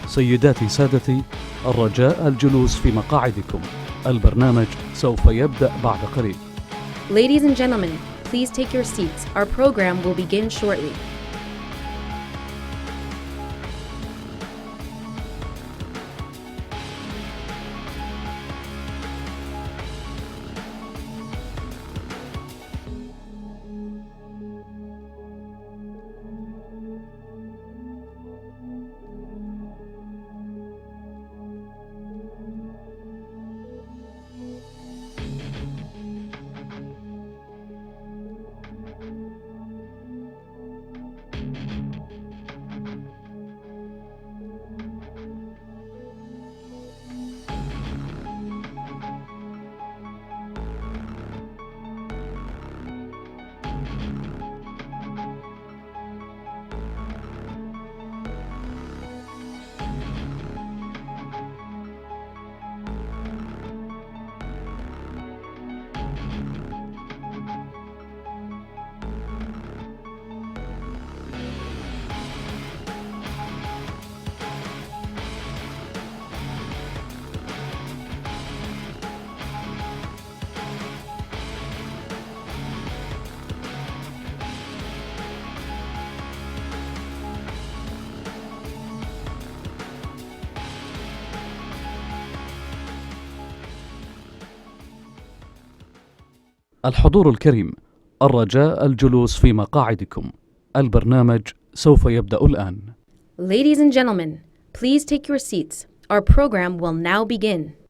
سيداتي سادتي، الرجاء الجلوس في مقاعدكم. البرنامج سوف يبدأ بعد قليل. Ladies and gentlemen, please take your seats. Our program will begin shortly. الحضور الكريم، الرجاء الجلوس في مقاعدكم. البرنامج سوف يبدأ الآن. Ladies and gentlemen, please take your seats. Our program will now begin.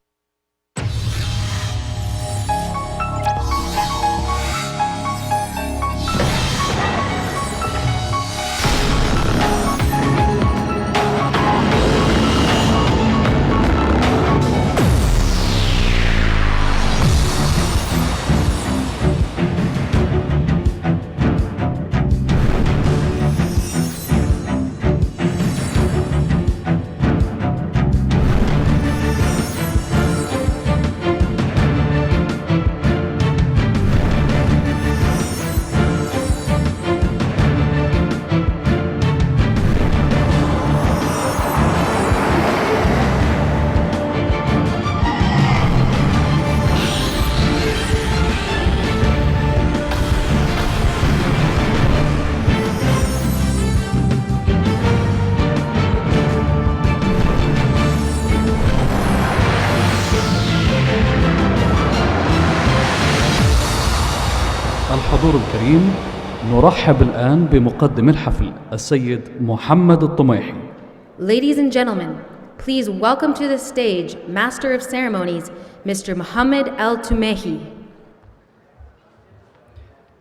الحضور الكريم، نرحب الآن بمقدم الحفل السيد محمد الطميحي. Ladies and gentlemen, please welcome to the stage Master of Ceremonies, Mr. Mohammed Al-Tumehi.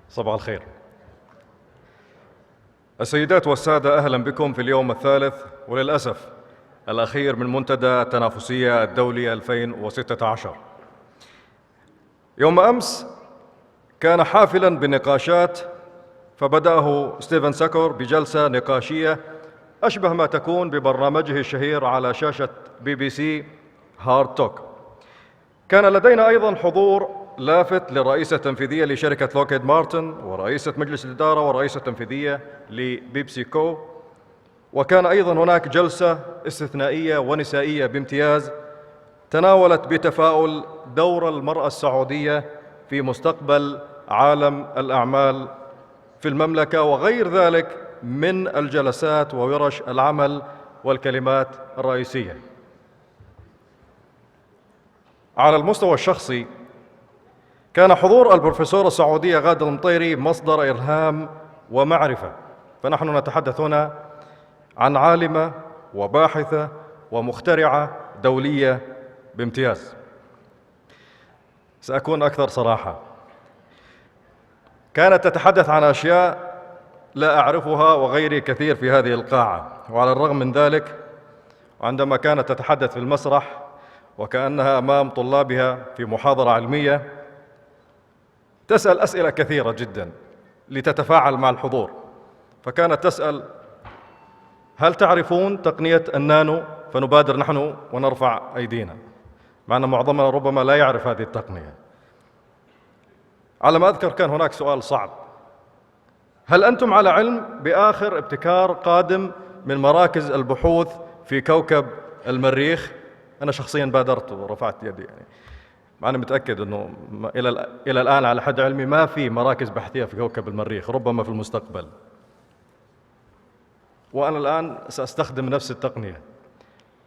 صباح الخير. السيدات والسادة، أهلا بكم في اليوم الثالث وللأسف الأخير من منتدى التنافسية الدولي 2016. يوم أمس كان حافلاً بالنقاشات، فبدأه ستيفن ساكور بجلسة نقاشية أشبه ما تكون ببرنامجه الشهير على شاشة BBC هارد توك. كان لدينا أيضاً حضور لافت للرئيسة التنفيذية لشركة لوكهيد مارتن، ورئيسة مجلس الإدارة، ورئيسة تنفيذية لبيبسي كو. وكان أيضاً هناك جلسة استثنائية ونسائية بامتياز تناولت بتفاؤل دور المرأة السعودية في مستقبل عالم الأعمال في المملكة، وغير ذلك من الجلسات وورش العمل والكلمات الرئيسية. على المستوى الشخصي، كان حضور البروفيسورة السعودية غادة المطيري مصدر إلهام ومعرفة، فنحن نتحدث هنا عن عالمة وباحثة ومخترعة دولية بامتياز. سأكون أكثر صراحة. كانت تتحدث عن أشياء لا أعرفها وغيري كثير في هذه القاعة، وعلى الرغم من ذلك عندما كانت تتحدث في المسرح وكأنها أمام طلابها في محاضرة علمية، تسأل أسئلة كثيرة جدا لتتفاعل مع الحضور. فكانت تسأل: هل تعرفون تقنية النانو؟ فنبادر نحن ونرفع أيدينا، مع أن معظمنا ربما لا يعرف هذه التقنية. على ما أذكر كان هناك سؤال صعب: هل أنتم على علم بآخر ابتكار قادم من مراكز البحوث في كوكب المريخ. أنا شخصياً بادرت ورفعت يدي يعني. أنا متأكد أنه إلى الآن على حد علمي ما في مراكز بحثية في كوكب المريخ، ربما في المستقبل. وأنا الآن سأستخدم نفس التقنية.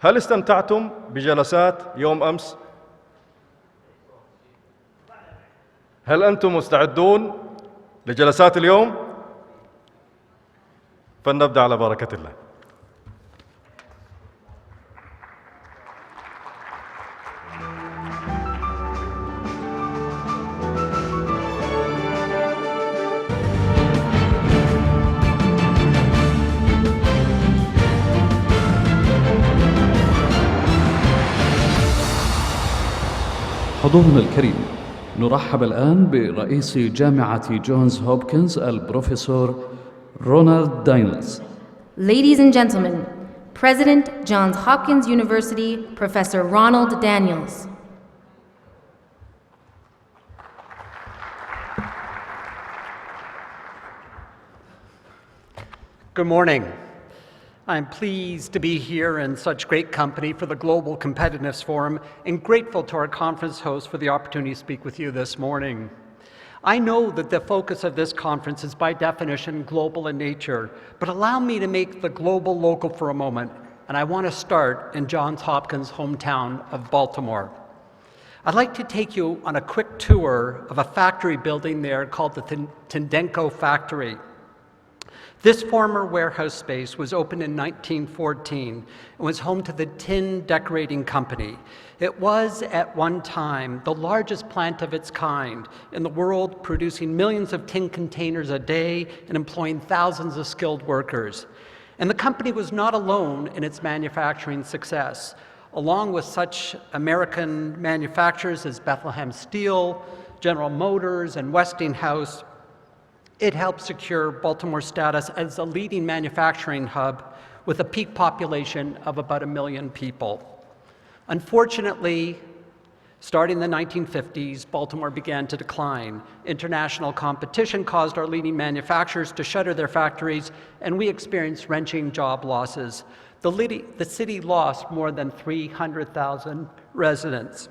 هل استمتعتم بجلسات يوم أمس؟ هل أنتم مستعدون لجلسات اليوم؟ فلنبدأ على بركة الله. حضورنا الكريم، نرحب الآن برئيس جامعة جونز هوبكنز البروفيسور رونالد داينلز. Ladies and gentlemen, President Johns Hopkins University, Professor Ronald Daniels. Good morning. I'm pleased to be here in such great company for the Global Competitiveness Forum and grateful to our conference host for the opportunity to speak with you this morning. I know that the focus of this conference is by definition global in nature, but allow me to make the global local for a moment, and I want to start in Johns Hopkins' hometown of Baltimore. I'd like to take you on a quick tour of a factory building there called the Tendenko Factory. This former warehouse space was opened in 1914 and was home to the Tin Decorating Company. It was, at one time, the largest plant of its kind in the world, producing millions of tin containers a day and employing thousands of skilled workers. And the company was not alone in its manufacturing success. Along with such American manufacturers as Bethlehem Steel, General Motors, and Westinghouse, it helped secure Baltimore's status as a leading manufacturing hub with a peak population of about 1 million people. Unfortunately, starting in the 1950s, Baltimore began to decline. International competition caused our leading manufacturers to shutter their factories, and we experienced wrenching job losses. The city lost more than 300,000 residents.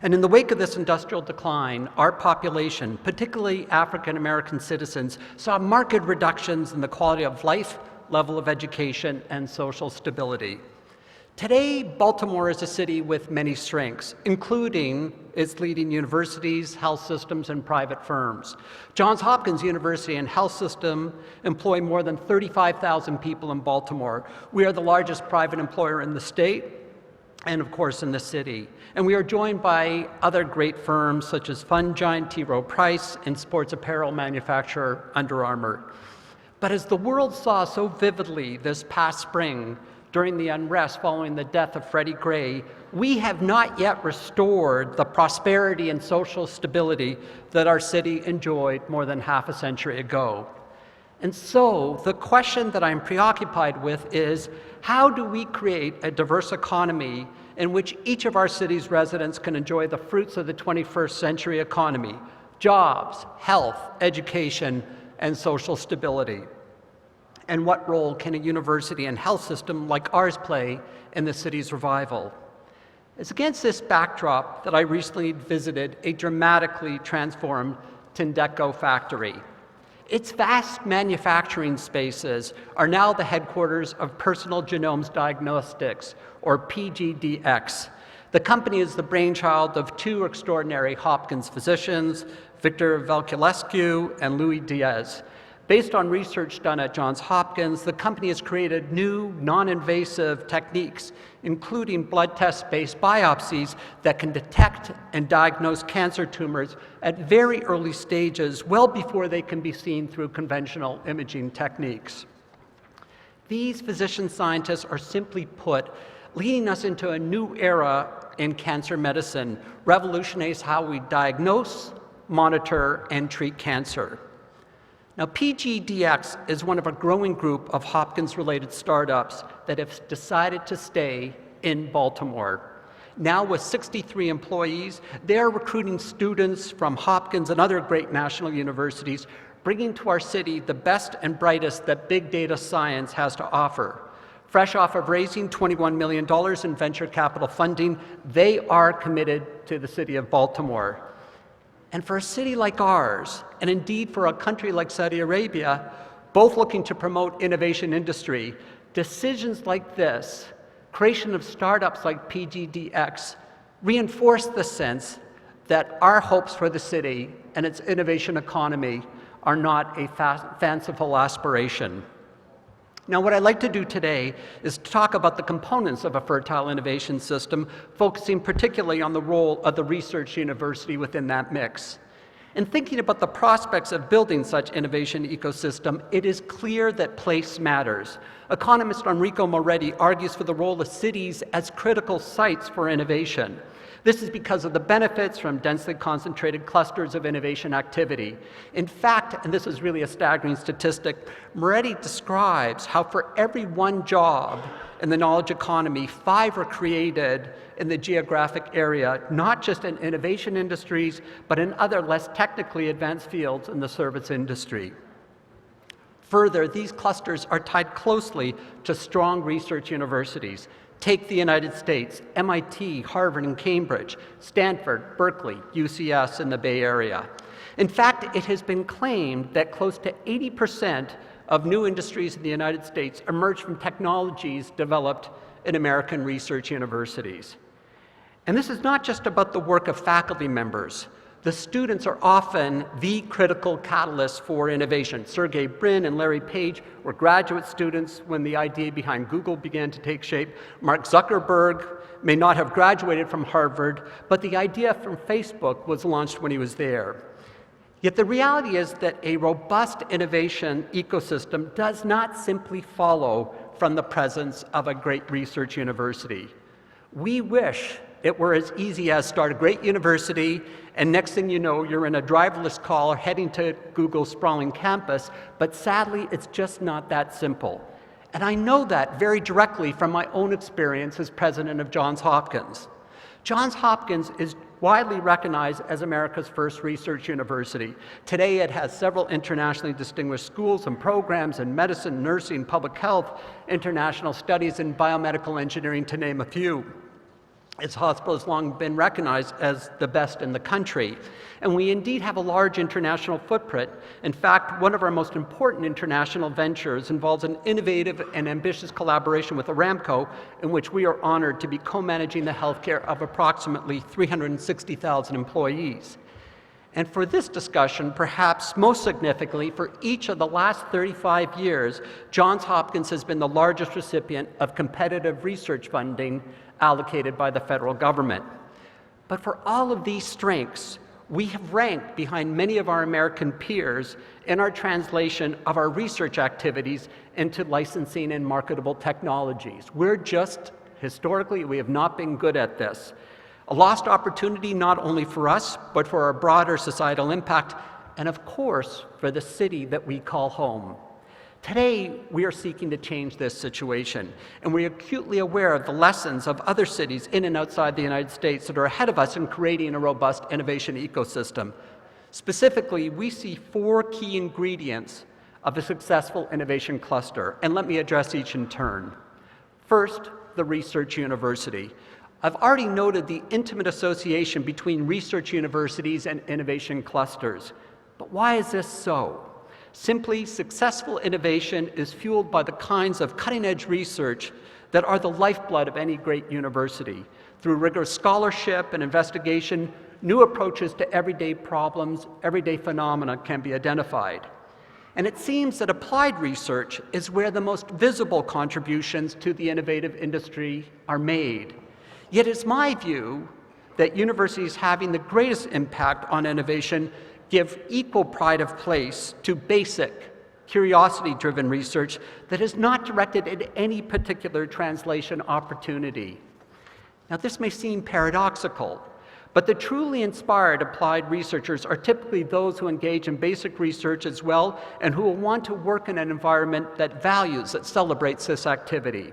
And in the wake of this industrial decline, our population, particularly African American citizens, saw marked reductions in the quality of life, level of education, and social stability. Today, Baltimore is a city with many strengths, including its leading universities, health systems, and private firms. Johns Hopkins University and Health System employ more than 35,000 people in Baltimore. We are the largest private employer in the state, and of course in the city. And we are joined by other great firms such as fund giant T. Rowe Price and sports apparel manufacturer Under Armour. But as the world saw so vividly this past spring during the unrest following the death of Freddie Gray, we have not yet restored the prosperity and social stability that our city enjoyed more than half a century ago. And so the question that I'm preoccupied with is, how do we create a diverse economy in which each of our city's residents can enjoy the fruits of the 21st century economy: jobs, health, education, and social stability? And what role can a university and health system like ours play in the city's revival? It's against this backdrop that I recently visited a dramatically transformed Tendenko factory. Its vast manufacturing spaces are now the headquarters of Personal Genomes Diagnostics, or PGDX. The company is the brainchild of two extraordinary Hopkins physicians, Victor Velculescu and Louis Diaz. Based on research done at Johns Hopkins, the company has created new, non-invasive techniques, including blood test-based biopsies that can detect and diagnose cancer tumors at very early stages, well before they can be seen through conventional imaging techniques. These physician scientists are, simply put, leading us into a new era in cancer medicine, revolutionizing how we diagnose, monitor, and treat cancer. Now, PGDX is one of a growing group of Hopkins-related startups that have decided to stay in Baltimore. Now with 63 employees, they're recruiting students from Hopkins and other great national universities, bringing to our city the best and brightest that big data science has to offer. Fresh off of raising $21 million in venture capital funding, they are committed to the city of Baltimore. And for a city like ours, and indeed for a country like Saudi Arabia, both looking to promote innovation industry, decisions like this, creation of startups like PGDX, reinforce the sense that our hopes for the city and its innovation economy are not a fanciful aspiration. Now, what I'd like to do today is talk about the components of a fertile innovation system, focusing particularly on the role of the research university within that mix. In thinking about the prospects of building such innovation ecosystem, it is clear that place matters. Economist Enrico Moretti argues for the role of cities as critical sites for innovation. This is because of the benefits from densely concentrated clusters of innovation activity. In fact, and this is really a staggering statistic, Moretti describes how for every one job in the knowledge economy, 5 are created in the geographic area, not just in innovation industries, but in other less technically advanced fields in the service industry. Further, these clusters are tied closely to strong research universities. Take the United States, MIT, Harvard, and Cambridge, Stanford, Berkeley, UCS in the Bay Area. In fact, it has been claimed that close to 80% of new industries in the United States emerge from technologies developed in American research universities. And this is not just about the work of faculty members. The students are often the critical catalyst for innovation. Sergey Brin and Larry Page were graduate students when the idea behind Google began to take shape. Mark Zuckerberg may not have graduated from Harvard, but the idea from Facebook was launched when he was there. Yet the reality is that a robust innovation ecosystem does not simply follow from the presence of a great research university. We wish it were as easy as start a great university, and next thing you know, you're in a driverless car heading to Google's sprawling campus, but sadly, it's just not that simple. And I know that very directly from my own experience as president of Johns Hopkins. Johns Hopkins is widely recognized as America's first research university. Today, it has several internationally distinguished schools and programs in medicine, nursing, public health, international studies, and biomedical engineering, to name a few. Its hospital has long been recognized as the best in the country. And we indeed have a large international footprint. In fact, one of our most important international ventures involves an innovative and ambitious collaboration with Aramco, in which we are honored to be co-managing the healthcare of approximately 360,000 employees. And for this discussion, perhaps most significantly, for each of the last 35 years, Johns Hopkins has been the largest recipient of competitive research funding allocated by the federal government. But for all of these strengths, we have ranked behind many of our American peers in our translation of our research activities into licensing and marketable technologies. We're just, historically, we have not been good at this. A lost opportunity not only for us, but for our broader societal impact, and of course, for the city that we call home. Today, we are seeking to change this situation, and we are acutely aware of the lessons of other cities in and outside the United States that are ahead of us in creating a robust innovation ecosystem. Specifically, we see 4 key ingredients of a successful innovation cluster, and let me address each in turn. First, the research university. I've already noted the intimate association between research universities and innovation clusters. But why is this so? Simply, successful innovation is fueled by the kinds of cutting-edge research that are the lifeblood of any great university. Through rigorous scholarship and investigation, new approaches to everyday problems, everyday phenomena can be identified. And it seems that applied research is where the most visible contributions to the innovative industry are made. Yet it's my view that universities having the greatest impact on innovation give equal pride of place to basic, curiosity-driven research that is not directed at any particular translation opportunity. Now, this may seem paradoxical, but the truly inspired applied researchers are typically those who engage in basic research as well and who will want to work in an environment that values, that celebrates this activity.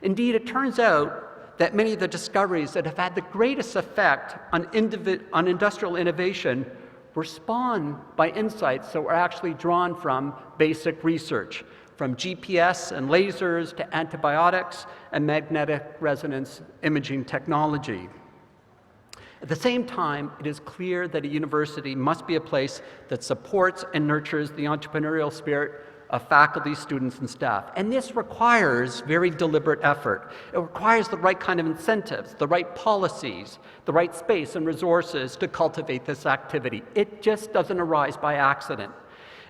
Indeed, it turns out that many of the discoveries that have had the greatest effect on industrial innovation were spawned by insights that were actually drawn from basic research. from GPS and lasers to antibiotics and magnetic resonance imaging technology. At the same time, it is clear that a university must be a place that supports and nurtures the entrepreneurial spirit of faculty, students, and staff. And this requires very deliberate effort. It requires the right kind of incentives, the right policies, the right space and resources to cultivate this activity. It just doesn't arise by accident.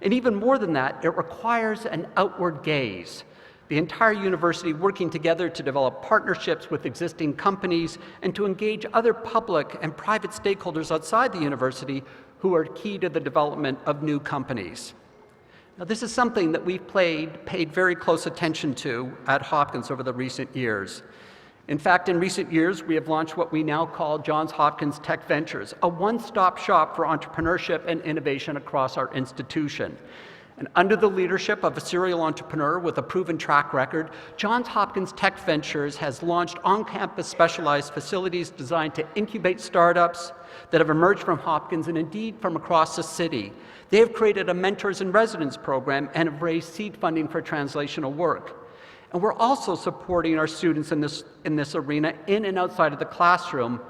And even more than that, it requires an outward gaze. The entire university working together to develop partnerships with existing companies and to engage other public and private stakeholders outside the university who are key to the development of new companies. Now, this is something that we've paid very close attention to at Hopkins over the recent years. In fact, in recent years, we have launched what we now call Johns Hopkins Tech Ventures, a one-stop shop for entrepreneurship and innovation across our institution. And under the leadership of a serial entrepreneur with a proven track record, Johns Hopkins Tech Ventures has launched on-campus specialized facilities designed to incubate startups that have emerged from Hopkins and indeed from across the city. They have created a Mentors in Residence program and have raised seed funding for translational work. And we're also supporting our students in this arena in and outside of the classroom.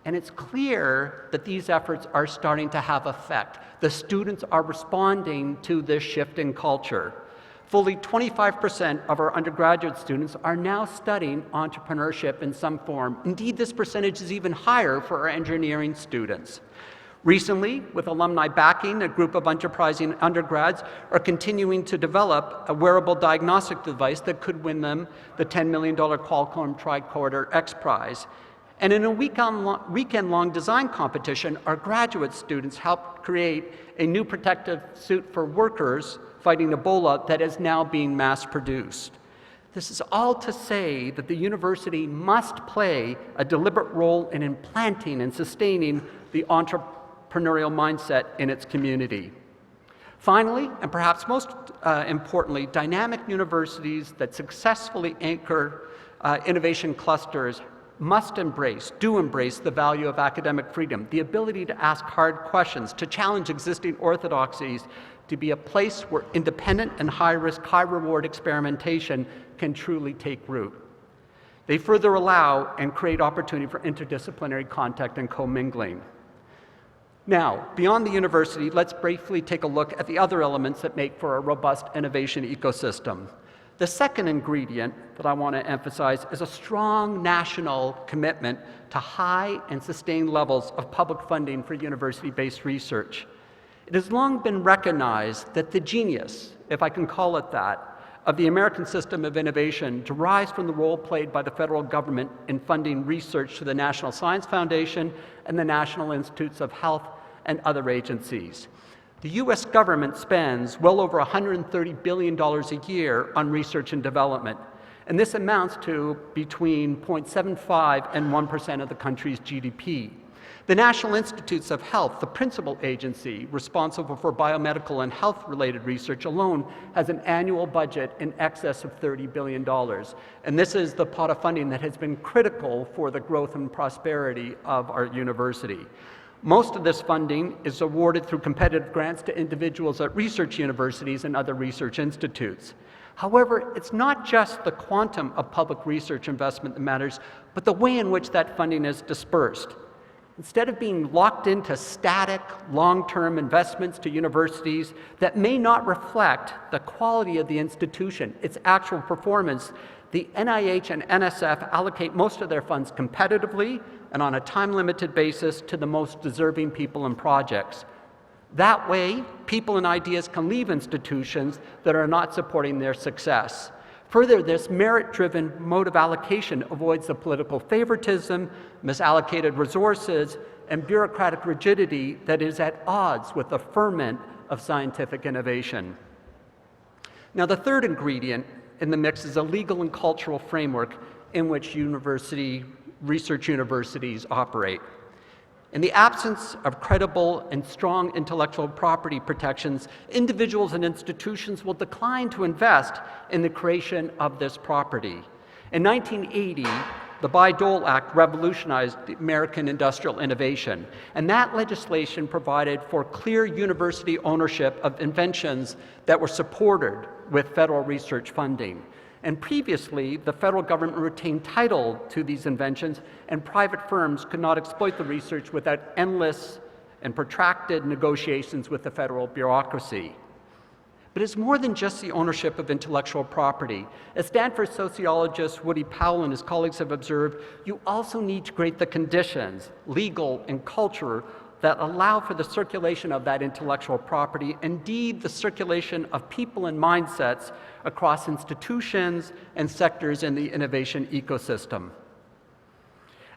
And it's clear that these efforts are starting to have effect. The students are responding to this shift in culture. Fully 25% of our undergraduate students are now studying entrepreneurship in some form. Indeed, this percentage is even higher for our engineering students. Recently, with alumni backing, a group of enterprising undergrads are continuing to develop a wearable diagnostic device that could win them the $10 million Qualcomm Tricorder X Prize. And in a weekend-long design competition, our graduate students helped create a new protective suit for workers fighting Ebola that is now being mass-produced. This is all to say that the university must play a deliberate role in implanting and sustaining the entrepreneurial mindset in its community. Finally, and perhaps most importantly, dynamic universities that successfully anchor innovation clusters must embrace the value of academic freedom, the ability to ask hard questions, to challenge existing orthodoxies, to be a place where independent and high-risk, high-reward experimentation can truly take root. They further allow and create opportunity for interdisciplinary contact and commingling. Now, beyond the university, let's briefly take a look at the other elements that make for a robust innovation ecosystem. The second ingredient that I want to emphasize is a strong national commitment to high and sustained levels of public funding for university-based research. It has long been recognized that the genius, if I can call it that, of the American system of innovation derives from the role played by the federal government in funding research to the National Science Foundation and the National Institutes of Health and other agencies. The US government spends well over $130 billion a year on research and development, and this amounts to between 0.75% and 1% of the country's GDP. The National Institutes of Health, the principal agency responsible for biomedical and health-related research alone, has an annual budget in excess of $30 billion. And this is the pot of funding that has been critical for the growth and prosperity of our university. Most of this funding is awarded through competitive grants to individuals at research universities and other research institutes. However, it's not just the quantum of public research investment that matters, but the way in which that funding is dispersed. Instead of being locked into static, long-term investments to universities that may not reflect the quality of the institution, its actual performance, the NIH and NSF allocate most of their funds competitively and on a time-limited basis to the most deserving people and projects. That way, people and ideas can leave institutions that are not supporting their success. Further, this merit-driven mode of allocation avoids the political favoritism, misallocated resources, and bureaucratic rigidity that is at odds with the ferment of scientific innovation. Now, the third ingredient in the mix is a legal and cultural framework in which research universities operate. In the absence of credible and strong intellectual property protections, individuals and institutions will decline to invest in the creation of this property. In 1980, The Bayh-Dole Act revolutionized the American industrial innovation, and that legislation provided for clear university ownership of inventions that were supported with federal research funding. And previously, the federal government retained title to these inventions, and private firms could not exploit the research without endless and protracted negotiations with the federal bureaucracy. But it's more than just the ownership of intellectual property. As Stanford sociologist Woody Powell and his colleagues have observed, you also need to create the conditions, legal and cultural, that allow for the circulation of that intellectual property, indeed the circulation of people and mindsets across institutions and sectors in the innovation ecosystem.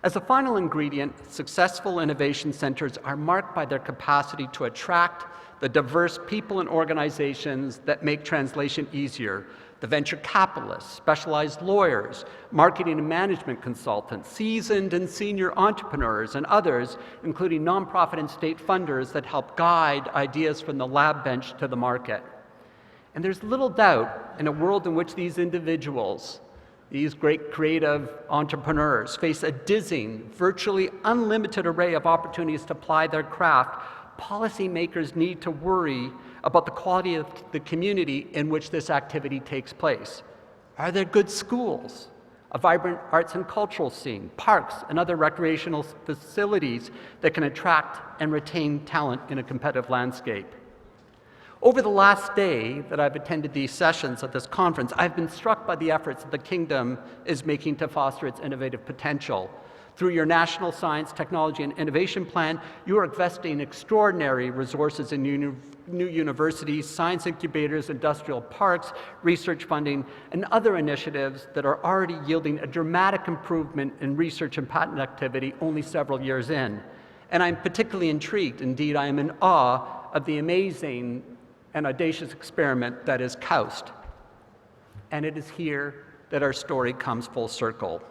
As a final ingredient, successful innovation centers are marked by their capacity to attract the diverse people and organizations that make translation easier. The venture capitalists, specialized lawyers, marketing and management consultants, seasoned and senior entrepreneurs, and others, including nonprofit and state funders that help guide ideas from the lab bench to the market. And there's little doubt in a world in which these individuals, these great creative entrepreneurs, face a dizzying, virtually unlimited array of opportunities to apply their craft, policymakers need to worry about the quality of the community in which this activity takes place. Are there good schools, a vibrant arts and cultural scene, parks and other recreational facilities that can attract and retain talent in a competitive landscape? Over the last day that I've attended these sessions at this conference, I've been struck by the efforts that the Kingdom is making to foster its innovative potential. Through your National Science, Technology, and Innovation Plan, you are investing extraordinary resources in new universities, science incubators, industrial parks, research funding, and other initiatives that are already yielding a dramatic improvement in research and patent activity only several years in. And I'm particularly intrigued, indeed I am in awe, of the amazing and audacious experiment that is KAUST. And it is here that our story comes full circle.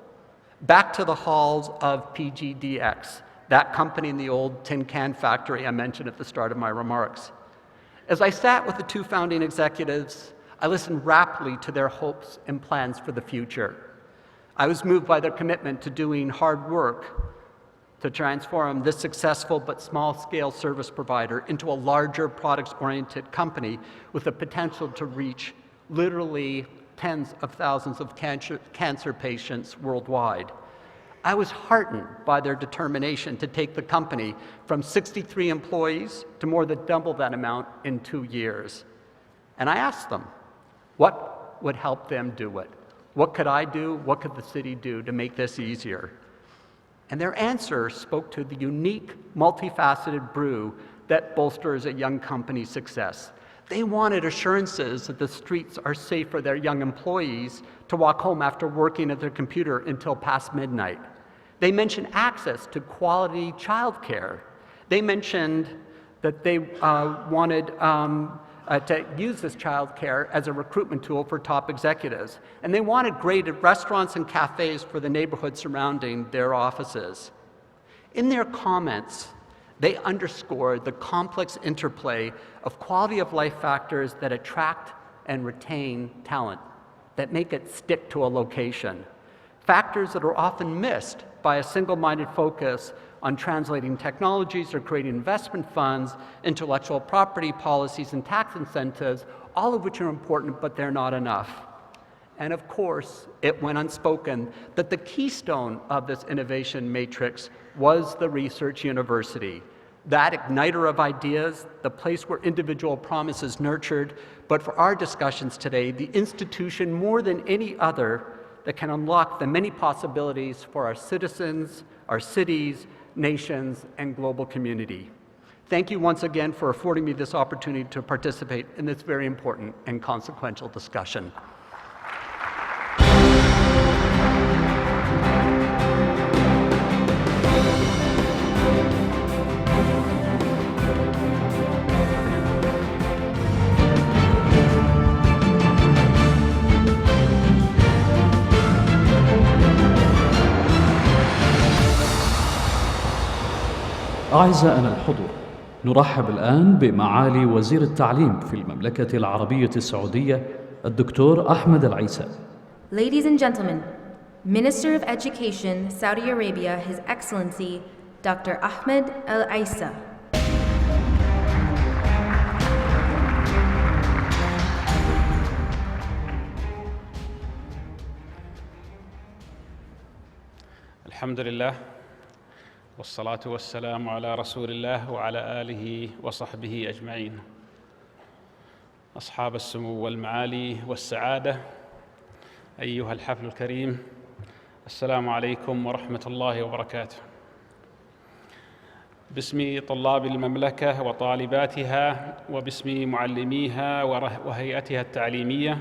Back to the halls of PGDX, that company in the old tin can factory I mentioned at the start of my remarks. As I sat with the two founding executives, I listened raptly to their hopes and plans for the future. I was moved by their commitment to doing hard work to transform this successful but small-scale service provider into a larger products-oriented company with the potential to reach literally tens of thousands of cancer patients worldwide. I was heartened by their determination to take the company from 63 employees to more than double that amount in 2 years. And I asked them, what would help them do it? What could I do? What could the city do to make this easier? And their answer spoke to the unique, multifaceted brew that bolsters a young company's success. They wanted assurances that the streets are safe for their young employees to walk home after working at their computer until past midnight. They mentioned access to quality childcare. They mentioned that they wanted to use this childcare as a recruitment tool for top executives. And they wanted great restaurants and cafes for the neighborhood surrounding their offices. In their comments, they underscored the complex interplay of quality of life factors that attract and retain talent, that make it stick to a location. Factors that are often missed by a single-minded focus on translating technologies or creating investment funds, intellectual property policies, and tax incentives, all of which are important, but they're not enough. And of course, it went unspoken that the keystone of this innovation matrix was the research university, that igniter of ideas, the place where individual promise is nurtured, but for our discussions today, the institution more than any other that can unlock the many possibilities for our citizens, our cities, nations, and global community. Thank you once again for affording me this opportunity to participate in this very important and consequential discussion. أعزائنا الحضور، نرحب الآن بمعالي وزير التعليم في المملكة العربية السعودية الدكتور أحمد العيسى. Ladies and gentlemen, Minister of Education, Saudi Arabia, His Excellency Dr. Ahmed Al Aissa. الحمد لله والصلاة والسلام على رسول الله وعلى آله وصحبه أجمعين. أصحاب السمو والمعالي والسعادة، أيها الحفل الكريم، السلام عليكم ورحمة الله وبركاته. باسم طلاب المملكة وطالباتها، وباسم معلميها وهيئتها التعليمية،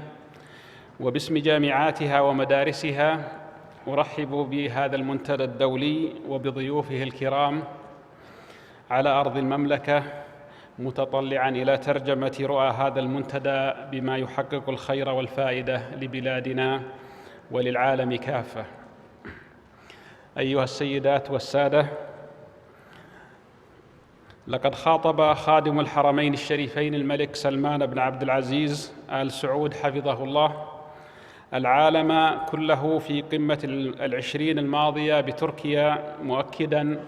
وباسم جامعاتها ومدارسها، أرحب بهذا المنتدى الدولي وبضيوفه الكرام على أرض المملكة، متطلعاً إلى ترجمة رؤى هذا المنتدى بما يحقق الخير والفائدة لبلادنا وللعالم كافة. أيها السيدات والسادة، لقد خاطب خادم الحرمين الشريفين الملك سلمان بن عبد العزيز آل سعود حفظه الله العالم كله في قمة العشرين الماضية بتركيا، مؤكداً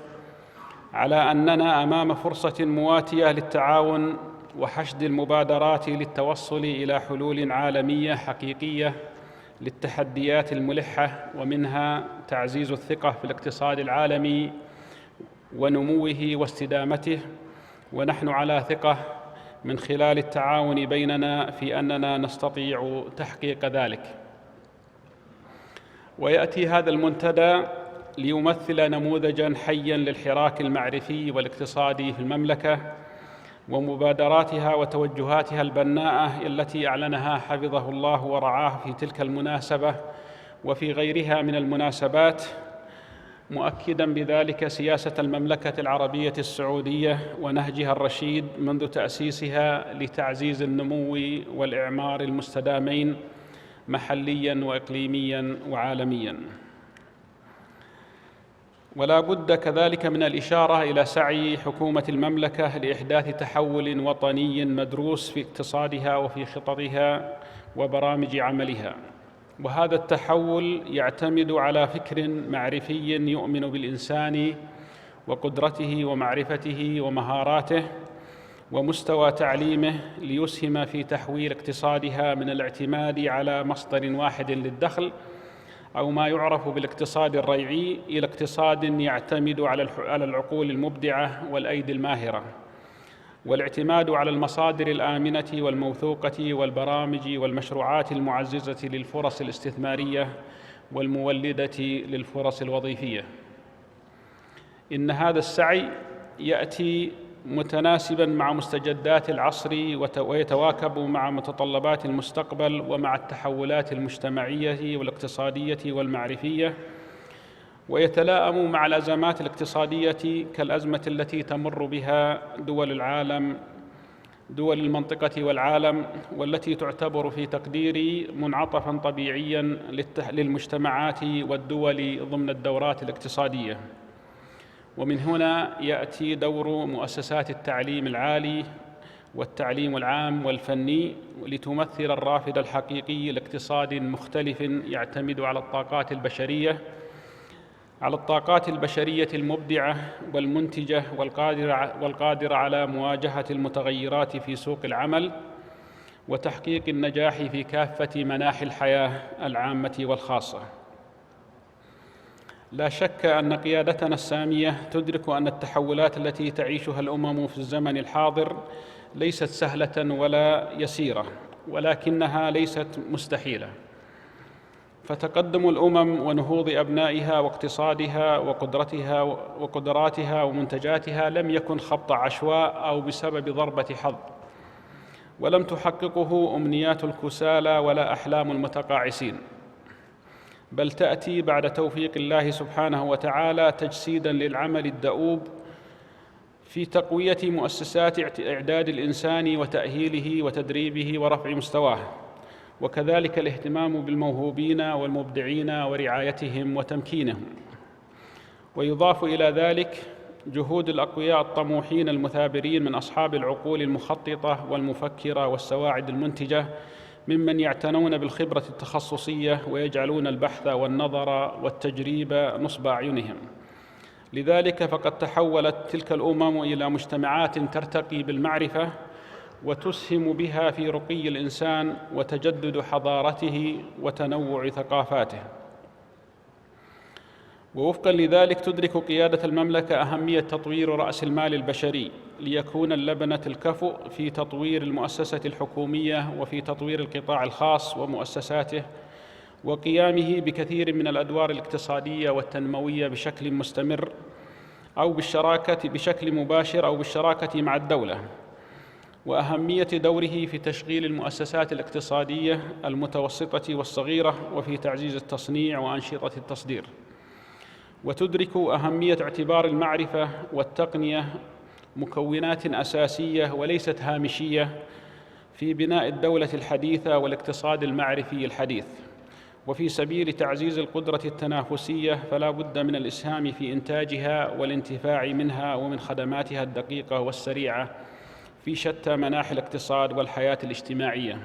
على أننا أمام فرصة مواتية للتعاون وحشد المبادرات للتوصل إلى حلول عالمية حقيقية للتحديات الملحة، ومنها تعزيز الثقة في الاقتصاد العالمي ونموه واستدامته، ونحن على ثقة من خلال التعاون بيننا في أننا نستطيع تحقيق ذلك. ويأتي هذا المنتدى ليمثل نموذجاً حياً للحراك المعرفي والاقتصادي في المملكة ومبادراتها وتوجهاتها البناءة التي أعلنها حفظه الله ورعاه في تلك المناسبة وفي غيرها من المناسبات، مؤكداً بذلك سياسة المملكة العربية السعودية ونهجها الرشيد منذ تأسيسها لتعزيز النمو والإعمار المستدامين محلياً وإقليمياً وعالمياً. ولا بد كذلك من الإشارة إلى سعي حكومة المملكة لإحداث تحول وطني مدروس في اقتصادها وفي خططها وبرامج عملها، وهذا التحول يعتمد على فكر معرفي يؤمن بالإنسان وقدرته ومعرفته ومهاراته ومستوى تعليمه ليسهم في تحويل اقتصادها من الاعتماد على مصدر واحد للدخل أو ما يعرف بالاقتصاد الريعي إلى اقتصاد يعتمد على العقول المبدعة والأيدي الماهرة، والاعتماد على المصادر الآمنة والموثوقة والبرامج والمشروعات المعززة للفرص الاستثمارية والمولدة للفرص الوظيفية. إن هذا السعي يأتي متناسباً مع مستجدات العصر ويتواكب مع متطلبات المستقبل ومع التحولات المجتمعية والاقتصادية والمعرفية، ويتلائم مع الأزمات الاقتصادية كالأزمة التي تمر بها دول العالم، دول المنطقة والعالم، والتي تعتبر في تقديري منعطفاً طبيعياً للمجتمعات والدول ضمن الدورات الاقتصادية. ومن هنا يأتي دور مؤسسات التعليم العالي والتعليم العام والفني لتمثل الرافد الحقيقي لاقتصاد مختلف يعتمد على الطاقات البشرية المبدعة والمنتجة والقادرة على مواجهة المتغيرات في سوق العمل وتحقيق النجاح في كافة مناحي الحياة العامة والخاصة. لا شك أن قيادتنا السامية تدرك أن التحولات التي تعيشها الأمم في الزمن الحاضر ليست سهلة ولا يسيرة، ولكنها ليست مستحيلة. فتقدم الأمم ونهوض أبنائها واقتصادها وقدراتها ومنتجاتها لم يكن خبط عشواء أو بسبب ضربة حظ، ولم تحققه أمنيات الكسالى ولا أحلام المتقاعسين، بل تأتي بعد توفيق الله سبحانه وتعالى تجسيداً للعمل الدؤوب في تقوية مؤسسات إعداد الإنسان وتأهيله وتدريبه ورفع مستواه، وكذلك الاهتمام بالموهوبين والمبدعين ورعايتهم وتمكينهم. ويضاف إلى ذلك جهود الأقوياء الطموحين المثابرين من أصحاب العقول المخططة والمفكرة والسواعد المنتجة ممن يعتنون بالخبرة التخصصية ويجعلون البحث والنظر والتجريب نصب أعينهم. لذلك فقد تحولت تلك الأمم إلى مجتمعات ترتقي بالمعرفة وتسهم بها في رقي الإنسان وتجدد حضارته وتنوع ثقافاته. ووفقا لذلك تدرك قيادة المملكة أهمية تطوير رأس المال البشري ليكون اللبنة الكفؤ في تطوير المؤسسة الحكومية وفي تطوير القطاع الخاص ومؤسساته وقيامه بكثير من الأدوار الاقتصادية والتنموية بشكل مستمر أو بالشراكة بشكل مباشر أو بالشراكة مع الدولة، وأهمية دوره في تشغيل المؤسسات الاقتصادية المتوسطة والصغيرة وفي تعزيز التصنيع وأنشطة التصدير. وتدرك أهمية اعتبار المعرفة والتقنية مكونات أساسية وليست هامشية في بناء الدولة الحديثة والاقتصاد المعرفي الحديث. وفي سبيل تعزيز القدرة التنافسية فلا بد من الإسهام في إنتاجها والانتفاع منها ومن خدماتها الدقيقة والسريعة في شتى مناحي الاقتصاد والحياة الاجتماعية.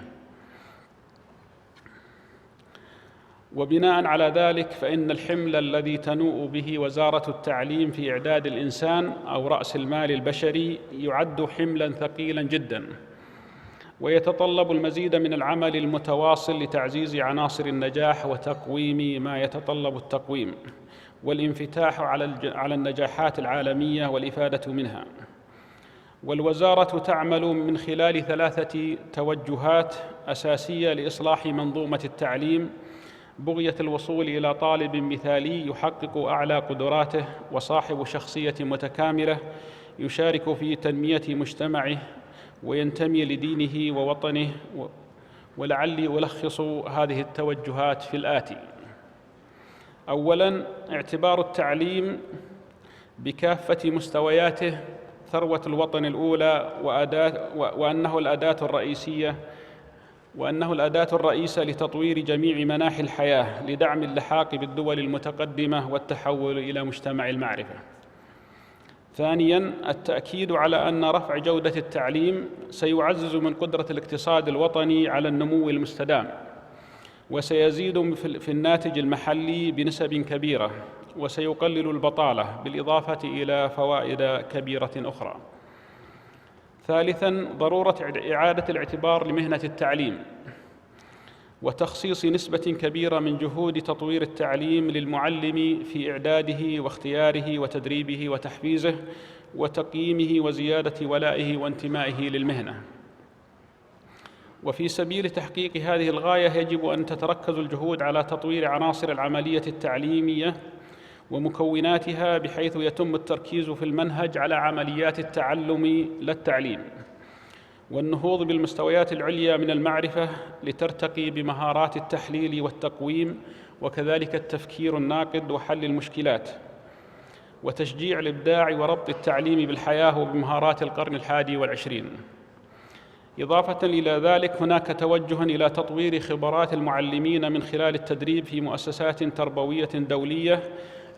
وبناء على ذلك فإن الحمل الذي تنوء به وزارة التعليم في إعداد الإنسان أو رأس المال البشري يعد حملاً ثقيلاً جداً، ويتطلب المزيد من العمل المتواصل لتعزيز عناصر النجاح وتقويم ما يتطلب التقويم والانفتاح على النجاحات العالمية والإفادة منها. والوزارة تعمل من خلال 3 توجهات أساسية لإصلاح منظومة التعليم بغية الوصول إلى طالب مثالي يحقق أعلى قدراته وصاحب شخصية متكاملة يشارك في تنمية مجتمعه وينتمي لدينه ووطنه. ولعلي ألخص هذه التوجهات في الآتي: أولاً، اعتبار التعليم بكافة مستوياته ثروة الوطن الأولى وأنه الأداة الرئيسة لتطوير جميع مناحي الحياة لدعم اللحاق بالدول المتقدمة والتحول إلى مجتمع المعرفة. ثانياً، التأكيد على أن رفع جودة التعليم سيعزز من قدرة الاقتصاد الوطني على النمو المستدام، وسيزيد في الناتج المحلي بنسب كبيرة، وسيقلل البطالة بالإضافة إلى فوائد كبيرة أخرى. ثالثاً، ضرورة إعادة الاعتبار لمهنة التعليم وتخصيص نسبة كبيرة من جهود تطوير التعليم للمعلم في إعداده واختياره وتدريبه وتحفيزه وتقييمه وزيادة ولائه وانتمائه للمهنة. وفي سبيل تحقيق هذه الغاية يجب أن تتركز الجهود على تطوير عناصر العملية التعليمية ومكوناتها، بحيث يتم التركيز في المنهج على عمليات التعلم لا التعليم، والنهوض بالمستويات العليا من المعرفة لترتقي بمهارات التحليل والتقويم، وكذلك التفكير الناقد وحل المشكلات، وتشجيع الإبداع وربط التعليم بالحياة وبمهارات القرن 21. إضافة إلى ذلك هناك توجه إلى تطوير خبرات المعلمين من خلال التدريب في مؤسسات تربوية دولية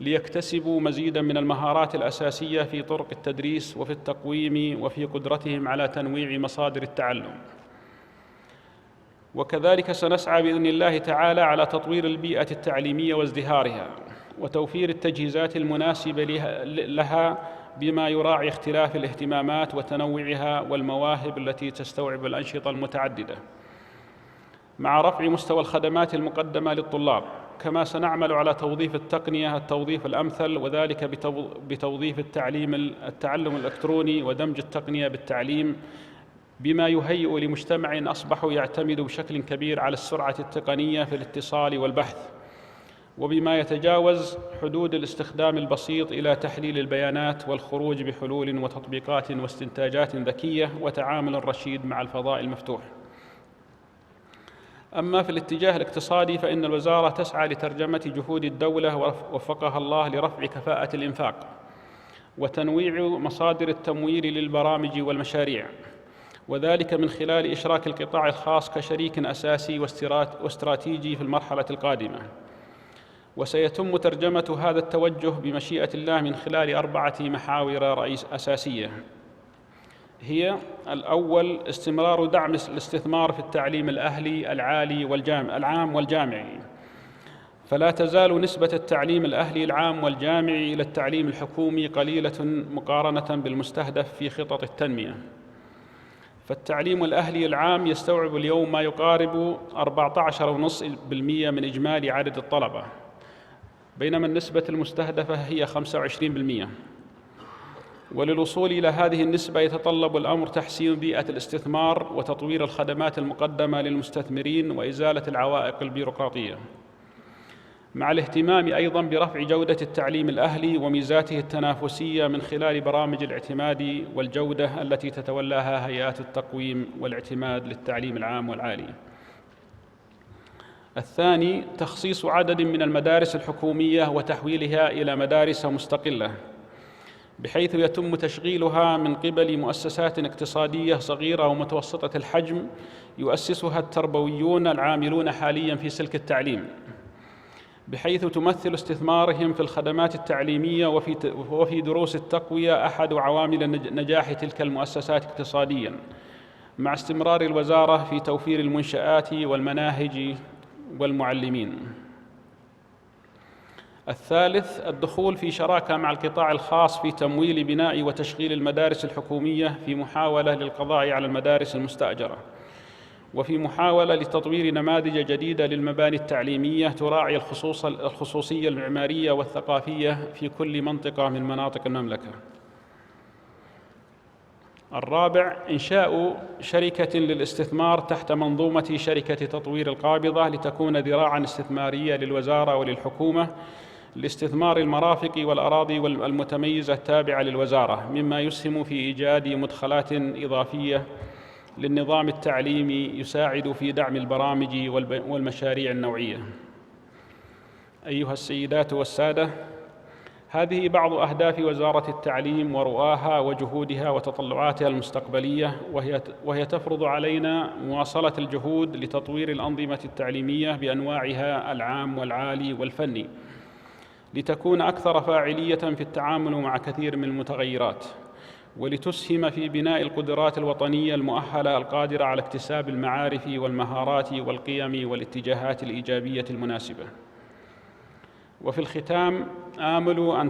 ليكتسبوا مزيداً من المهارات الأساسية في طرق التدريس وفي التقويم وفي قدرتهم على تنويع مصادر التعلم. وكذلك سنسعى بإذن الله تعالى على تطوير البيئة التعليمية وازدهارها وتوفير التجهيزات المناسبة لها بما يراعي اختلاف الاهتمامات وتنوعها والمواهب التي تستوعب الأنشطة المتعددة، مع رفع مستوى الخدمات المقدمة للطلاب. كما سنعمل على توظيف التقنية التوظيف الأمثل، وذلك بتوظيف التعلم الإلكتروني ودمج التقنية بالتعليم، بما يهيئ لمجتمع أصبح يعتمد بشكل كبير على السرعة التقنية في الاتصال والبحث، وبما يتجاوز حدود الاستخدام البسيط إلى تحليل البيانات والخروج بحلول وتطبيقات واستنتاجات ذكية وتعامل رشيد مع الفضاء المفتوح. أما في الاتجاه الاقتصادي فإن الوزارة تسعى لترجمة جهود الدولة وفقها الله لرفع كفاءة الإنفاق وتنويع مصادر التمويل للبرامج والمشاريع، وذلك من خلال إشراك القطاع الخاص كشريك أساسي واستراتيجي في المرحلة القادمة. وسيتم ترجمة هذا التوجه بمشيئة الله من خلال 4 محاور أساسية: هي الأول استمرار دعم الاستثمار في التعليم الأهلي العام والجامعي، فلا تزال نسبة التعليم الأهلي العام والجامعي إلى التعليم الحكومي قليلة مقارنة بالمستهدف في خطط التنمية. فالتعليم الأهلي العام يستوعب اليوم ما يقارب 14.5% من إجمالي عدد الطلبة، بينما النسبة المستهدفة هي 25%. وللوصول إلى هذه النسبة يتطلب الأمر تحسين بيئة الاستثمار وتطوير الخدمات المقدمة للمستثمرين وإزالة العوائق البيروقراطية، مع الاهتمام أيضاً برفع جودة التعليم الأهلي وميزاته التنافسية من خلال برامج الاعتماد والجودة التي تتولاها هيئات التقويم والاعتماد للتعليم العام والعالي. الثاني تخصيص عدد من المدارس الحكومية وتحويلها إلى مدارس مستقلة، بحيث يتم تشغيلها من قبل مؤسسات اقتصادية صغيرة ومتوسطة الحجم يؤسسها التربويون العاملون حالياً في سلك التعليم، بحيث تمثل استثمارهم في الخدمات التعليمية وفي دروس التقوية أحد عوامل نجاح تلك المؤسسات اقتصادياً، مع استمرار الوزارة في توفير المنشآت والمناهج والمعلمين. الثالث الدخول في شراكة مع القطاع الخاص في تمويل بناء وتشغيل المدارس الحكومية في محاولة للقضاء على المدارس المستأجرة، وفي محاولة لتطوير نماذج جديدة للمباني التعليمية تراعي الخصوصية المعمارية والثقافية في كل منطقة من مناطق المملكة. الرابع إنشاء شركة للاستثمار تحت منظومة شركة تطوير القابضة، لتكون ذراعاً استثمارية للوزارة وللحكومة لاستثمار المرافق والأراضي المتميزة التابعة للوزارة، مما يسهم في إيجاد مدخلات إضافية للنظام التعليمي يساعد في دعم البرامج والمشاريع النوعية. أيها السيدات والسادة، هذه بعض أهداف وزارة التعليم ورؤاها وجهودها وتطلعاتها المستقبلية، وهي تفرض علينا مواصلة الجهود لتطوير الأنظمة التعليمية بأنواعها العام والعالي والفني، لتكون أكثر فاعلية في التعامل مع كثير من المتغيرات، ولتسهم في بناء القدرات الوطنية المؤهلة القادرة على اكتساب المعارف والمهارات والقيم والاتجاهات الإيجابية المناسبة. وفي الختام آمل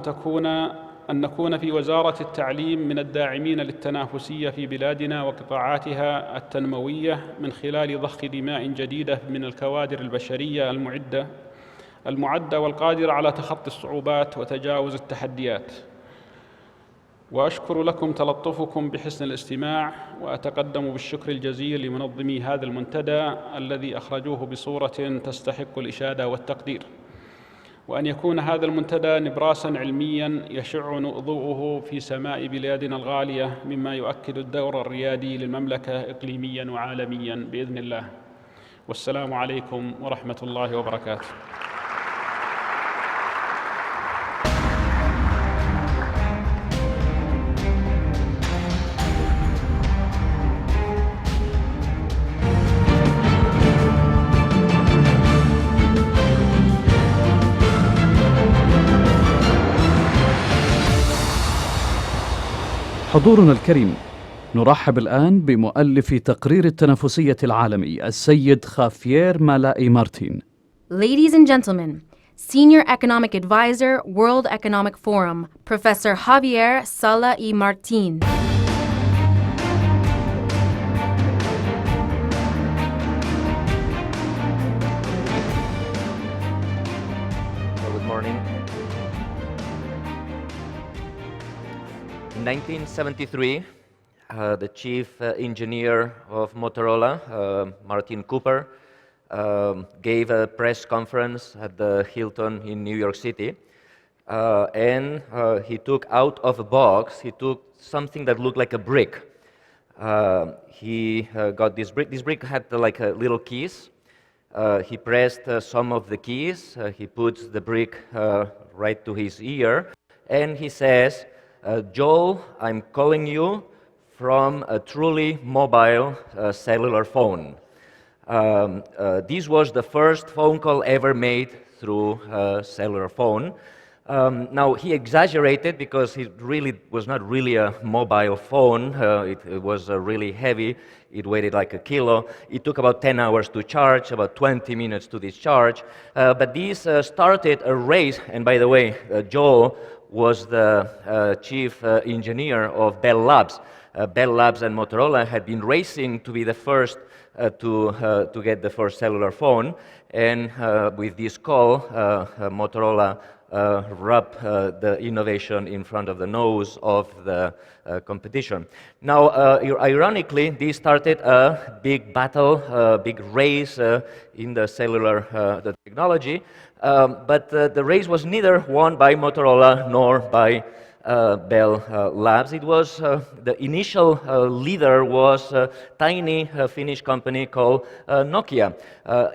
أن نكون في وزارة التعليم من الداعمين للتنافسية في بلادنا وقطاعاتها التنموية، من خلال ضخ دماء جديدة من الكوادر البشرية المعدة والقادرة على تخطي الصعوبات وتجاوز التحديات. وأشكر لكم تلطفكم بحسن الاستماع، وأتقدم بالشكر الجزيل لمنظمي هذا المنتدى الذي أخرجوه بصورة تستحق الإشادة والتقدير، وأن يكون هذا المنتدى نبراساً علمياً يشع ضوءه في سماء بلادنا الغالية، مما يؤكد الدور الريادي للمملكة إقليمياً وعالمياً بإذن الله. والسلام عليكم ورحمة الله وبركاته. حضورنا الكريم، نرحب الآن بمؤلف تقرير التنافسية العالمي السيد خافيير مالاي مارتين. Ladies and gentlemen, Senior Economic Advisor, World Economic Forum, Professor Javier Sala y Martin. Good morning. In 1973, the chief engineer of Motorola, Martin Cooper, gave a press conference at the Hilton in New York City, and he took out of a box, he took something that looked like a brick. He got this brick. This brick had like little keys. He pressed some of the keys. He puts the brick right to his ear, and he says, Joel, I'm calling you from a truly mobile cellular phone. This was the first phone call ever made through a cellular phone. Now, he exaggerated because it really was not really a mobile phone. It was really heavy. It weighed like a kilo. It took about 10 hours to charge, about 20 minutes to discharge. But this started a race. And by the way, Joel was the chief engineer of Bell Labs. Bell Labs and Motorola had been racing to be the first to get the first cellular phone. And with this call, Motorola rub the innovation in front of the nose of the competition. Now, ironically, this started a big battle, a big race in the cellular the technology, but the race was neither won by Motorola nor by Bell Labs. It was the initial leader was a tiny Finnish company called Nokia.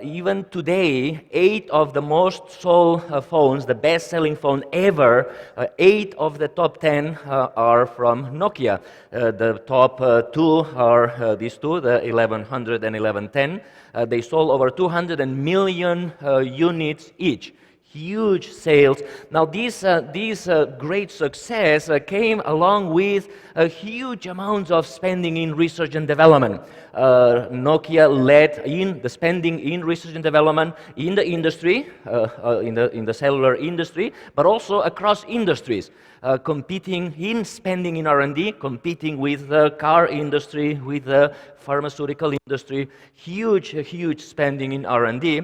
Even today, 8 of the most sold phones, the best-selling phone ever, 8 of the top 10 are from Nokia. The top 2 are these two, the 1100 and 1110. They sold over 200 million units each. Huge sales. Now, this great success came along with huge amounts of spending in research and development. Nokia led in the spending in research and development in the industry, in the cellular industry, but also across industries, competing in spending in R&D, competing with the car industry, with the pharmaceutical industry. Huge spending in R&D.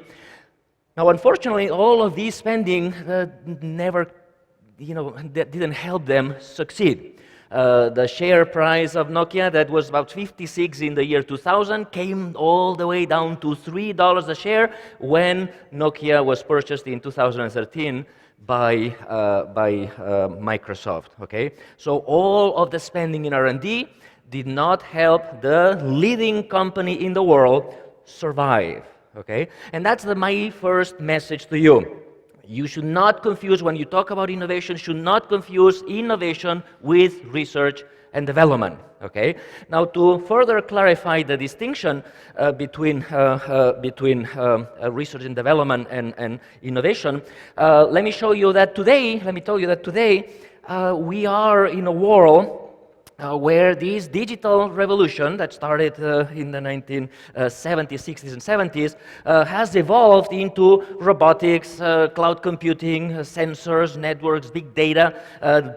Now, unfortunately, all of these spending never, didn't help them succeed. The share price of Nokia, that was about 56 in the year 2000, came all the way down to $3 a share when Nokia was purchased in 2013 by Microsoft. Okay, so all of the spending in R&D did not help the leading company in the world survive. Okay, and that's my first message to you. You should not confuse, when you talk about innovation, should not confuse innovation with research and development. Okay, now to further clarify the distinction between research and development and innovation, let me tell you that today we are in a world where this digital revolution that started in the 1970s, 60s, and 70s has evolved into robotics, cloud computing, sensors, networks, big data,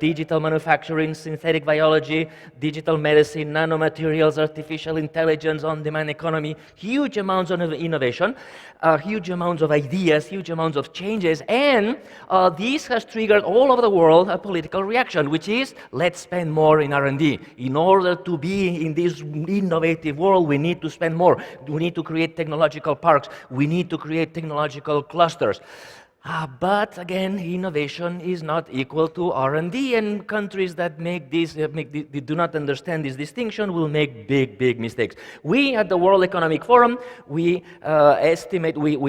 digital manufacturing, synthetic biology, digital medicine, nanomaterials, artificial intelligence, on-demand economy, huge amounts of innovation, huge amounts of ideas, huge amounts of changes, and this has triggered all over the world a political reaction, which is, let's spend more in R&D. In order to be in this innovative world, we need to spend more. We need to create technological parks. We need to create technological clusters. But again, innovation is not equal to R&D, and countries that do not understand this distinction will make big mistakes. We at the World Economic Forum, we estimate, we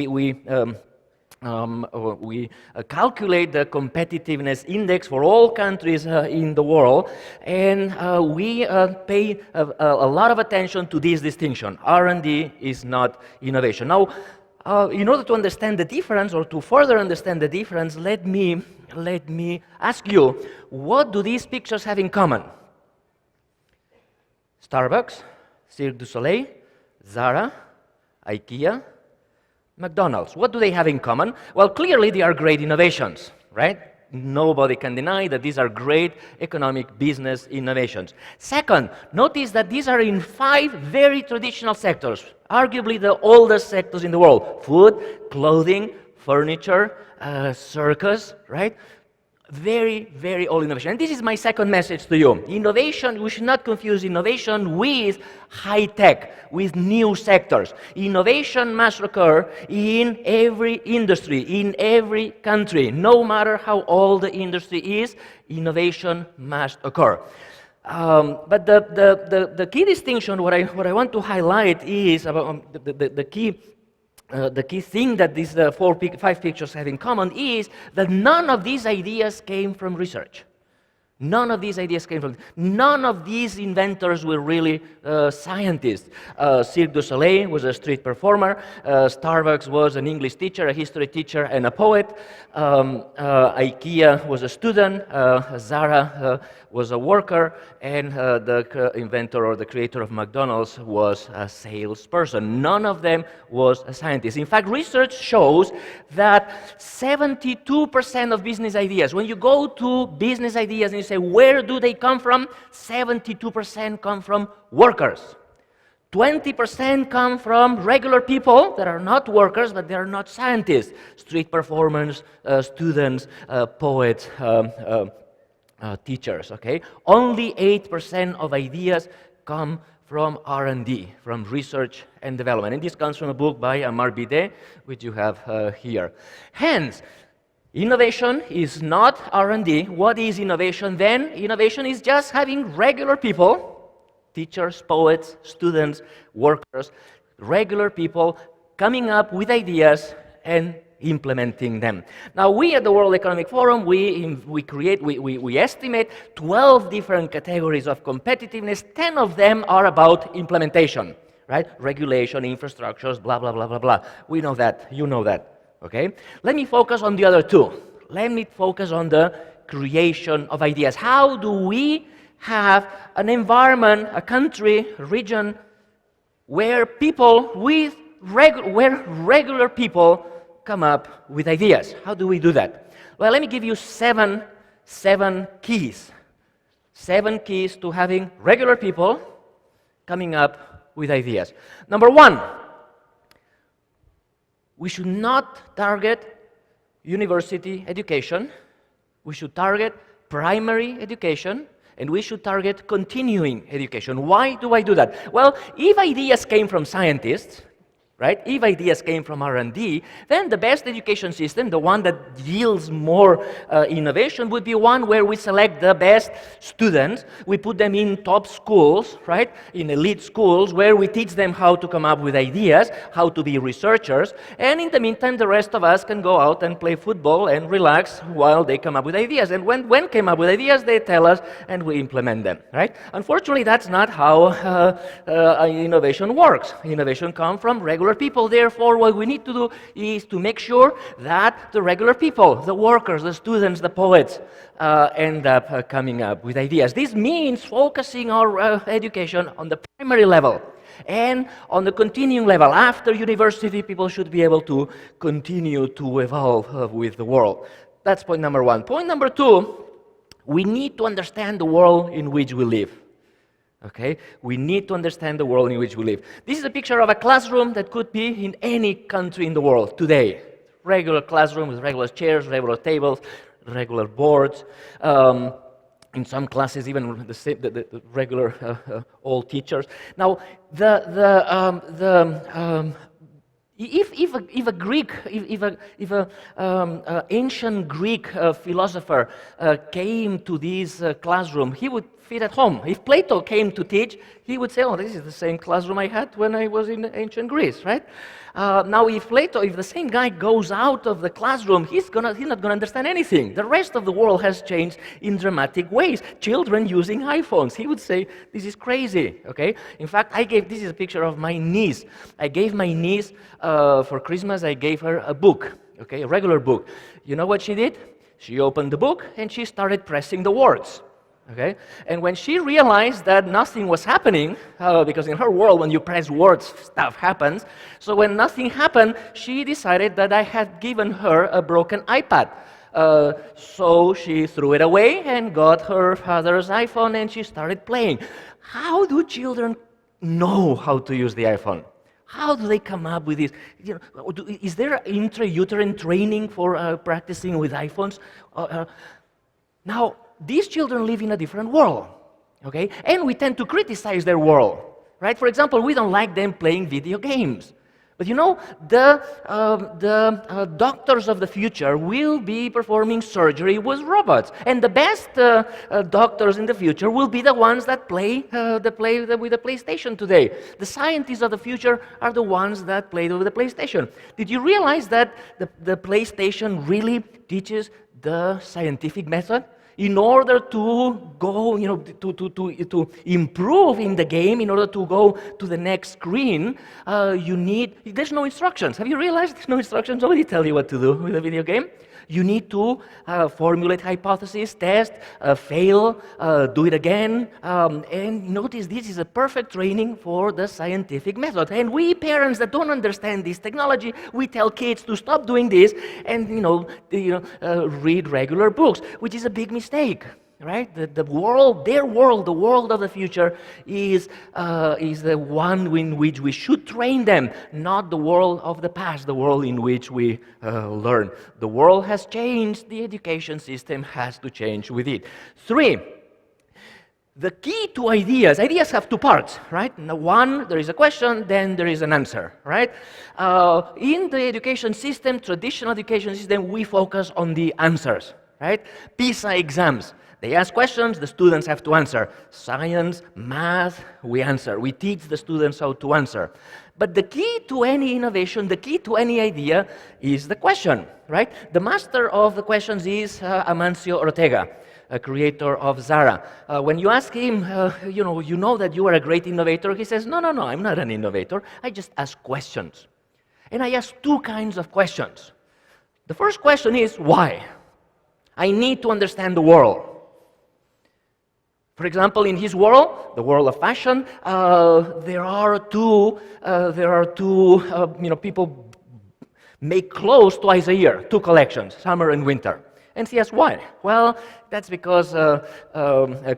calculate the competitiveness index for all countries in the world, and we pay a lot of attention to this distinction. R&D is not innovation. Now, in order to understand the difference, or to further understand the difference, let me ask you, what do these pictures have in common? Starbucks, Cirque du Soleil, Zara, IKEA, McDonald's. What do they have in common? Well, clearly they are great innovations, right? Nobody can deny that these are great economic business innovations. Second, notice that these are in 5 very traditional sectors, arguably the oldest sectors in the world: food, clothing, furniture, circus, right? Very old innovation. And this is my second message to you. Innovation, we should not confuse innovation with high tech, with new sectors. Innovation must occur in every industry, in every country. No matter how old the industry is, innovation must occur. But the key distinction, what I want to highlight is about the key thing that these 5 pictures have in common is that none of these ideas came from research. None of these ideas came from. None of these inventors were really scientists. Cirque du Soleil was a street performer. Starbucks was an English teacher, a history teacher, and a poet. IKEA was a student. Zara was a worker, and the inventor or the creator of McDonald's was a salesperson. None of them was a scientist. In fact, research shows that 72% of business ideas, when you go to business ideas and you say, where do they come from? 72% come from workers. 20% come from regular people that are not workers, but they are not scientists. Street performers, students, poets, teachers, okay? Only 8% of ideas come from R&D, from research and development. And this comes from a book by Amar Bide, which you have here. Hence, innovation is not R&D. What is innovation then? Innovation is just having regular people, teachers, poets, students, workers, regular people coming up with ideas and implementing them. Now, we at the World Economic Forum, we estimate 12 different categories of competitiveness. 10 of them are about implementation, right? Regulation, infrastructures, blah, blah, blah, blah, blah. We know that. You know that, okay? Let me focus on the other two. Let me focus on the creation of ideas. How do we have an environment, a country, a region, where people with regular people come up with ideas? How do we do that? Well, let me give you seven keys. 7 keys to having regular people coming up with ideas. Number 1, we should not target university education. We should target primary education, and we should target continuing education. Why do I do that? Well, if ideas came from scientists, right? If ideas came from R&D, then the best education system, the one that yields more innovation, would be one where we select the best students, we put them in top schools, right? In elite schools, where we teach them how to come up with ideas, how to be researchers, and in the meantime, the rest of us can go out and play football and relax while they come up with ideas. And when came up with ideas, they tell us, and we implement them, right? Unfortunately, that's not how innovation works. Innovation comes from regular people. Therefore, what we need to do is to make sure that the regular people, the workers, the students, the poets, end up coming up with ideas. This means focusing our education on the primary level and on the continuing level. After university, people should be able to continue to evolve with the world. That's point number 1. Point number 2, we need to understand the world in which we live. Okay? We need to understand the world in which we live. This is a picture of a classroom that could be in any country in the world today. Regular classroom with regular chairs, regular tables, regular boards. In some classes, even the regular old teachers. Now, if a ancient Greek philosopher came to this classroom, he would fit at home. If Plato came to teach, he would say, "Oh, this is the same classroom I had when I was in ancient Greece," right? Now, if the same guy goes out of the classroom, he's not going to understand anything. The rest of the world has changed in dramatic ways. Children using iPhones, he would say, "This is crazy." Okay. In fact, this is a picture of my niece. I gave my niece for Christmas. I gave her a book, okay, a regular book. You know what she did? She opened the book and she started pressing the words. Okay? And when she realized that nothing was happening, because in her world, when you press words, stuff happens. So when nothing happened, she decided that I had given her a broken iPad. So she threw it away and got her father's iPhone and she started playing. How do children know how to use the iPhone? How do they come up with this? Is there intrauterine training for practicing with iPhones? Now, these children live in a different world, okay? And we tend to criticize their world, right? For example, we don't like them playing video games. But you know, the doctors of the future will be performing surgery with robots. And the best doctors in the future will be the ones that play with the PlayStation today. The scientists of the future are the ones that play with the PlayStation. Did you realize that the PlayStation really teaches the scientific method? In order to go, to improve in the game, in order to go to the next screen, there's no instructions. Have you realized there's no instructions? Nobody tell you what to do with a video game. You need to formulate hypotheses, test, fail, do it again. And notice this is a perfect training for the scientific method. And we parents that don't understand this technology, we tell kids to stop doing this and read regular books, which is a big mistake. Right? The world, their world, the world of the future is the one in which we should train them, not the world of the past, the world in which we learn. The world has changed, the education system has to change with it. 3, the key to ideas have 2 parts, right? Now, 1, there is a question, then there is an answer, right? In the education system, traditional education system, we focus on the answers, right? PISA exams. They ask questions, the students have to answer. Science, math, we answer. We teach the students how to answer. But the key to any innovation, the key to any idea is the question, right? The master of the questions is Amancio Ortega, a creator of Zara. When you ask him, you know that you are a great innovator, he says, no, I'm not an innovator. I just ask questions. And I ask 2 kinds of questions. The first question is, why? I need to understand the world. For example, in his world, the world of fashion, there are two people make clothes twice a year, 2 collections, summer and winter. And he asks, why? Well, that's because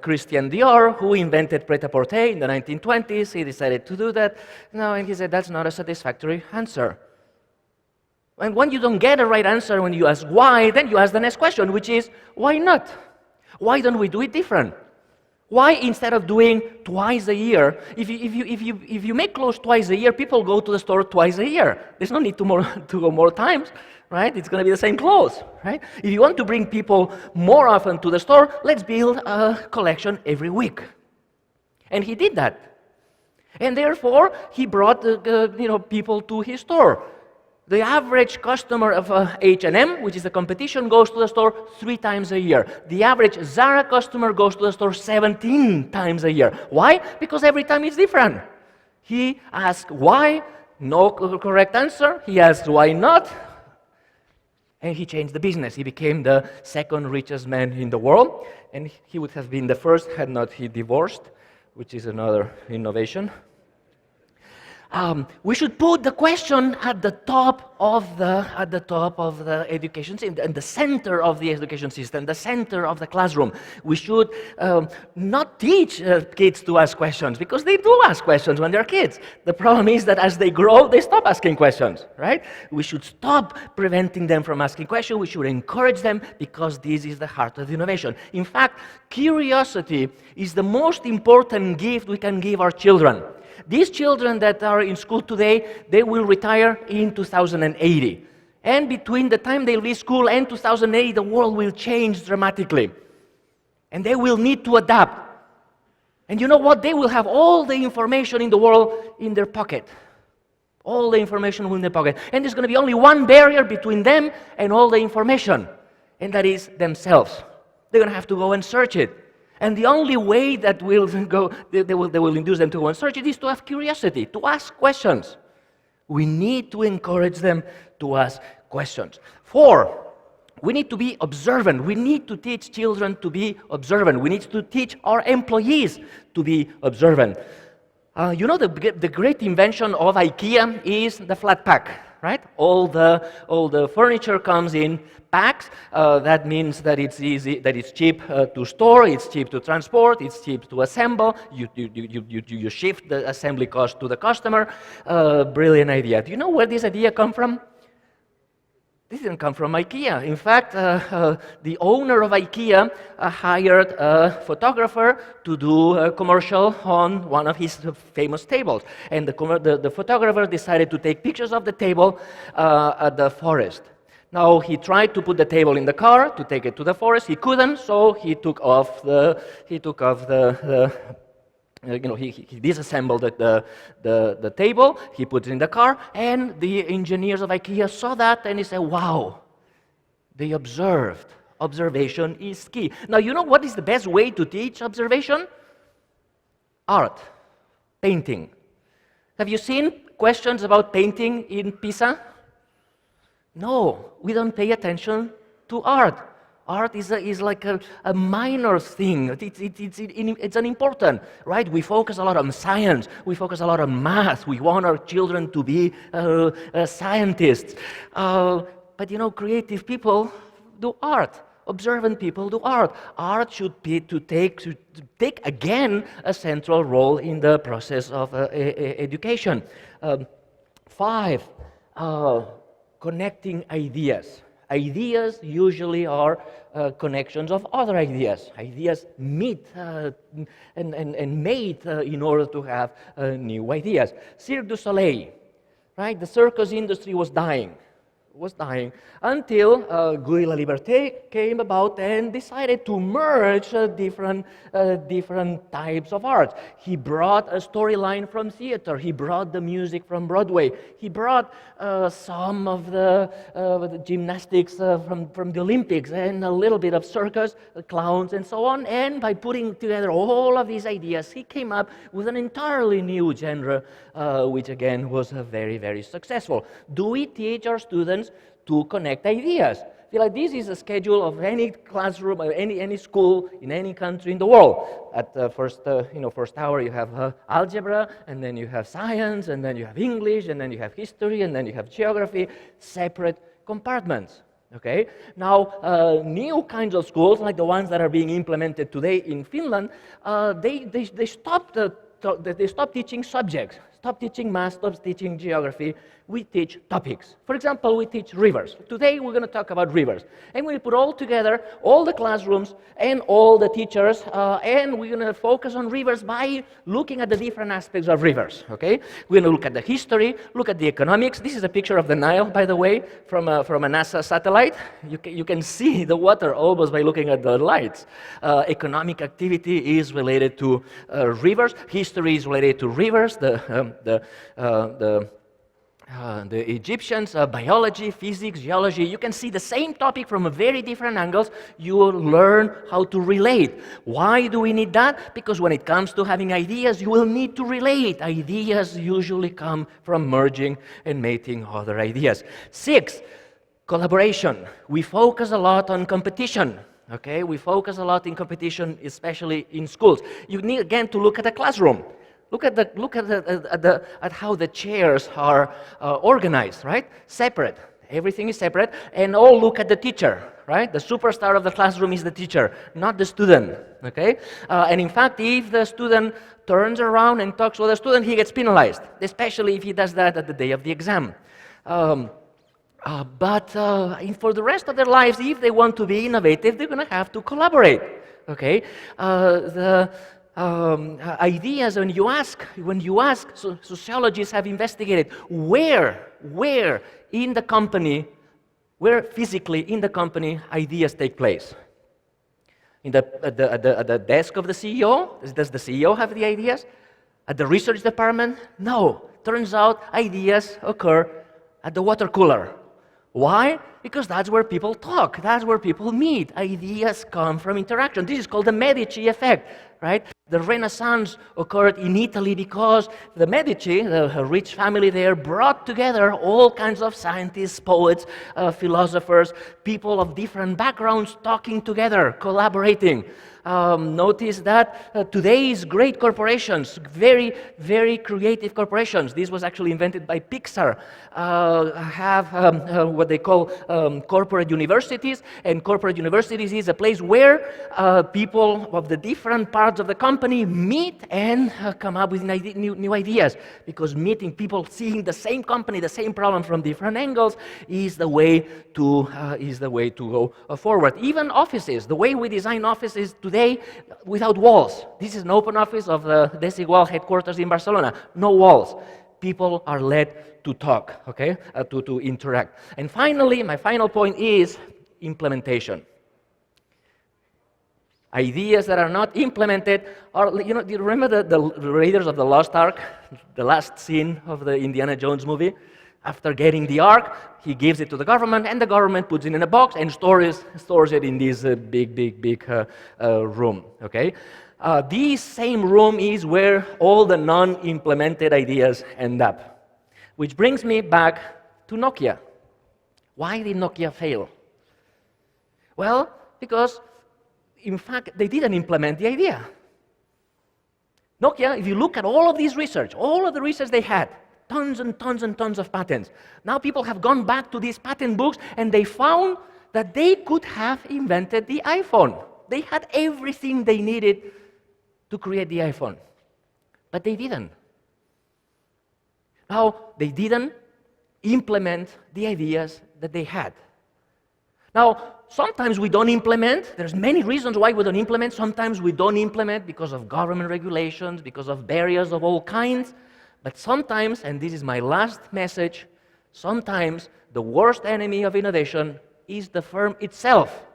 Christian Dior, who invented pret-a-porter in the 1920s, he decided to do that. No, and he said, that's not a satisfactory answer. And when you don't get a right answer when you ask why, then you ask the next question, which is, why not? Why don't we do it different? Why, instead of doing twice a year, if you make clothes twice a year, people go to the store twice a year. There's no need to go more times, right? It's going to be the same clothes, right? If you want to bring people more often to the store, let's build a collection every week. And he did that. And therefore, he brought people to his store. The average customer of H&M, which is a competition, goes to the store 3 times a year. The average Zara customer goes to the store 17 times a year. Why? Because every time it's different. He asks why, no correct answer. He asks why not, and he changed the business. He became the 2nd richest man in the world, and he would have been the first had not he divorced, which is another innovation. We should put the question at the top of the education system, in the center of the education system, the center of the classroom. We should not teach kids to ask questions, because they do ask questions when they're kids. The problem is that as they grow, they stop asking questions, right? We should stop preventing them from asking questions. We should encourage them, because this is the heart of innovation. In fact, curiosity is the most important gift we can give our children. These children that are in school today, they will retire in 2080. And between the time they leave school and 2080, the world will change dramatically. And they will need to adapt. And you know what? They will have all the information in the world in their pocket. All the information in their pocket. And there's going to be only one barrier between them and all the information. And that is themselves. They're going to have to go and search it. And the only way that they will induce them to go and search it is to have curiosity, to ask questions. We need to encourage them to ask questions. 4, we need to be observant. We need to teach children to be observant. We need to teach our employees to be observant. The great invention of IKEA is the flat pack, right? All the furniture comes in packs. That means that it's easy, that it's cheap to store, it's cheap to transport, it's cheap to assemble. You shift the assembly cost to the customer. Brilliant idea. Do you know where this idea come from? This didn't come from IKEA. In fact, the owner of IKEA hired a photographer to do a commercial on one of his famous tables. And the photographer decided to take pictures of the table at the forest. Now, he tried to put the table in the car to take it to the forest. He couldn't, so he took off he disassembled the table, he put it in the car, and the engineers of IKEA saw that and he said, wow, they observed Observation is key. Now, you know what is the best way to teach observation? Art, painting. Have you seen questions about painting in PISA? No, we don't pay attention to art. Art is like a minor thing. It's unimportant, right? We focus a lot on science. We focus a lot on math. We want our children to be scientists. But you know, creative people do art. Observant people do art. Art should be to take again a central role in the process of education. 5, connecting ideas. Ideas usually are connections of other ideas. Ideas meet and mate in order to have new ideas. Cirque du Soleil, right? The circus industry was dying until Guy Laliberté came about and decided to merge different types of art. He brought a storyline from theater. He brought the music from Broadway. He brought some of the gymnastics from the Olympics and a little bit of circus, clowns, and so on. And by putting together all of these ideas, he came up with an entirely new genre, which again was very, very successful. Do we teach our students to connect ideas? I feel like this is a schedule of any classroom or any school in any country in the world. At the first hour you have algebra, and then you have science, and then you have English, and then you have history, and then you have geography, separate compartments. Okay. Now, new kinds of schools, like the ones that are being implemented today in Finland, they stopped teaching subjects. Stop teaching math, stop teaching geography. We teach topics. For example, we teach rivers. Today we're going to talk about rivers. And we put all together, all the classrooms and all the teachers, and we're going to focus on rivers by looking at the different aspects of rivers. Okay? We're going to look at the history, look at the economics. This is a picture of the Nile, by the way, from a NASA satellite. You can see the water almost by looking at the lights. Economic activity is related to rivers. History is related to rivers. The Egyptians, biology, physics, geology, you can see the same topic from very different angles. You will learn how to relate. Why do we need that? Because when it comes to having ideas, you will need to relate. Ideas usually come from merging and mating other ideas. 6, collaboration. We focus a lot on competition. Okay, we focus a lot in competition, especially in schools. You need again to look at the classroom. Look at how the chairs are organized, right? Separate. Everything is separate, and all look at the teacher, right? The superstar of the classroom is the teacher, not the student. Okay? And in fact, if the student turns around and talks with the student, he gets penalized, especially if he does that at the day of the exam. But for the rest of their lives, if they want to be innovative, they're going to have to collaborate. Okay? Ideas, when you ask, sociologists have investigated where in the company, where physically in the company ideas take place. At the desk of the CEO? Does the CEO have the ideas? At the research department? No. Turns out ideas occur at the water cooler. Why? Because that's where people talk. That's where people meet. Ideas come from interaction. This is called the Medici effect, right? The Renaissance occurred in Italy because the Medici, the rich family there, brought together all kinds of scientists, poets, philosophers, people of different backgrounds talking together, collaborating. Notice that today's great corporations, very, very creative corporations, this was actually invented by Pixar, have what they call corporate universities, and corporate universities is a place where people of the different parts of the company meet and come up with new ideas, because meeting people, seeing the same company, the same problem from different angles is the way to go forward. Even offices, the way we design offices today, without walls. This is an open office of the Desigual headquarters in Barcelona. No walls. People are led to talk, okay, to interact. And finally, my final point is implementation. Ideas that are not implemented are, do you remember the Raiders of the Lost Ark, the last scene of the Indiana Jones movie? After getting the Ark, he gives it to the government, and the government puts it in a box and stores it in this big room. Okay, this same room is where all the non-implemented ideas end up, which brings me back to Nokia. Why did Nokia fail? Well, because in fact they didn't implement the idea. Nokia, if you look at all of this research, all of the research they had, tons and tons and tons of patents. Now people have gone back to these patent books and they found that they could have invented the iPhone. They had everything they needed to create the iPhone, but they didn't. Now, they didn't implement the ideas that they had. Now, sometimes we don't implement. There's many reasons why we don't implement. Sometimes we don't implement because of government regulations, because of barriers of all kinds. But sometimes, and this is my last message, sometimes the worst enemy of innovation is the firm itself.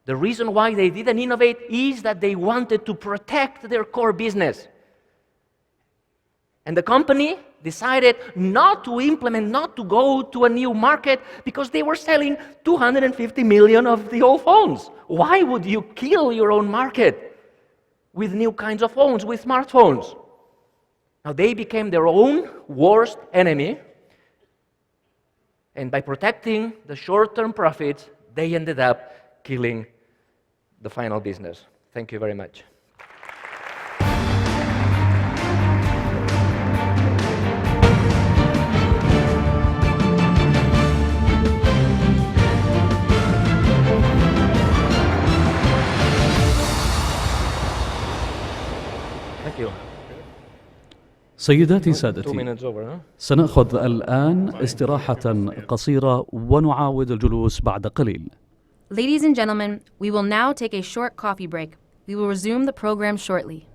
The reason why they didn't innovate is that they wanted to protect their core business. And the company decided not to implement, not to go to a new market because they were selling 250 million of the old phones. Why would you kill your own market with new kinds of phones, with smartphones? Now they became their own worst enemy, and by protecting the short-term profits, they ended up killing the final business. Thank you very much. Thank you. سيداتي 2 سادتي، minutes over, huh? سنأخذ الآن استراحة قصيرة ونعاود الجلوس بعد قليل. Ladies and gentlemen, we will now take a short coffee break. We will resume the program shortly.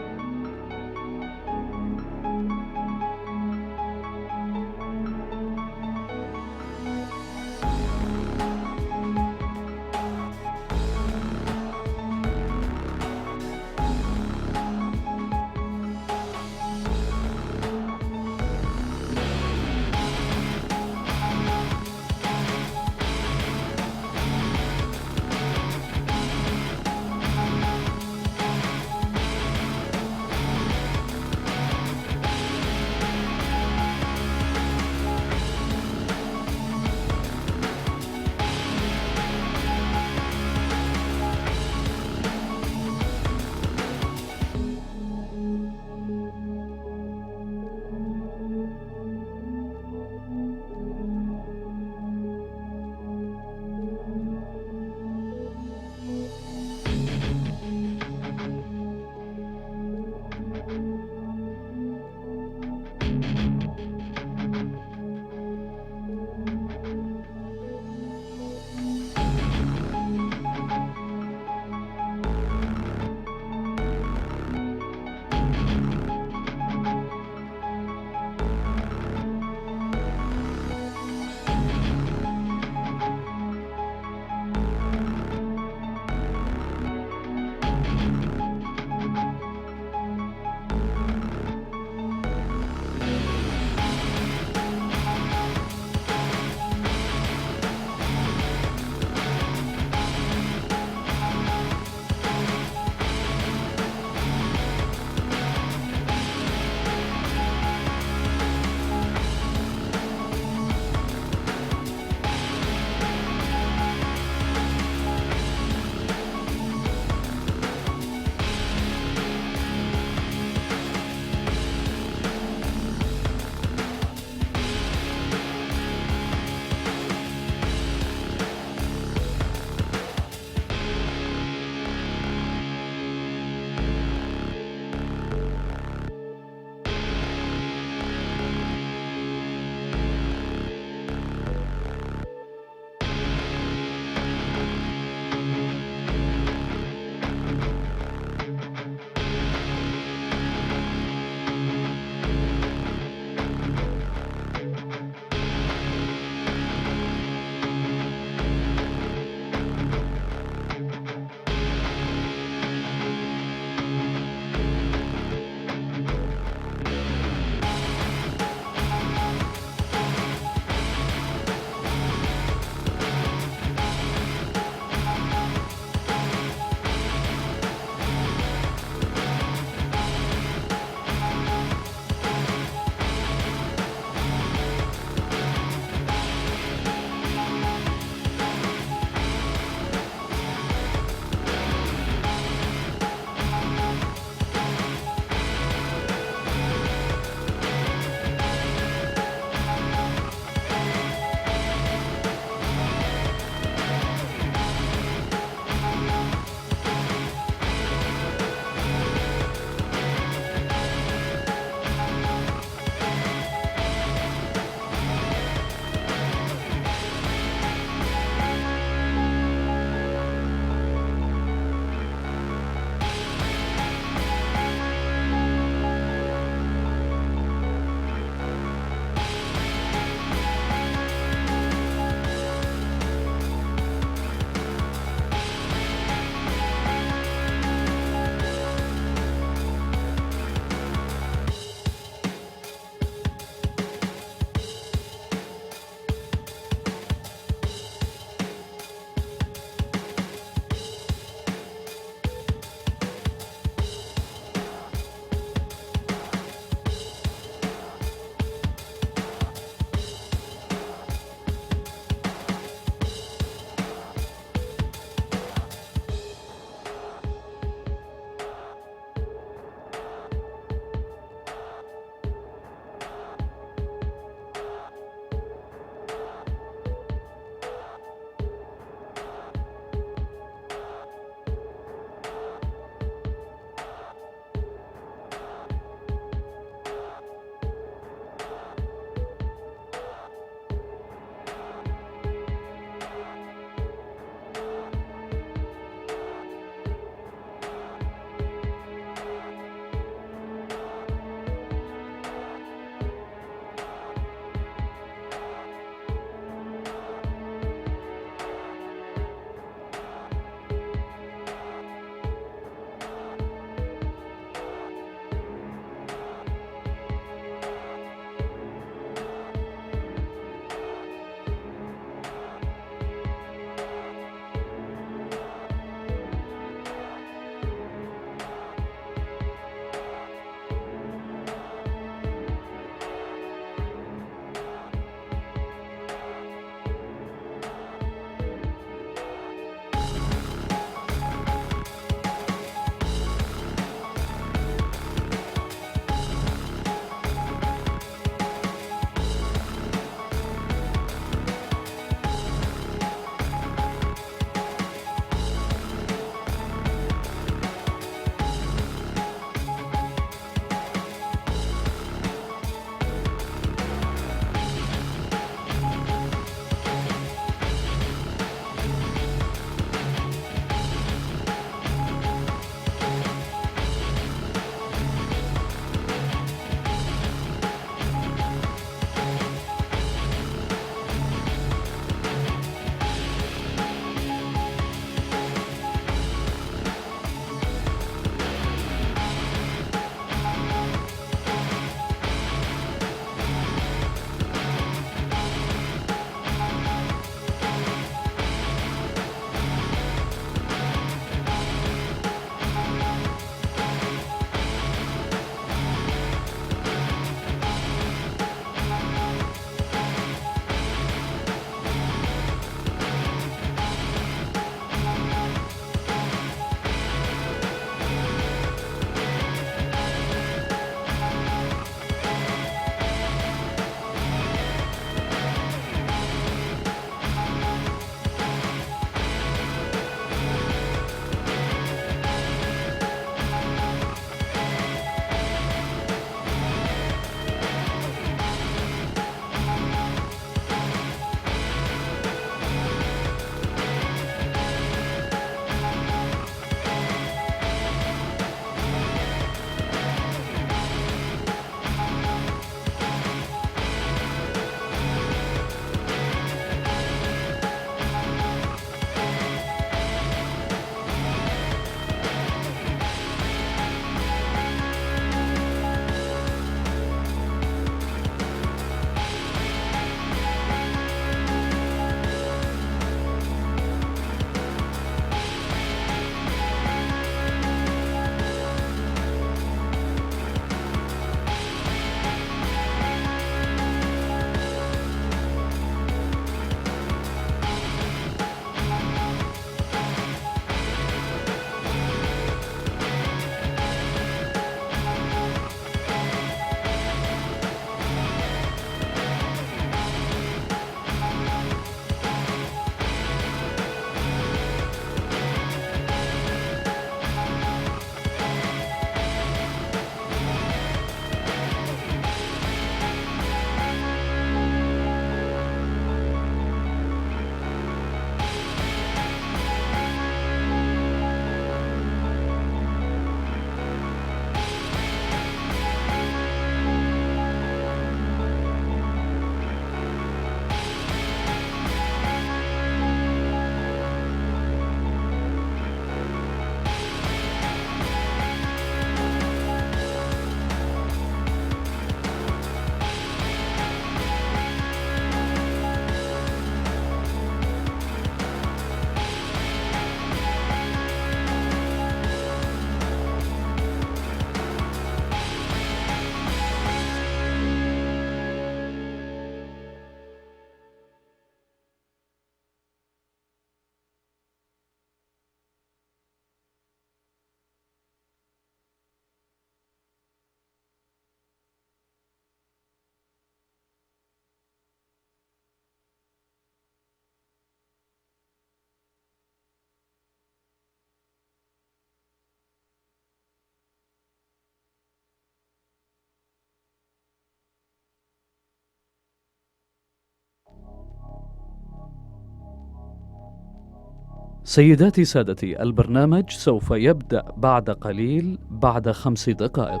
سيداتي سادتي، البرنامج سوف يبدأ بعد قليل، بعد 5 دقائق.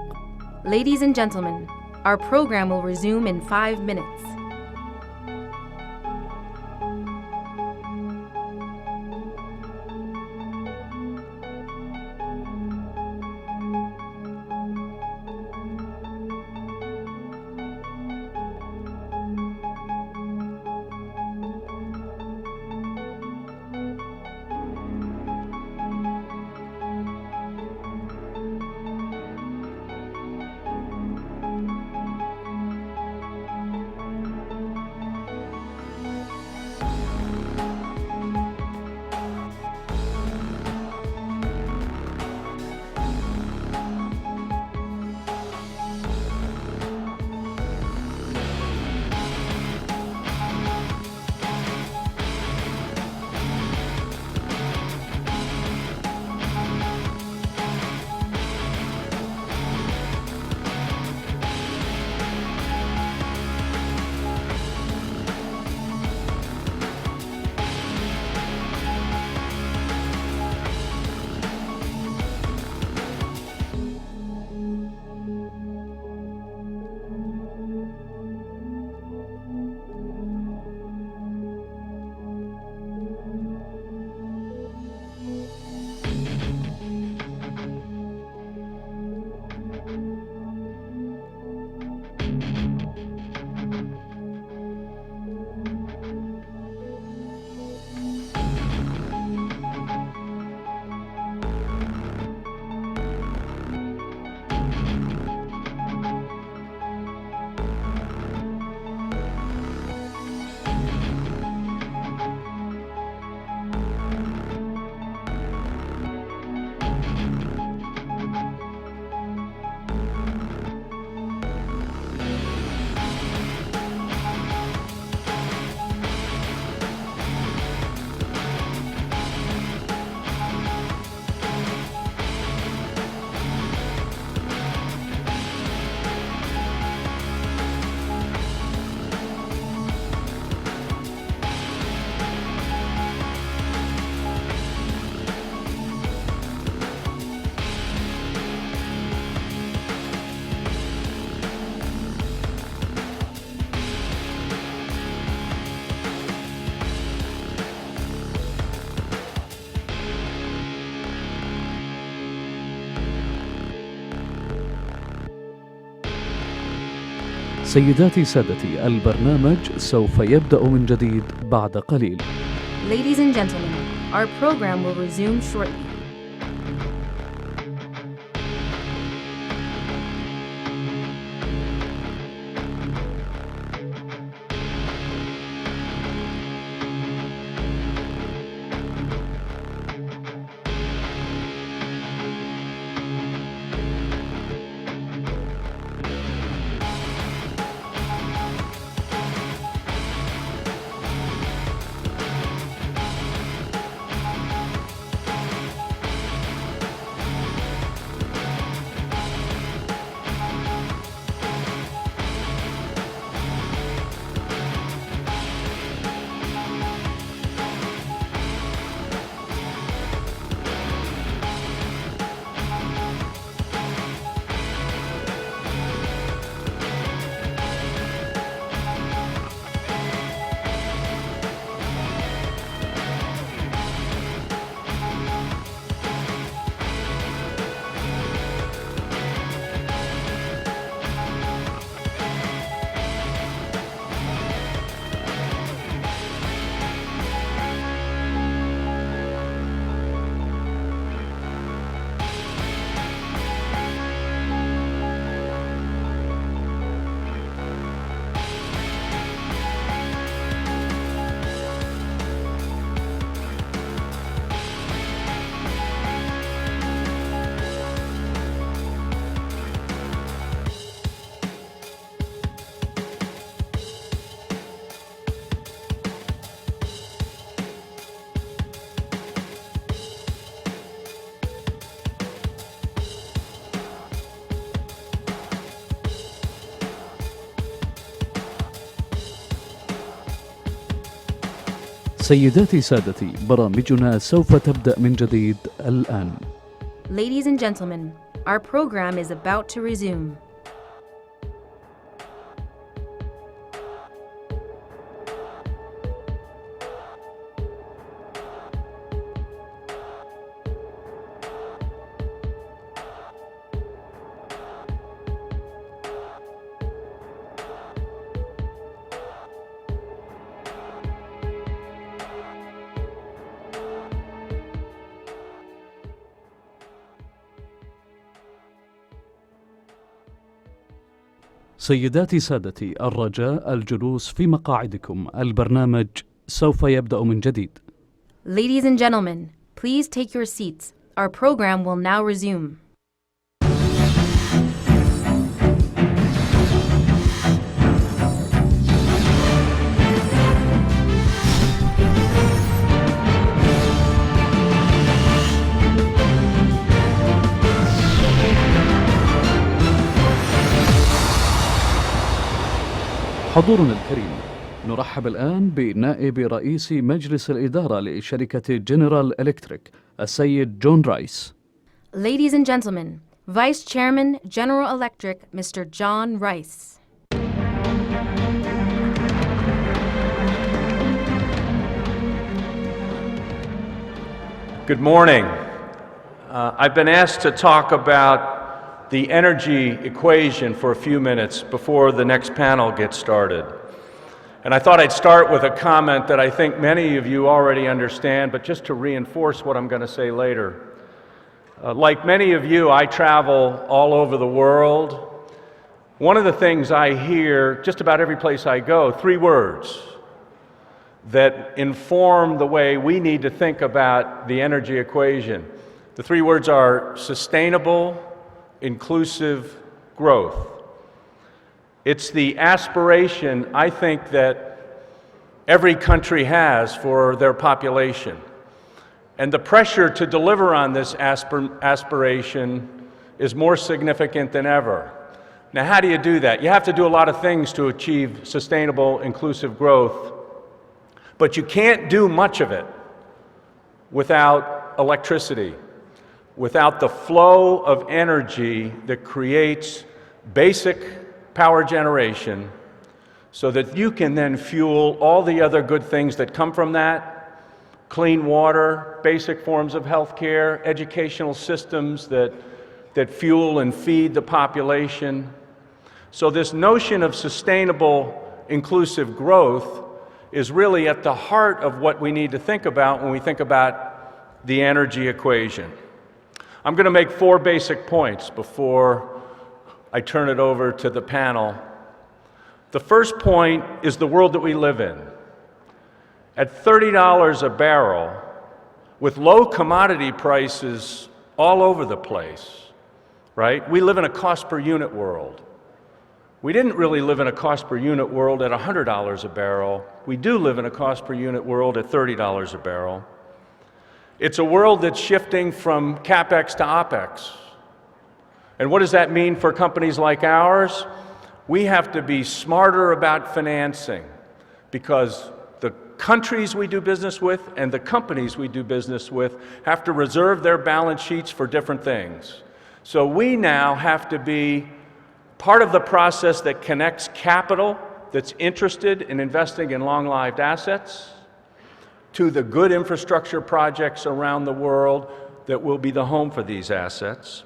Ladies and gentlemen, our program will resume in 5 minutes. سيداتي سادتي، البرنامج سوف يبدأ من جديد بعد قليل. Ladies and gentlemen, our program will resume shortly. سيداتي سادتي، برامجنا سوف تبدأ من جديد الآن. Ladies and gentlemen, our program is about to resume. سيداتي سادتي، الرجاء الجلوس في مقاعدكم. البرنامج سوف يبدأ من جديد. Ladies and gentlemen, please take your seats. Our program will now resume. حضورنا الكريم، نرحب الآن بنائب رئيس مجلس الإدارة لشركة جنرال إلكتريك السيد جون رايس. Ladies and gentlemen, Vice Chairman, General Electric, Mr. John Rice. Good morning. I've been asked to talk about the energy equation for a few minutes before the next panel gets started. And I thought I'd start with a comment that I think many of you already understand, but just to reinforce what I'm going to say later. Like many of you, I travel all over the world. One of the things I hear just about every place I go, three words that inform the way we need to think about the energy equation. The three words are sustainable, inclusive growth. It's the aspiration, I think, that every country has for their population. And the pressure to deliver on this aspiration is more significant than ever. Now, how do you do that? You have to do a lot of things to achieve sustainable, inclusive growth, but you can't do much of it without electricity, without the flow of energy that creates basic power generation so that you can then fuel all the other good things that come from that: clean water, basic forms of health care, educational systems that fuel and feed the population. So this notion of sustainable, inclusive growth is really at the heart of what we need to think about when we think about the energy equation. I'm going to make four basic points before I turn it over to the panel. The first point is the world that we live in. At $30 a barrel, with low commodity prices all over the place, right? We live in a cost per unit world. We didn't really live in a cost per unit world at $100 a barrel. We do live in a cost per unit world at $30 a barrel. It's a world that's shifting from CapEx to OpEx. And what does that mean for companies like ours? We have to be smarter about financing because the countries we do business with and the companies we do business with have to reserve their balance sheets for different things. So we now have to be part of the process that connects capital that's interested in investing in long-lived assets to the good infrastructure projects around the world that will be the home for these assets.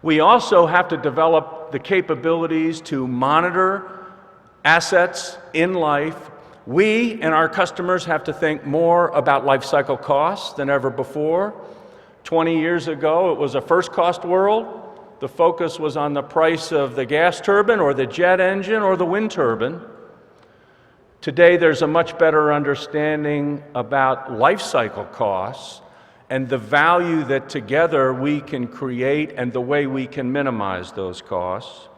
We also have to develop the capabilities to monitor assets in life. We and our customers have to think more about life cycle costs than ever before. 20 years ago, it was a first cost world. The focus was on the price of the gas turbine or the jet engine or the wind turbine. Today, there's a much better understanding about life cycle costs and the value that together we can create and the way we can minimize those costs.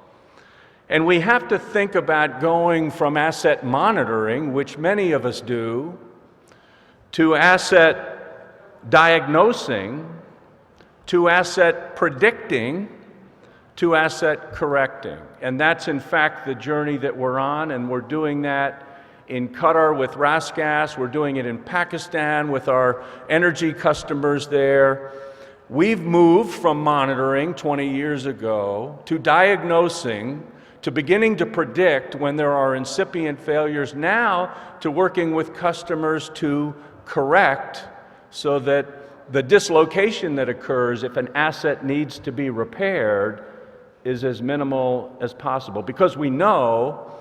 And we have to think about going from asset monitoring, which many of us do, to asset diagnosing, to asset predicting, to asset correcting. And that's in fact the journey that we're on, and we're doing that in Qatar with RasGas. We're doing it in Pakistan with our energy customers there. We've moved from monitoring 20 years ago to diagnosing, to beginning to predict when there are incipient failures, now to working with customers to correct so that the dislocation that occurs if an asset needs to be repaired is as minimal as possible. Because we know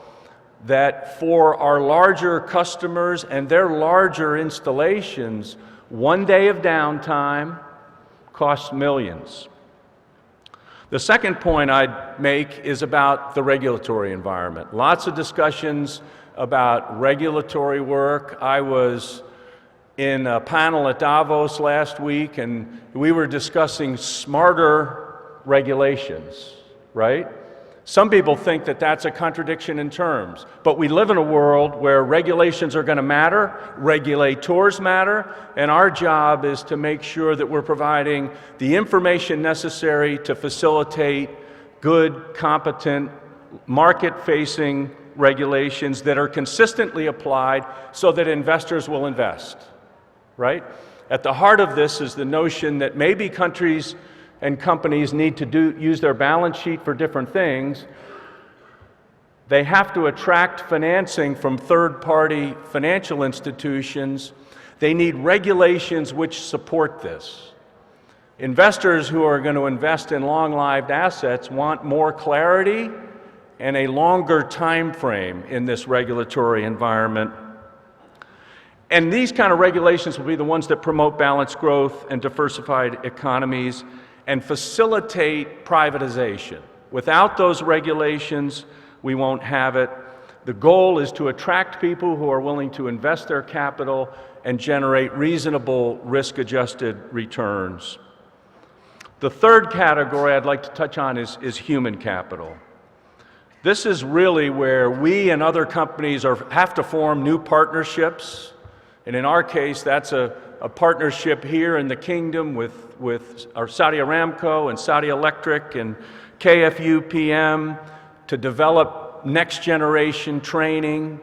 that for our larger customers and their larger installations, 1 day of downtime costs millions. The second point I'd make is about the regulatory environment. Lots of discussions about regulatory work. I was in a panel at Davos last week, and we were discussing smarter regulations, right? Some people think that that's a contradiction in terms, but we live in a world where regulations are going to matter, regulators matter, and our job is to make sure that we're providing the information necessary to facilitate good, competent, market-facing regulations that are consistently applied so that investors will invest, right? At the heart of this is the notion that maybe countries and companies need to use their balance sheet for different things. They have to attract financing from third-party financial institutions. They need regulations which support this. Investors who are going to invest in long-lived assets want more clarity and a longer time frame in this regulatory environment. And these kind of regulations will be the ones that promote balanced growth and diversified economies and facilitate privatization. Without those regulations, we won't have it. The goal is to attract people who are willing to invest their capital and generate reasonable risk-adjusted returns. The third category I'd like to touch on is human capital. This is really where we and other companies have to form new partnerships. And in our case, that's a partnership here in the kingdom with our Saudi Aramco and Saudi Electric and KFU PM to develop next generation training.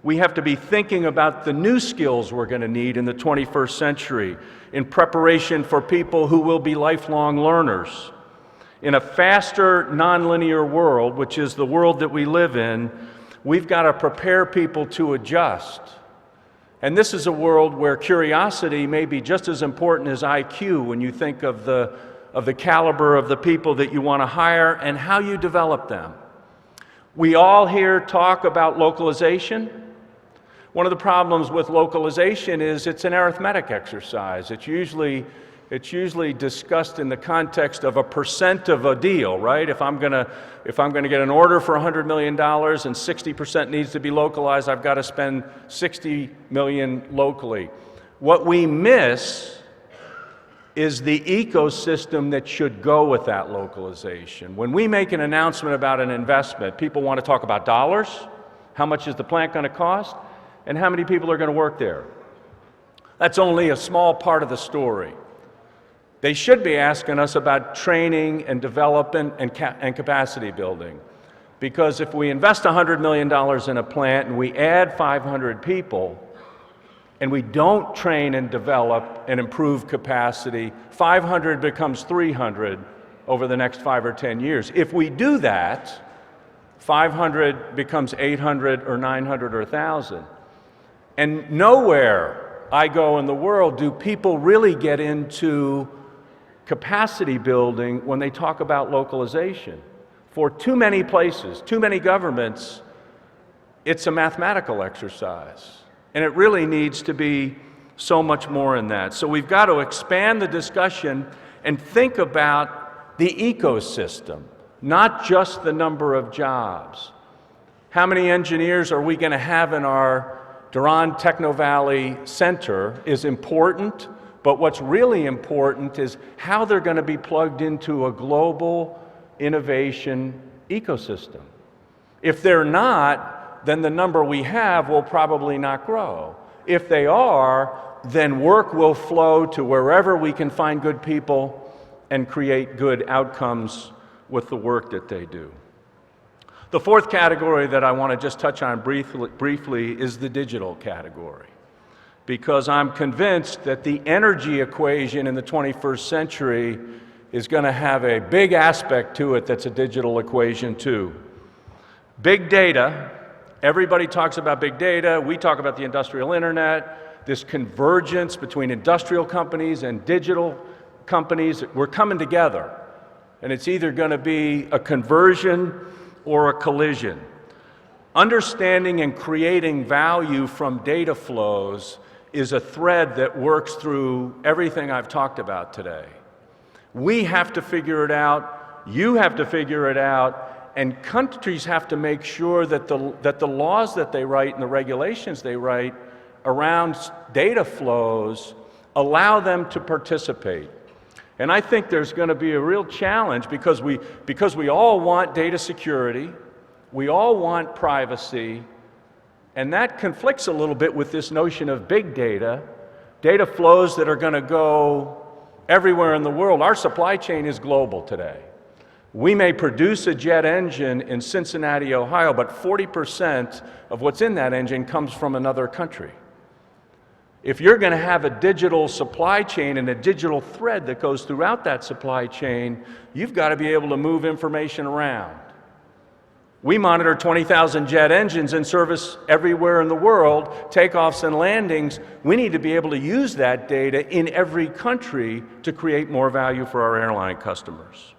We have to be thinking about the new skills we're going to need in the 21st century in preparation for people who will be lifelong learners. In a faster, nonlinear world, which is the world that we live in, we've got to prepare people to adjust. And this is a world where curiosity may be just as important as IQ when you think of the caliber of the people that you want to hire and how you develop them. We all here talk about localization. One of the problems with localization is it's an arithmetic exercise. It's usually discussed in the context of a percent of a deal, right? If I'm gonna get an order for $100 million and 60% needs to be localized, I've got to spend $60 million locally. What we miss is the ecosystem that should go with that localization. When we make an announcement about an investment, people want to talk about dollars, how much is the plant going to cost, and how many people are going to work there. That's only a small part of the story. They should be asking us about training and development and capacity building. Because if we invest $100 million in a plant and we add 500 people, and we don't train and develop and improve capacity, 500 becomes 300 over the next 5 or 10 years. If we do that, 500 becomes 800 or 900 or 1,000. And nowhere I go in the world do people really get into capacity building when they talk about localization. For too many places, too many governments, it's a mathematical exercise. And it really needs to be so much more in that. So we've got to expand the discussion and think about the ecosystem, not just the number of jobs. How many engineers are we going to have in our Durand Techno Valley Center is important, but what's really important is how they're going to be plugged into a global innovation ecosystem. If they're not, then the number we have will probably not grow. If they are, then work will flow to wherever we can find good people and create good outcomes with the work that they do. The fourth category that I want to just touch on briefly is the digital category, because I'm convinced that the energy equation in the 21st century is going to have a big aspect to it that's a digital equation too. Big data, everybody talks about big data, we talk about the industrial internet, this convergence between industrial companies and digital companies, we're coming together. And it's either going to be a conversion or a collision. Understanding and creating value from data flows is a thread that works through everything I've talked about today. We have to figure it out, you have to figure it out, and countries have to make sure that the laws that they write and the regulations they write around data flows allow them to participate. And I think there's going to be a real challenge because we all want data security, we all want privacy, and that conflicts a little bit with this notion of big data, data flows that are going to go everywhere in the world. Our supply chain is global today. We may produce a jet engine in Cincinnati, Ohio, but 40% of what's in that engine comes from another country. If you're going to have a digital supply chain and a digital thread that goes throughout that supply chain, you've got to be able to move information around. We monitor 20,000 jet engines in service everywhere in the world, takeoffs and landings. We need to be able to use that data in every country to create more value for our airline customers.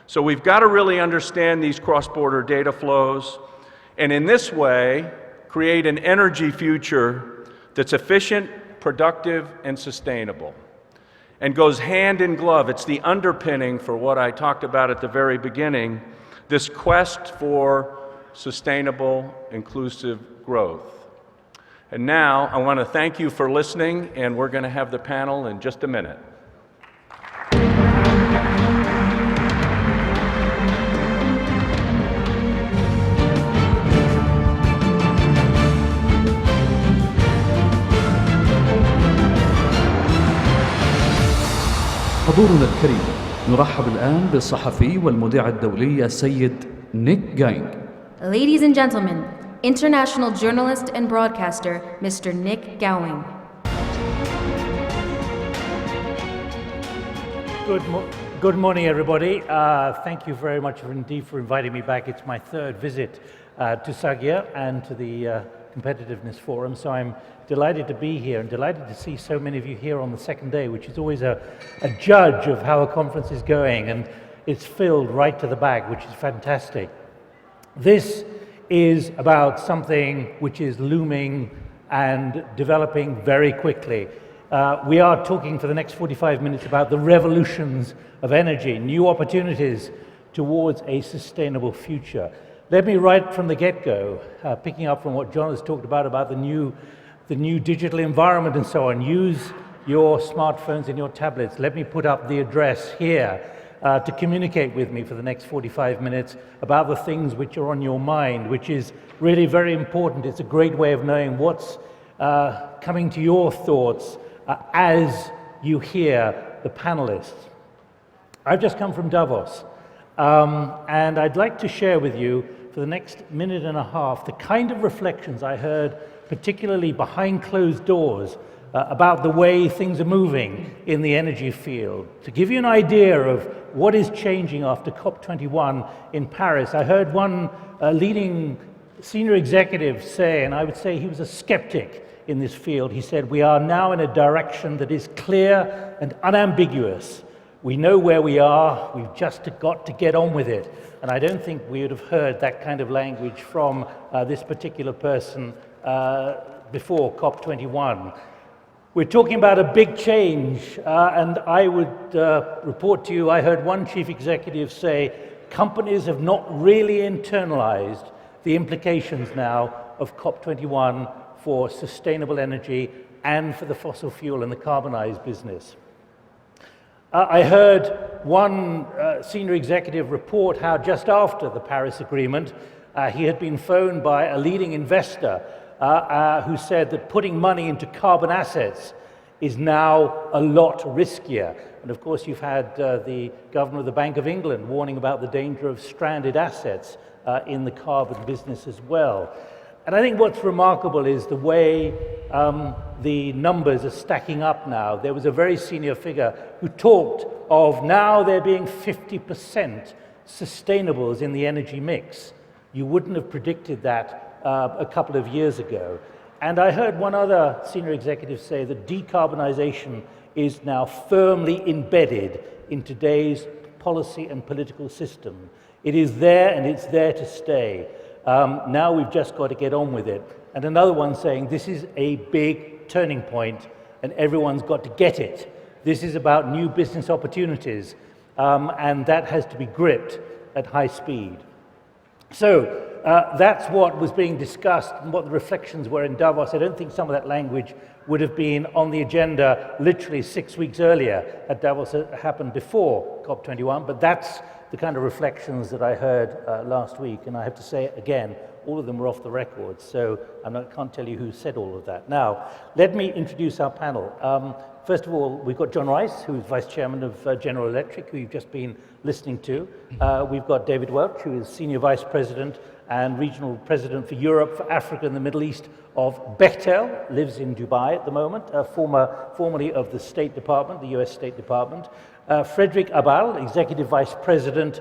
So we've got to really understand these cross-border data flows, and in this way, create an energy future that's efficient, productive, and sustainable, and goes hand in glove. It's the underpinning for what I talked about at the very beginning, this quest for sustainable, inclusive growth. And now, I want to thank you for listening, and we're going to have the panel in just a minute. حضورنا الكريم، نرحب الآن بالصحفي والمذيع الدولي السيد نيك جاينغ. Ladies and gentlemen, international journalist and broadcaster, Mr. Nick Gowing. Good morning, everybody. Thank you very much indeed for inviting me back. It's my third visit to SAGIA and to the Competitiveness Forum, so I'm delighted to be here and delighted to see so many of you here on the second day, which is always a judge of how a conference is going, and it's filled right to the back, which is fantastic. This is about something which is looming and developing very quickly. We are talking for the next 45 minutes about the revolutions of energy, new opportunities towards a sustainable future. Let me, right from the get-go, picking up from what John has talked about the new digital environment and so on, use your smartphones and your tablets. Let me put up the address here to communicate with me for the next 45 minutes about the things which are on your mind, which is really very important. It's a great way of knowing what's coming to your thoughts as you hear the panelists. I've just come from Davos, and I'd like to share with you for the next minute and a half the kind of reflections I heard, particularly behind closed doors, about the way things are moving in the energy field. To give you an idea of what is changing after COP21 in Paris, I heard one leading senior executive say, and I would say he was a skeptic in this field, he said, "We are now in a direction that is clear and unambiguous. We know where we are, we've just got to get on with it." And I don't think we would have heard that kind of language from this particular person before COP21. We're talking about a big change, and I would report to you, I heard one chief executive say, companies have not really internalized the implications now of COP21 for sustainable energy and for the fossil fuel and the carbonized business. I heard one senior executive report how just after the Paris Agreement, he had been phoned by a leading investor who said that putting money into carbon assets is now a lot riskier. And of course, you've had the governor of the Bank of England warning about the danger of stranded assets in the carbon business as well. And I think what's remarkable is the way the numbers are stacking up now. There was a very senior figure who talked of now there being 50% sustainables in the energy mix. You wouldn't have predicted that a couple of years ago. And I heard one other senior executive say that decarbonization is now firmly embedded in today's policy and political system. It is there and it's there to stay. Now we've just got to get on with it. And another one saying this is a big turning point and everyone's got to get it. This is about new business opportunities and that has to be gripped at high speed. So that's what was being discussed and what the reflections were in Davos. I don't think some of that language would have been on the agenda literally 6 weeks earlier at Davos. It happened before COP21, but that's the kind of reflections that I heard last week. And I have to say again, all of them were off the record, so I can't tell you who said all of that. Now, let me introduce our panel. First of all, we've got John Rice, who's Vice Chairman of General Electric, who you've just been listening to. We've got David Welch, who is Senior Vice President and Regional President for Europe, for Africa and the Middle East of Bechtel, lives in Dubai at the moment, formerly of the State Department, the US State Department. Frederick Abal, Executive Vice President,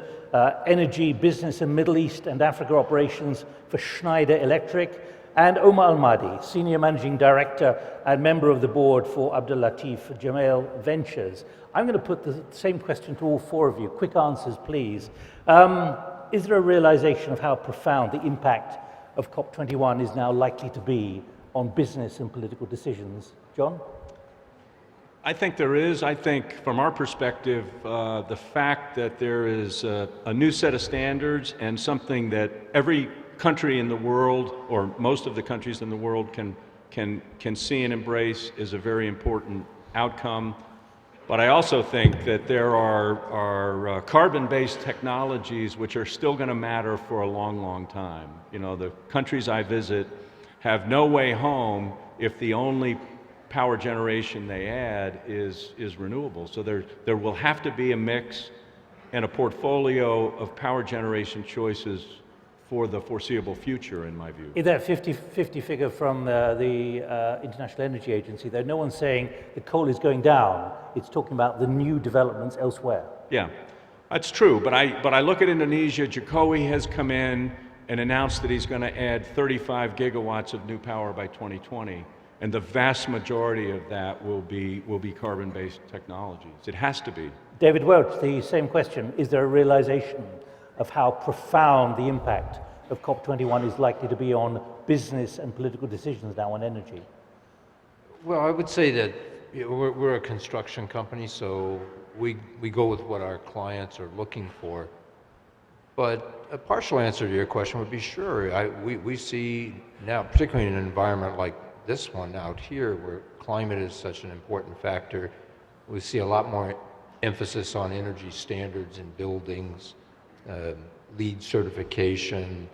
Energy, Business and Middle East and Africa Operations for Schneider Electric. And Omar Al-Mahdi, Senior Managing Director and Member of the Board for Abdul Latif Jameel Ventures. I'm going to put the same question to all four of you. Quick answers, please. Is there a realization of how profound the impact of COP21 is now likely to be on business and political decisions? John? I think there is. I think from our perspective, the fact that there is a new set of standards and something that every country in the world, or most of the countries in the world, can see and embrace is a very important outcome. But I also think that there are carbon-based technologies which are still going to matter for a long, long time. You know, the countries I visit have no way home if the only power generation they add is renewable. So there will have to be a mix and a portfolio of power generation choices for the foreseeable future, in my view. Is that 50-50 figure from the International Energy Agency, though no one's saying the coal is going down, it's talking about the new developments elsewhere. Yeah, that's true, but I look at Indonesia. Jokowi has come in and announced that he's going to add 35 gigawatts of new power by 2020, and the vast majority of that will be carbon-based technologies. It has to be. David Welch, the same question. Is there a realization of how profound the impact of COP21 is likely to be on business and political decisions now on energy? Well, I would say that we're a construction company, so we go with what our clients are looking for. But a partial answer to your question would be sure. We see now, particularly in an environment like this one out here, where climate is such an important factor, we see a lot more emphasis on energy standards in buildings, LEED certification,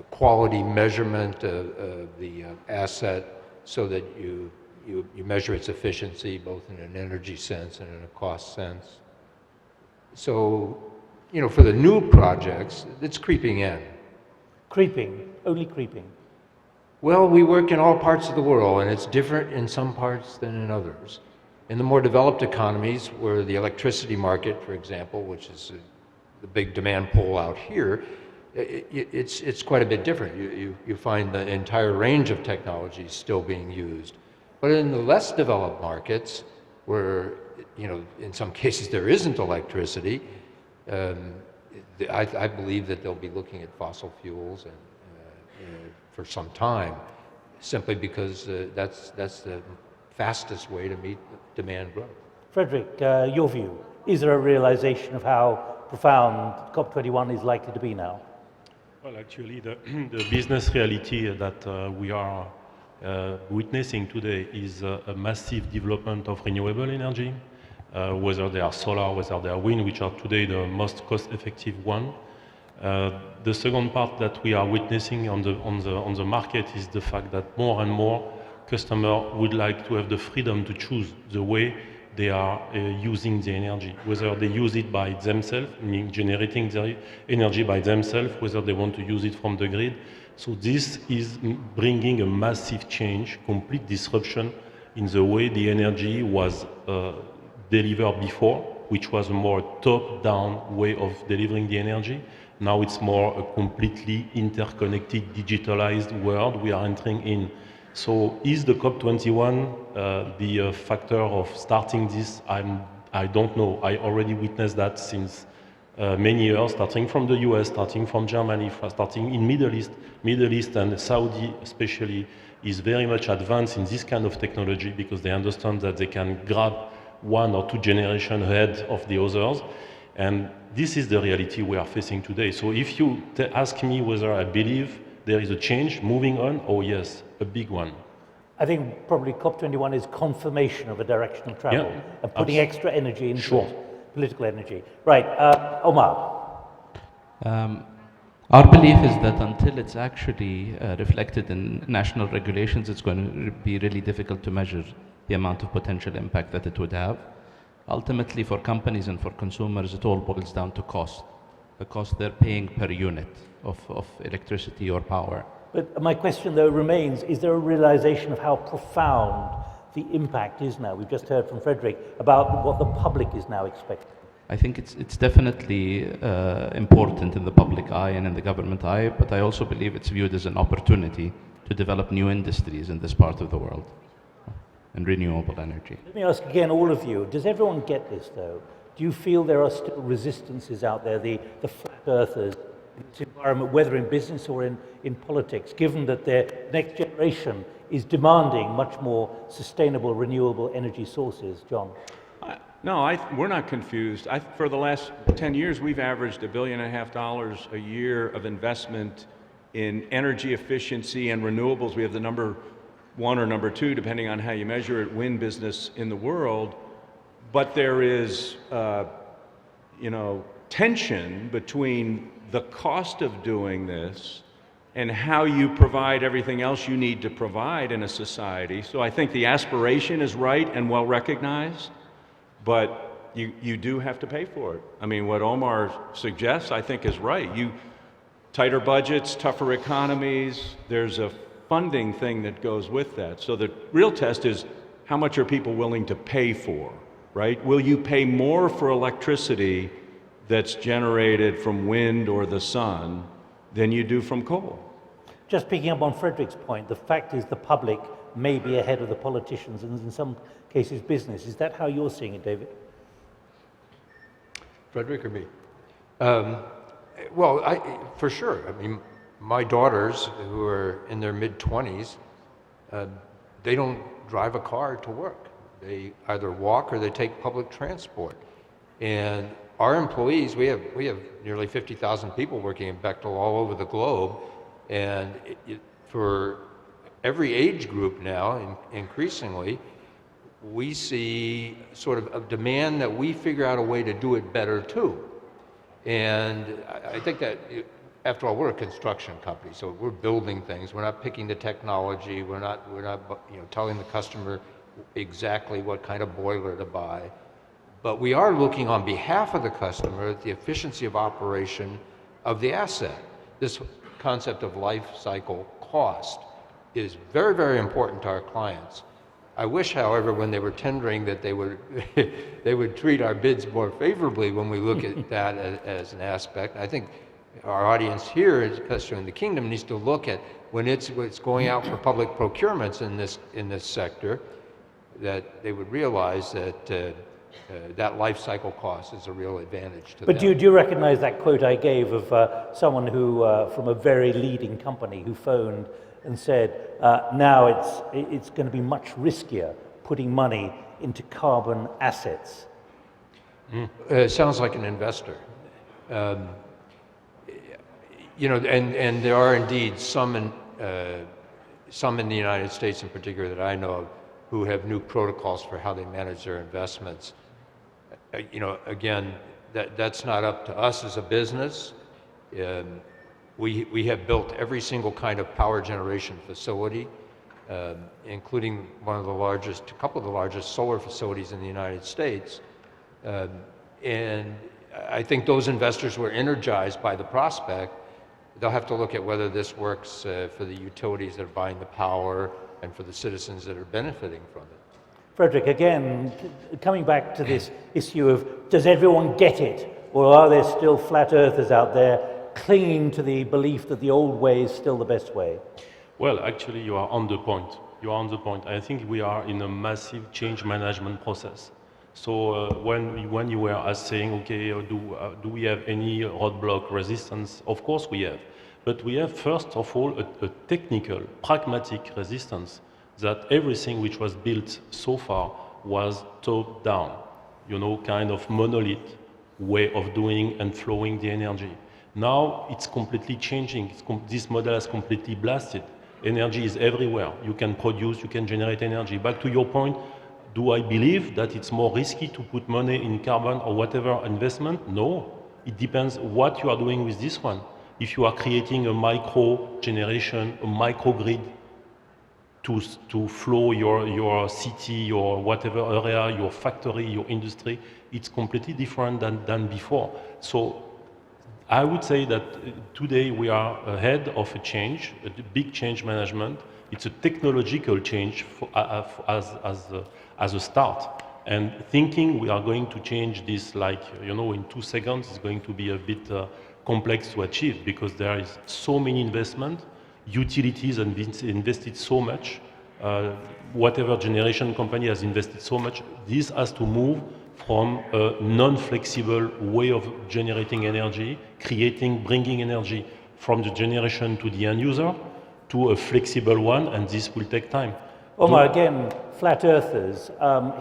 quality measurement of the asset so that you measure its efficiency both in an energy sense and in a cost sense. So, you know, for the new projects, it's creeping in. Creeping, only creeping. Well, we work in all parts of the world, and it's different in some parts than in others. In the more developed economies, where the electricity market, for example, which is the big demand pool out here, it's quite a bit different. You find the entire range of technologies still being used. But in the less developed markets, where, you know, in some cases there isn't electricity, I believe that they'll be looking at fossil fuels for some time, simply because that's the fastest way to meet demand growth. Frederick, your view. Is there a realization of how profound COP21 is likely to be now? Well, actually, the business reality that we are witnessing today is a massive development of renewable energy, whether they are solar, whether they are wind, which are today the most cost-effective one. The second part that we are witnessing on the market is the fact that more and more customer would like to have the freedom to choose the way they are using the energy, whether they use it by themselves, meaning generating the energy by themselves, whether they want to use it from the grid. So this is bringing a massive change, complete disruption in the way the energy was delivered before, which was a more top-down way of delivering the energy. Now it's more a completely interconnected, digitalized world we are entering in. So is the COP21 the factor of starting this? I don't know. I already witnessed that since many years, starting from the US, starting from Germany, starting in Middle East and Saudi especially is very much advanced in this kind of technology because they understand that they can grab 1 or 2 generations ahead of the others. And this is the reality we are facing today. So if you ask me whether I believe there is a change moving on, oh yes, a big one. I think probably COP21 is confirmation of a direction of travel and putting extra energy into it, political energy. Right, Omar. Our belief is that until it's actually reflected in national regulations, it's going to be really difficult to measure the amount of potential impact that it would have. Ultimately, for companies and for consumers, it all boils down to cost, the cost they're paying per unit of electricity or power. But my question, though, remains, is there a realization of how profound the impact is now? We've just heard from Frederick about what the public is now expecting. I think it's definitely important in the public eye and in the government eye, but I also believe it's viewed as an opportunity to develop new industries in this part of the world and renewable energy. Let me ask again, all of you, does everyone get this, though? Do you feel there are still resistances out there, the flat earthers, in this environment, whether in business or in politics, given that their next generation is demanding much more sustainable, renewable energy sources? John? No, we're not confused. For the last 10 years, we've averaged $1.5 billion a year of investment in energy efficiency and renewables. We have the number 1 or number 2, depending on how you measure it, wind business in the world. But there is, tension between the cost of doing this and how you provide everything else you need to provide in a society. So I think the aspiration is right and well recognized, but you do have to pay for it. I mean, what Omar suggests, I think, is right. Tighter budgets, tougher economies, there's a funding thing that goes with that. So the real test is, how much are people willing to pay for, right? Will you pay more for electricity that's generated from wind or the sun than you do from coal? Just picking up on Frederick's point, the fact is the public may be ahead of the politicians and in some cases business. Is that how you're seeing it, David? Frederick or me? Well, for sure. I mean, my daughters, who are in their mid-20s, they don't drive a car to work. They either walk or they take public transport. And our employees, we have nearly 50,000 people working in Bechtel all over the globe, and for every age group now, increasingly, we see sort of a demand that we figure out a way to do it better too. And I think that, after all, we're a construction company, so we're building things. We're not picking the technology. We're not telling the customer exactly what kind of boiler to buy. But we are looking on behalf of the customer at the efficiency of operation of the asset. This concept of life cycle cost is very, very important to our clients. I wish, however, when they were tendering, that they would treat our bids more favorably when we look at that as an aspect. I think our audience here, especially in the Kingdom, needs to look at when it's going out for public procurements in this sector, that they would realize that that life cycle cost is a real advantage to them. But do you recognize that quote I gave of someone who, from a very leading company, who phoned and said, now it's going to be much riskier putting money into carbon assets? Sounds like an investor. And there are indeed some in the United States in particular that I know of who have new protocols for how they manage their investments. Again, that's not up to us as a business. We have built every single kind of power generation facility including a couple of the largest solar facilities in the United States. And I think those investors were energized by the prospect. They'll have to look at whether this works for the utilities that are buying the power and for the citizens that are benefiting from it. Frederick, again, coming back to this issue of does everyone get it? Or are there still flat earthers out there clinging to the belief that the old way is still the best way? Well, actually, you are on the point. You are on the point. I think we are in a massive change management process. So when you were saying, okay, do we have any roadblock resistance? Of course we have. But we have, first of all, a technical, pragmatic resistance that everything which was built so far was top down, kind of monolith way of doing and flowing the energy. Now it's completely changing. This model has completely blasted. Energy is everywhere. You can produce, you can generate energy. Back to your point, do I believe that it's more risky to put money in carbon or whatever investment? No. It depends what you are doing with this one. If you are creating a micro generation, a microgrid to flow your city, your whatever area, your factory, your industry, it's completely different than before. So I would say that today we are ahead of a change, a big change management. It's a technological change as a start. And thinking we are going to change this in 2 seconds is going to be a bit complex to achieve because there is so many investment. Utilities have invested so much. Whatever generation company has invested so much. This has to move from a non-flexible way of generating energy, bringing energy from the generation to the end user to a flexible one, and this will take time. Omar, again, flat earthers,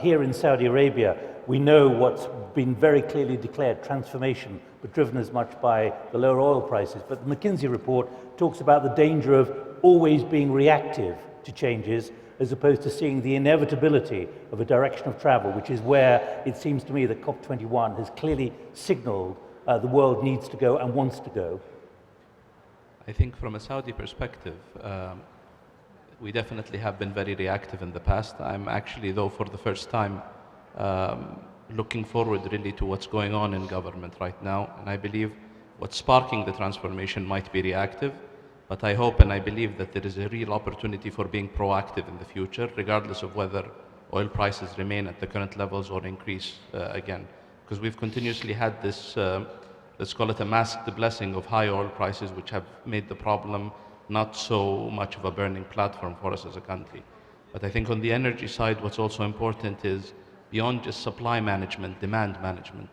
here in Saudi Arabia, we know what's been very clearly declared, transformation, but driven as much by the lower oil prices. But the McKinsey report talks about the danger of always being reactive to changes as opposed to seeing the inevitability of a direction of travel, which is where it seems to me that COP21 has clearly signaled the world needs to go and wants to go. I think from a Saudi perspective, we definitely have been very reactive in the past. I'm actually, though, for the first time, looking forward really to what's going on in government right now. And I believe what's sparking the transformation might be reactive, but I hope and I believe that there is a real opportunity for being proactive in the future, regardless of whether oil prices remain at the current levels or increase again. Because we've continuously had this, let's call it a masked blessing of high oil prices, which have made the problem not so much of a burning platform for us as a country. But I think on the energy side, what's also important is beyond just supply management, demand management.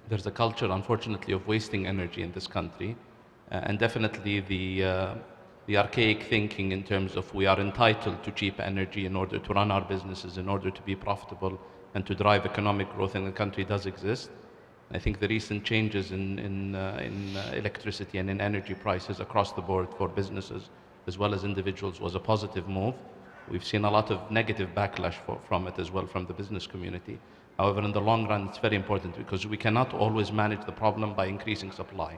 There's a culture, unfortunately, of wasting energy in this country. And definitely the archaic thinking in terms of we are entitled to cheap energy in order to run our businesses, in order to be profitable and to drive economic growth in the country does exist. I think the recent changes in electricity and in energy prices across the board for businesses as well as individuals was a positive move. We've seen a lot of negative backlash from it as well from the business community. However, in the long run, it's very important because we cannot always manage the problem by increasing supply.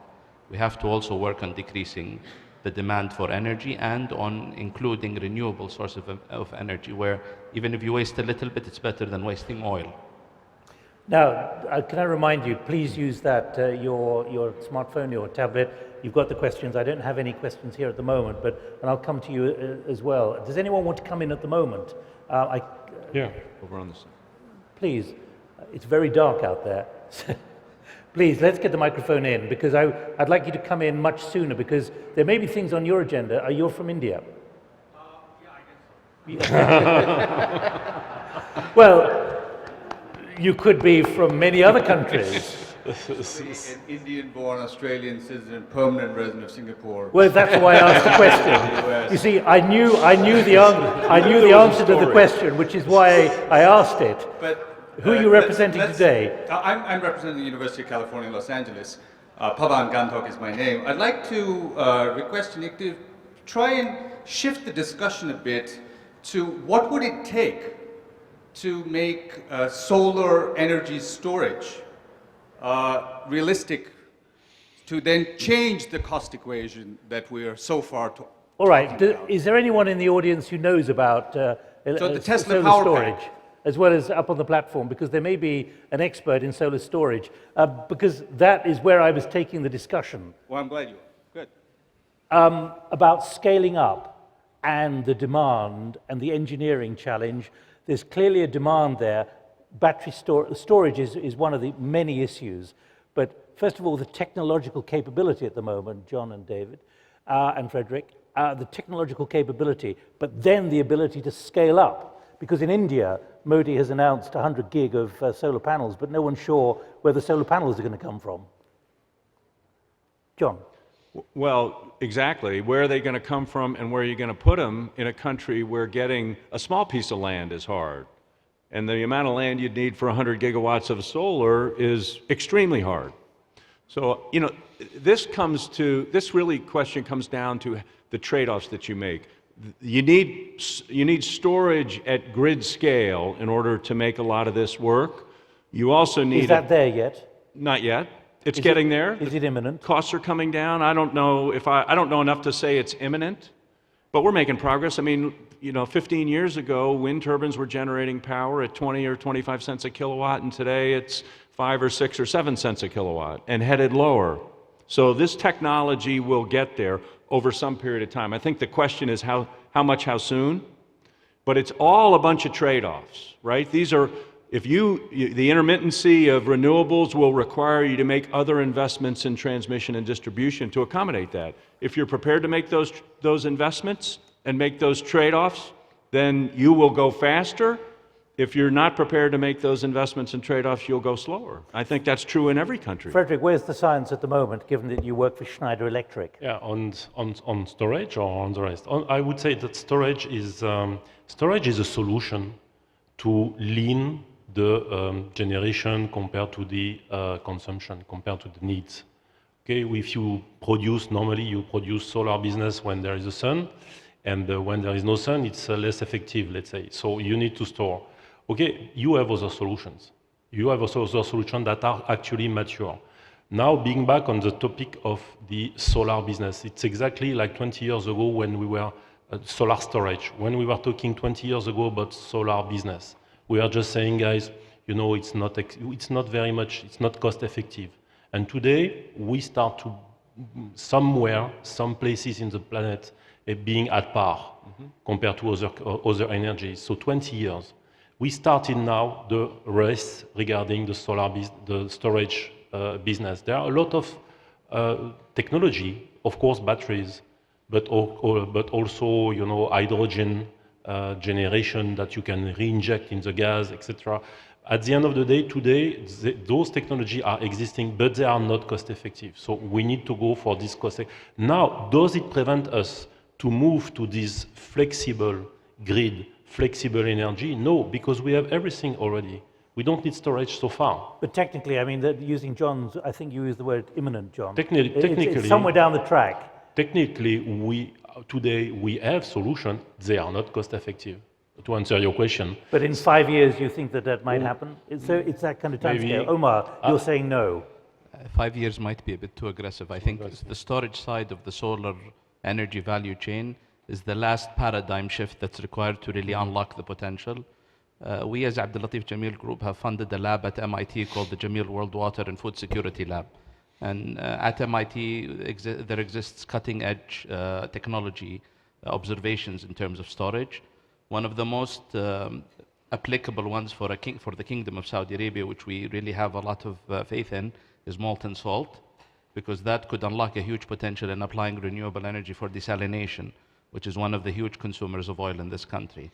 We have to also work on decreasing the demand for energy and on including renewable sources of energy, where even if you waste a little bit, it's better than wasting oil. Now, can I remind you, please use that, your smartphone, your tablet. You've got the questions. I don't have any questions here at the moment, and I'll come to you as well. Does anyone want to come in at the moment? Yeah, over on this side. Please, it's very dark out there. Please, let's get the microphone in, because I'd like you to come in much sooner, because there may be things on your agenda. Are you from India? Yeah, I guess so. Well, you could be from many other countries. An Indian-born Australian citizen, permanent resident of Singapore. Well, that's why I asked the question. You see, I knew the answer to the question, which is why I asked it. But who are you representing today? I'm representing the University of California, Los Angeles. Pavan Gantok is my name. I'd like to request Nick to try and shift the discussion a bit to what would it take to make solar energy storage realistic, to then change the cost equation that we are so far All right. Is there anyone in the audience who knows about So the Tesla solar power storage, pack. as well as up on the platform? Because there may be an expert in solar storage, because that is where I was taking the discussion. Well, I'm glad you are. Good. About scaling up and the demand and the engineering challenge. There's clearly a demand there. Battery storage is one of the many issues. But first of all, the technological capability at the moment, John and David and Frederick, the technological capability, but then the ability to scale up. Because in India, Modi has announced 100 gig of solar panels, but no one's sure where the solar panels are going to come from. John. Well, exactly. Where are they going to come from and where are you going to put them in a country where getting a small piece of land is hard? And the amount of land you'd need for 100 gigawatts of solar is extremely hard. So, you know, this question comes down to the trade-offs that you make. You need storage at grid scale in order to make a lot of this work. You also need... Is that there yet? Not yet. It's getting there. Is it imminent? Costs are coming down. I don't know enough to say it's imminent, but we're making progress. I mean, you know, 15 years ago, wind turbines were generating power at 20 or 25 cents a kilowatt, and today it's 5 or 6 or 7 cents a kilowatt, and headed lower. So this technology will get there over some period of time. I think the question is how much, how soon? But it's all a bunch of trade-offs, right? These are... the intermittency of renewables will require you to make other investments in transmission and distribution to accommodate that. If you're prepared to make those investments and make those trade-offs, then you will go faster. If you're not prepared to make those investments and trade-offs, you'll go slower. I think that's true in every country. Frederick, where's the science at the moment, given that you work for Schneider Electric? Yeah, on storage or on the rest? I would say that storage is a solution to lean the generation compared to the consumption, compared to the needs. Okay, if you normally you produce solar business when there is a sun, and when there is no sun, it's less effective, let's say. So you need to store. Okay, you have other solutions. You have also other solutions that are actually mature. Now, being back on the topic of the solar business, it's exactly like 20 years ago when we were solar storage. When we were talking 20 years ago about solar business, we are just saying, guys, you know, it's not very much, it's not cost effective. And today, we start to, some places in the planet, being at par compared to other energies. So 20 years. We started now the race regarding the the storage business. There are a lot of technology, of course, batteries, but also, you know, hydrogen generation that you can re-inject in the gas, etc. At the end of the day, today, those technologies are existing, but they are not cost-effective. So we need to go for this cost. Now, does it prevent us to move to this flexible grid, flexible energy? No, because we have everything already. We don't need storage so far. But technically, I mean, using John's, I think you used the word imminent, John. Technically, it's somewhere down the track. Technically, today we have solutions. They are not cost-effective. To answer your question. But in 5 years, you think that might happen? It's that kind of time scale. Omar, you're saying no. 5 years might be a bit too aggressive. I think the storage side of the solar energy value chain is the last paradigm shift that's required to really unlock the potential. We as Abdul Latif Jameel Group have funded a lab at MIT called the Jameel World Water and Food Security Lab. And at MIT, there exists cutting-edge technology observations in terms of storage. One of the most applicable ones for the Kingdom of Saudi Arabia, which we really have a lot of faith in, is molten salt, because that could unlock a huge potential in applying renewable energy for desalination, which is one of the huge consumers of oil in this country.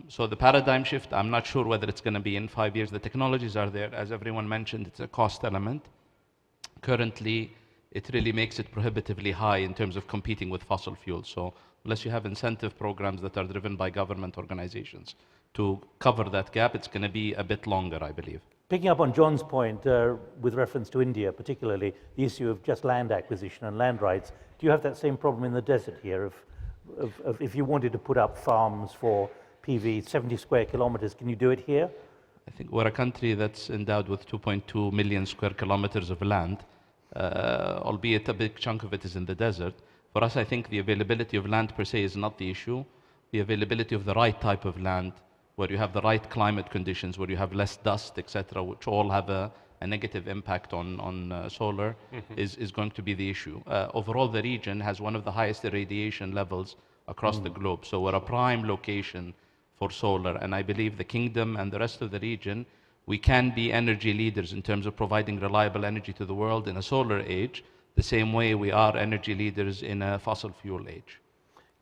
So the paradigm shift, I'm not sure whether it's going to be in 5 years. The technologies are there. As everyone mentioned, it's a cost element. Currently, it really makes it prohibitively high in terms of competing with fossil fuels. So unless you have incentive programs that are driven by government organizations to cover that gap, it's going to be a bit longer, I believe. Picking up on John's point with reference to India, particularly the issue of just land acquisition and land rights, do you have that same problem in the desert here of if you wanted to put up farms for PV, 70 square kilometers, can you do it here? I think we're a country that's endowed with 2.2 million square kilometers of land, albeit a big chunk of it is in the desert. For us, I think the availability of land per se is not the issue. The availability of the right type of land, where you have the right climate conditions, where you have less dust, etc., which all have a negative impact on solar, is going to be the issue. Overall, the region has one of the highest irradiation levels across the globe. So we're a prime location for solar, and I believe the kingdom and the rest of the region, we can be energy leaders in terms of providing reliable energy to the world in a solar age, the same way we are energy leaders in a fossil fuel age.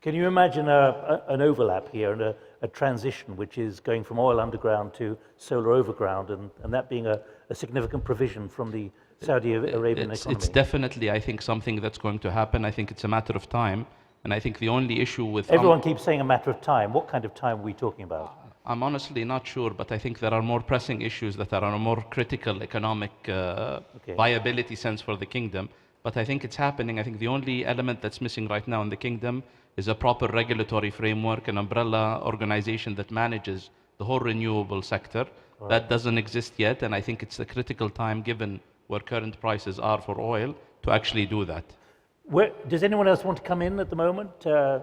Can you imagine an overlap here and a transition which is going from oil underground to solar overground, and that being a significant provision from the Saudi Arabian economy? It's definitely, I think, something that's going to happen. I think it's a matter of time. And I think the only issue with... Everyone keeps saying a matter of time. What kind of time are we talking about? I'm honestly not sure, but I think there are more pressing issues that are on a more critical economic viability sense for the kingdom. But I think it's happening. I think the only element that's missing right now in the kingdom is a proper regulatory framework, an umbrella organization that manages the whole renewable sector. Right. That doesn't exist yet, and I think it's a critical time, given where current prices are for oil, to actually do that. Does anyone else want to come in at the moment?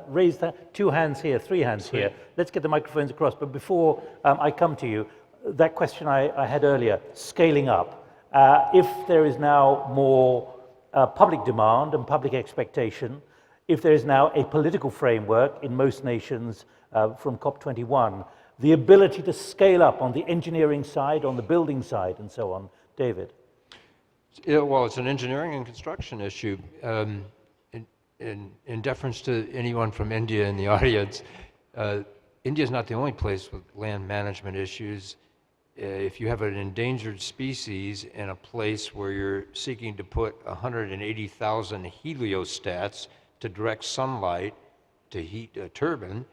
Raise that. 2 hands here, 3 hands here. Let's get the microphones across. But before I come to you, that question I had earlier, scaling up. If there is now more public demand and public expectation, if there is now a political framework in most nations from COP21, the ability to scale up on the engineering side, on the building side, and so on. David? Yeah, well, it's an engineering and construction issue. In deference to anyone from India in the audience, India is not the only place with land management issues. If you have an endangered species in a place where you're seeking to put 180,000 heliostats to direct sunlight to heat a turbine,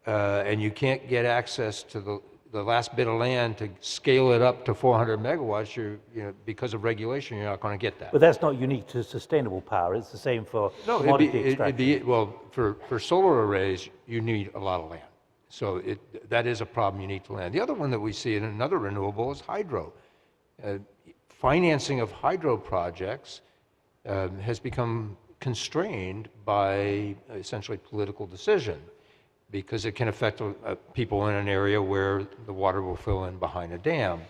and you can't get access to the last bit of land to scale it up to 400 megawatts, because of regulation, you're not going to get that. But that's not unique to sustainable power. It's the same for commodity extraction. Well, for solar arrays, you need a lot of land. So that is a problem, you need to land. The other one that we see in another renewable is hydro. Financing of hydro projects has become constrained by essentially political decision, because it can affect people in an area where the water will fill in behind a dam.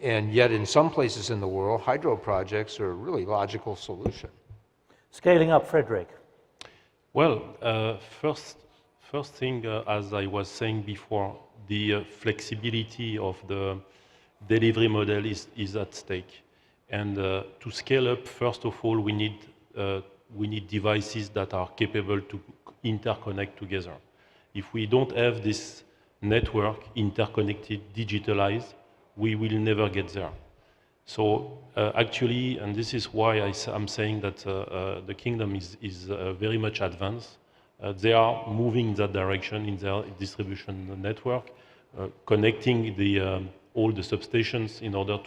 And yet in some places in the world, hydro projects are a really logical solution. Scaling up, Frederick. Well, first thing, as I was saying before, the flexibility of the delivery model is at stake. And to scale up, first of all, we need devices that are capable to interconnect together. If we don't have this network interconnected, digitalized, we will never get there. So actually, and this is why I'm saying that the kingdom is very much advanced. They are moving in that direction in their distribution network, connecting all the substations in order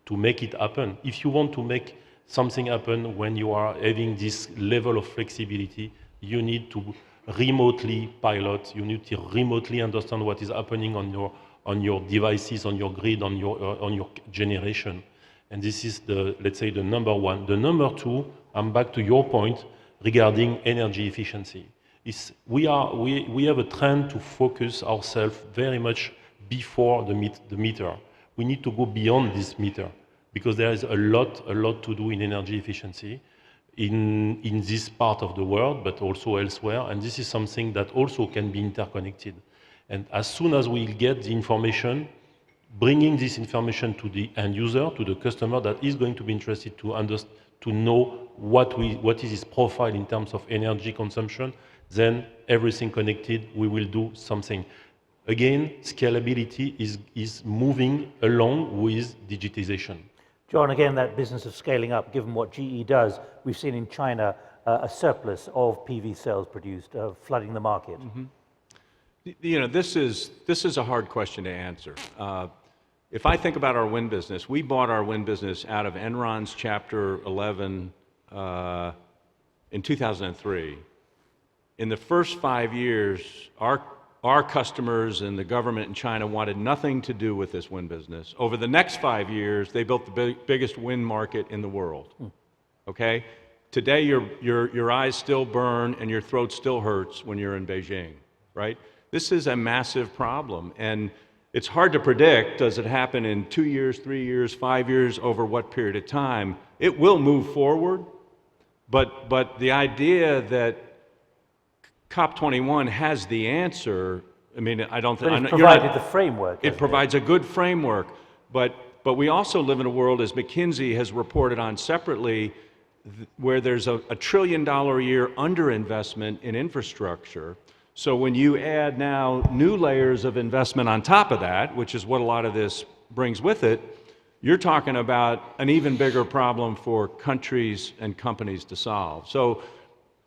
to make it happen. If you want to make something happen when you are having this level of flexibility, you need to remotely pilot, you need to remotely understand what is happening on your devices, on your grid, on your generation. And this is let's say the number one. The number two, I'm back to your point regarding energy efficiency. We have a trend to focus ourselves very much before the meter. We need to go beyond this meter, because there is a lot to do in energy efficiency in this part of the world, but also elsewhere. And this is something that also can be interconnected. And as soon as we get the information, bringing this information to the end user, to the customer that is going to be interested to know what is his profile in terms of energy consumption, then everything connected, we will do something. Again, scalability is moving along with digitization. John, again, that business of scaling up, given what GE does, we've seen in China a surplus of PV cells produced, flooding the market. Mm-hmm. This is a hard question to answer. If I think about our wind business, we bought our wind business out of Enron's Chapter 11 in 2003. In the first 5 years, our customers and the government in China wanted nothing to do with this wind business. Over the next 5 years, they built the biggest wind market in the world. Okay? Today, your eyes still burn and your throat still hurts when you're in Beijing, right? This is a massive problem, and it's hard to predict, does it happen in 2 years, 3 years, 5 years, over what period of time? It will move forward, but the idea that COP21 has the answer, I mean, I don't think... But it provided the framework. It provides a good framework, but we also live in a world, as McKinsey has reported on separately, where there's a $1 trillion a year underinvestment in infrastructure. So when you add now new layers of investment on top of that, which is what a lot of this brings with it, you're talking about an even bigger problem for countries and companies to solve. So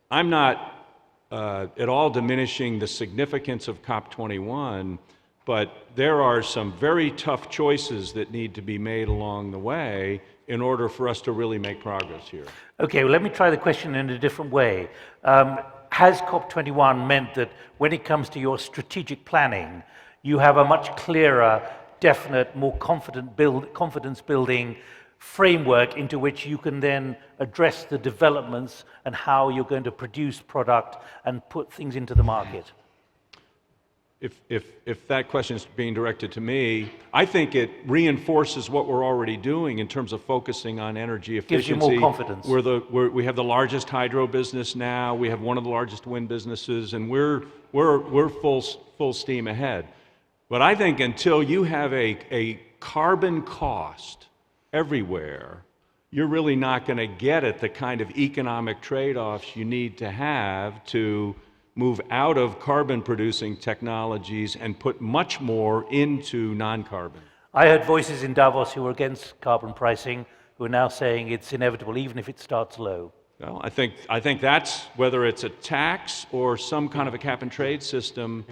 I'm not at all diminishing the significance of COP21, but there are some very tough choices that need to be made along the way in order for us to really make progress here. Okay, well, let me try the question in a different way. Has COP21 meant that when it comes to your strategic planning, you have a much clearer, definite, more confidence-building framework into which you can then address the developments and how you're going to produce product and put things into the market? If that question is being directed to me, I think it reinforces what we're already doing in terms of focusing on energy efficiency. Gives you more confidence. We have the largest hydro business now. We have one of the largest wind businesses, and we're full steam ahead. But I think until you have a carbon cost everywhere, you're really not going to get at the kind of economic trade-offs you need to have to move out of carbon-producing technologies and put much more into non-carbon. I heard voices in Davos who were against carbon pricing, who are now saying it's inevitable, even if it starts low. Well, I think that's, whether it's a tax or some kind of a cap-and-trade system,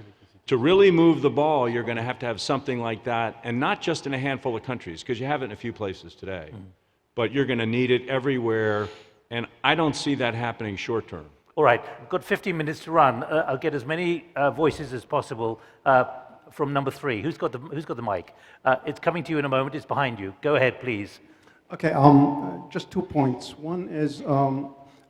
to really move the ball, you're going to have something like that, and not just in a handful of countries, because you have it in a few places today. But you're going to need it everywhere, and I don't see that happening short-term. All right, we've got 15 minutes to run. I'll get as many voices as possible from number 3. Who's got the mic? It's coming to you in a moment. It's behind you. Go ahead, please. Okay, just 2 points. One is,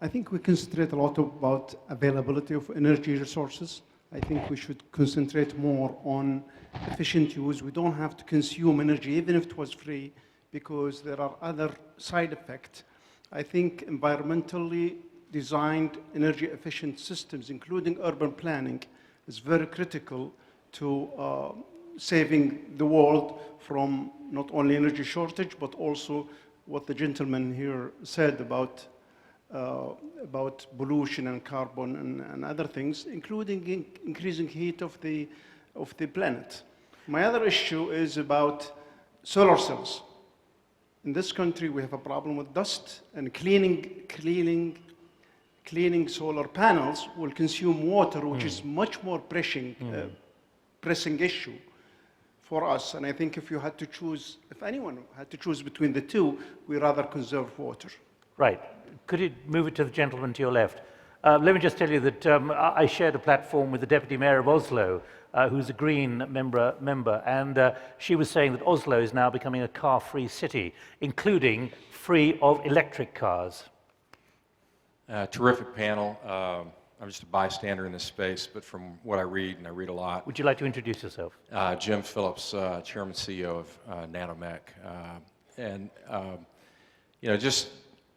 I think we concentrate a lot about availability of energy resources. I think we should concentrate more on efficient use. We don't have to consume energy, even if it was free, because there are other side effects. I think environmentally designed energy efficient systems, including urban planning, is very critical to saving the world from not only energy shortage, but also what the gentleman here said about pollution and carbon and other things, including increasing heat of the planet. My other issue is about solar cells. In this country, we have a problem with dust, and cleaning solar panels will consume water, which is much more pressing issue for us. And I think if anyone had to choose between the two, we'd rather conserve water. Right. Could you move it to the gentleman to your left? Let me just tell you that I shared a platform with the Deputy Mayor of Oslo, who's a Green member, and she was saying that Oslo is now becoming a car-free city, including free of electric cars. Terrific panel. I'm just a bystander in this space, but from what I read, and I read a lot. Would you like to introduce yourself? Jim Phillips, Chairman CEO of Nanomech.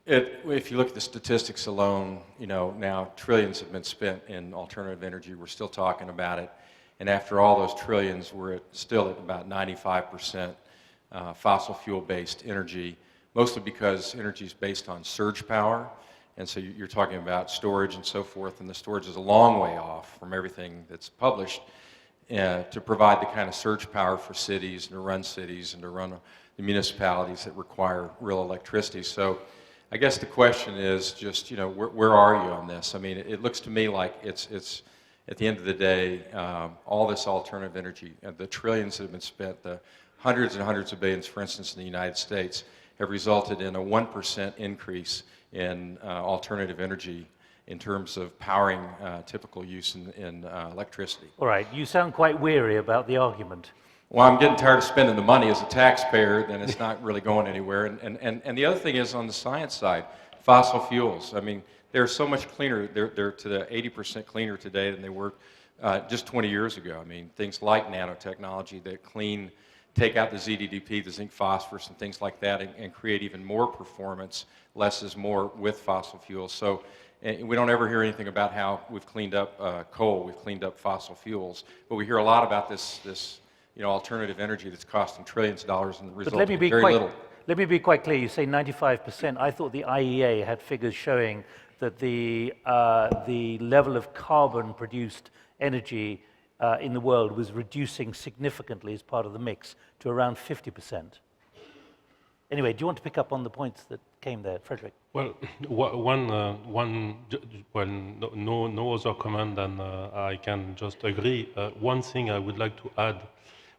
If you look at the statistics alone, now trillions have been spent in alternative energy. We're still talking about it. And after all those trillions, we're still at about 95% fossil fuel-based energy, mostly because energy is based on surge power. And so you're talking about storage and so forth, and the storage is a long way off from everything that's published to provide the kind of surge power for cities and to run cities and to run the municipalities that require real electricity. So I guess the question is just, where are you on this? I mean, it looks to me like it's at the end of the day, all this alternative energy, the trillions that have been spent, the hundreds and hundreds of billions, for instance, in the United States, have resulted in a 1% increase in alternative energy in terms of powering typical use in electricity. All right, you sound quite weary about the argument. Well, I'm getting tired of spending the money as a taxpayer, then it's not really going anywhere. And the other thing is on the science side, Fossil fuels, I mean, they're so much cleaner. They're to the 80% cleaner today than they were just 20 years ago. I mean, things like nanotechnology that clean, take out the ZDDP, the zinc phosphorus, and things like that, and create even more performance. Less is more with fossil fuels. So we don't ever hear anything about how we've cleaned up coal, we've cleaned up fossil fuels, but we hear a lot about this alternative energy that's costing trillions of dollars and resulting in very little. Let me be quite clear. You say 95%. I thought the IEA had figures showing that the level of carbon produced energy in the world was reducing significantly as part of the mix to around 50%. Anyway, do you want to pick up on the points that came there, Frederick? Well, no other comment than I can just agree. One thing I would like to add,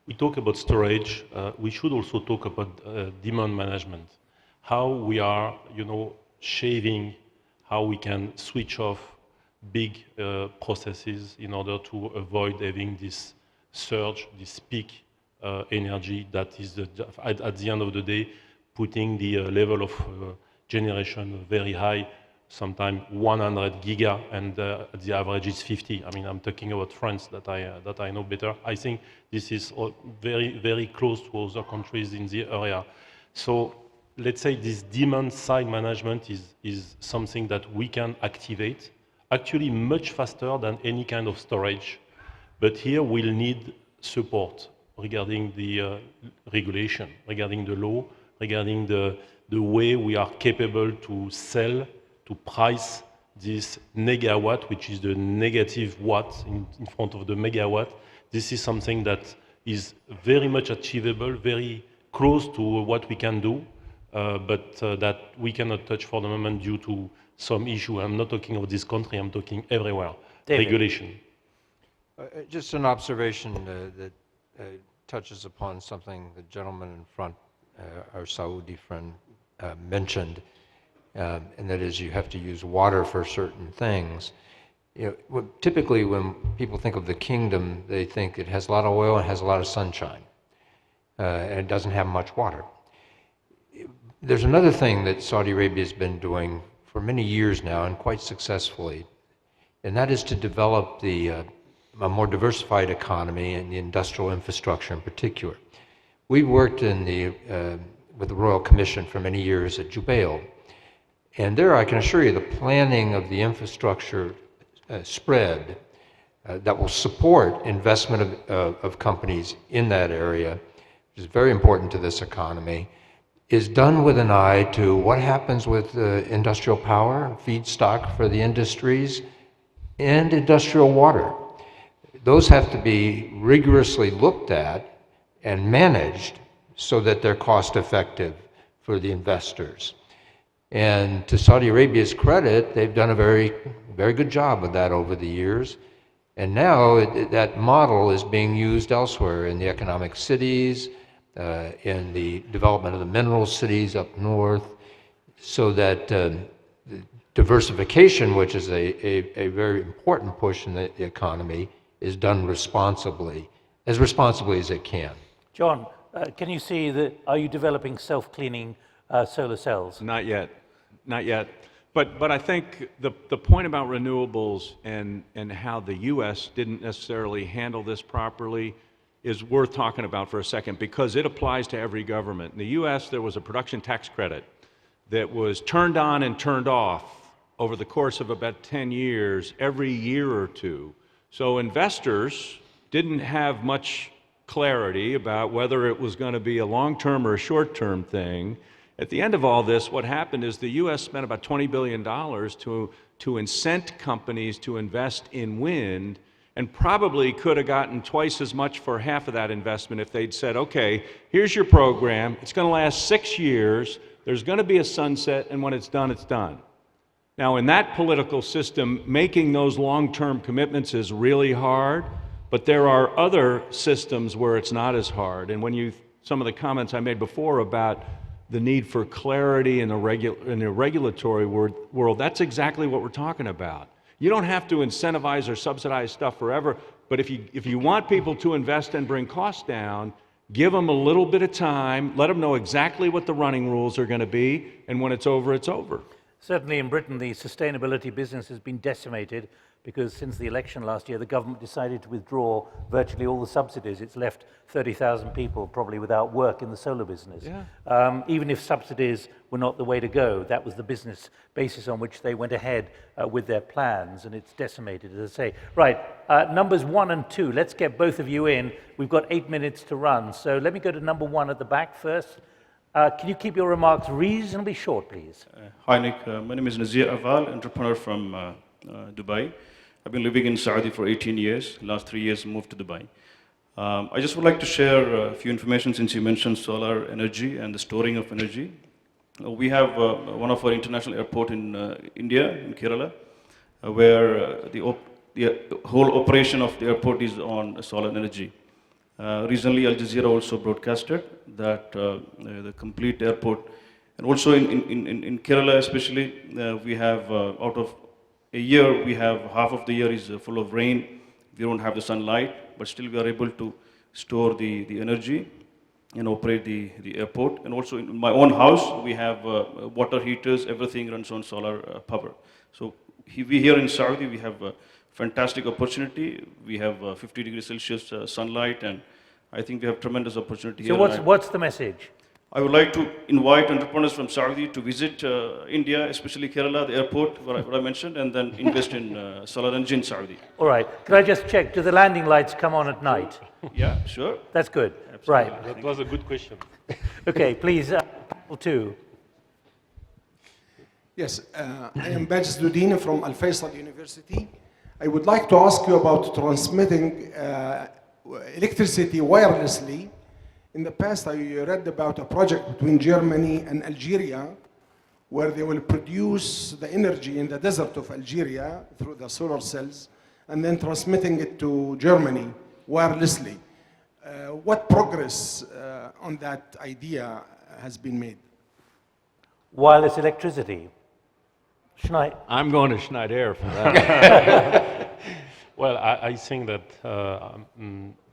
we talk about storage, we should also talk about demand management. How we are, shaving, how we can switch off big processes in order to avoid having this surge, this peak energy that is, at the end of the day, putting the level of generation very high, sometimes 100 giga, and the average is 50. I mean, I'm talking about France that I know better. I think this is very, very close to other countries in the area. So let's say this demand side management is something that we can activate, actually much faster than any kind of storage. But here we'll need support regarding the regulation, regarding the law, regarding the way we are capable to sell, to price this negawatt, which is the negative watt in front of the megawatt. This is something that is very much achievable, very close to what we can do, but that we cannot touch for the moment due to some issue. I'm not talking of this country, I'm talking everywhere. David. Regulation. Just an observation that touches upon something the gentleman in front, our Saudi friend, mentioned, and that is you have to use water for certain things. Typically when people think of the kingdom, they think it has a lot of oil and has a lot of sunshine, and it doesn't have much water. There's another thing that Saudi Arabia has been doing for many years now, and quite successfully, and that is to develop a more diversified economy and the industrial infrastructure in particular. We worked with the Royal Commission for many years at Jubail, and there I can assure you the planning of the infrastructure spread that will support investment of companies in that area, which is very important to this economy, is done with an eye to what happens with industrial power, feedstock for the industries, and industrial water. Those have to be rigorously looked at and managed so that they're cost effective for the investors. And to Saudi Arabia's credit, they've done a very, very good job of that over the years. And now that model is being used elsewhere in the economic cities, in the development of the mineral cities up north, so that diversification, which is a very important push in the economy, is done responsibly as it can. John, can you see that, are you developing self-cleaning solar cells? Not yet, not yet. But I think the point about renewables and how the U.S. didn't necessarily handle this properly is worth talking about for a second, because it applies to every government. In the U.S., there was a production tax credit that was turned on and turned off over the course of about 10 years, every year or two. So investors didn't have much clarity about whether it was going to be a long-term or a short-term thing. At the end of all this, what happened is the U.S. spent about $20 billion to incent companies to invest in wind, and probably could have gotten twice as much for half of that investment if they'd said, okay, here's your program, it's going to last 6 years, there's going to be a sunset, and when it's done, it's done. Now, in that political system, making those long-term commitments is really hard, but there are other systems where it's not as hard. And when some of the comments I made before about the need for clarity in the regulatory world, that's exactly what we're talking about. You don't have to incentivize or subsidize stuff forever, but if you want people to invest and bring costs down, give them a little bit of time, let them know exactly what the running rules are going to be, and when it's over, it's over. Certainly in Britain, the sustainability business has been decimated because since the election last year, the government decided to withdraw virtually all the subsidies. It's left 30,000 people probably without work in the solar business. Yeah. Even if subsidies were not the way to go, that was the business basis on which they went ahead with their plans, and it's decimated, as I say. Right, numbers 1 and 2, let's get both of you in. We've got 8 minutes to run, so let me go to number 1 at the back first. Can you keep your remarks reasonably short, please? Hi, Nick. My name is Nazir Aval, entrepreneur from Dubai. I've been living in Saudi for 18 years. Last 3 years, moved to Dubai. I just would like to share a few information since you mentioned solar energy and the storing of energy. We have one of our international airport in India, in Kerala, where the whole operation of the airport is on solar energy. Recently, Al Jazeera also broadcasted that the complete airport, and also in Kerala especially, we have out of a year, we have half of the year is full of rain. We don't have the sunlight, but still we are able to store the energy and operate the airport. And also in my own house, we have water heaters, everything runs on solar power. So we here in Saudi, we have a fantastic opportunity. We have 50 degrees Celsius sunlight, and I think we have tremendous opportunity here. So what's the message? I would like to invite entrepreneurs from Saudi to visit India, especially Kerala, the airport, what I mentioned, and then invest in solar energy in Saudi. All right. Could I just check, do the landing lights come on at night? Yeah, sure. That's good. Absolutely. Right. That was a good question. Okay, please, panel 2. Yes, I am Bajs Ludina from Al Faisal University. I would like to ask you about transmitting electricity wirelessly. In the past, I read about a project between Germany and Algeria where they will produce the energy in the desert of Algeria through the solar cells and then transmitting it to Germany wirelessly. What progress on that idea has been made? Wireless electricity. I'm going to Schneider for that. Well, I think that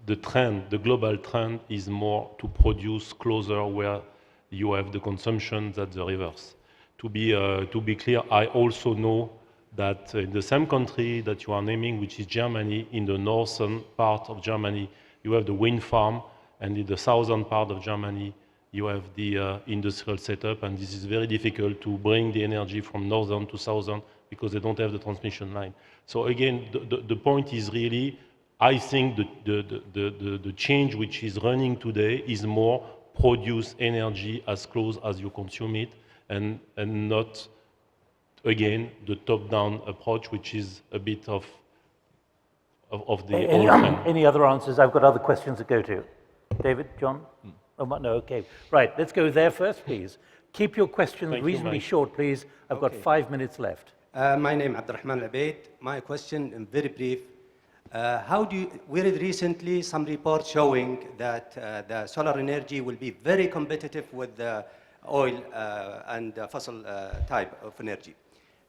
the global trend is more to produce closer where you have the consumption than the reverse. To be clear, I also know that in the same country that you are naming, which is Germany, in the northern part of Germany, you have the wind farm, and in the southern part of Germany, you have the industrial setup, and this is very difficult to bring the energy from northern to southern because they don't have the transmission line. So again, the point is really, I think the change which is running today is more produce energy as close as you consume it, and not, again, the top-down approach, which is a bit of the old trend. Any other answers? I've got other questions to go to. David, John? Oh, no, okay. Right, let's go there first, please. Keep your questions reasonably short, please. I've got 5 minutes left. My name is Abdurrahman Abeid. My question is very brief. We read recently some reports showing that the solar energy will be very competitive with the oil and fossil type of energy.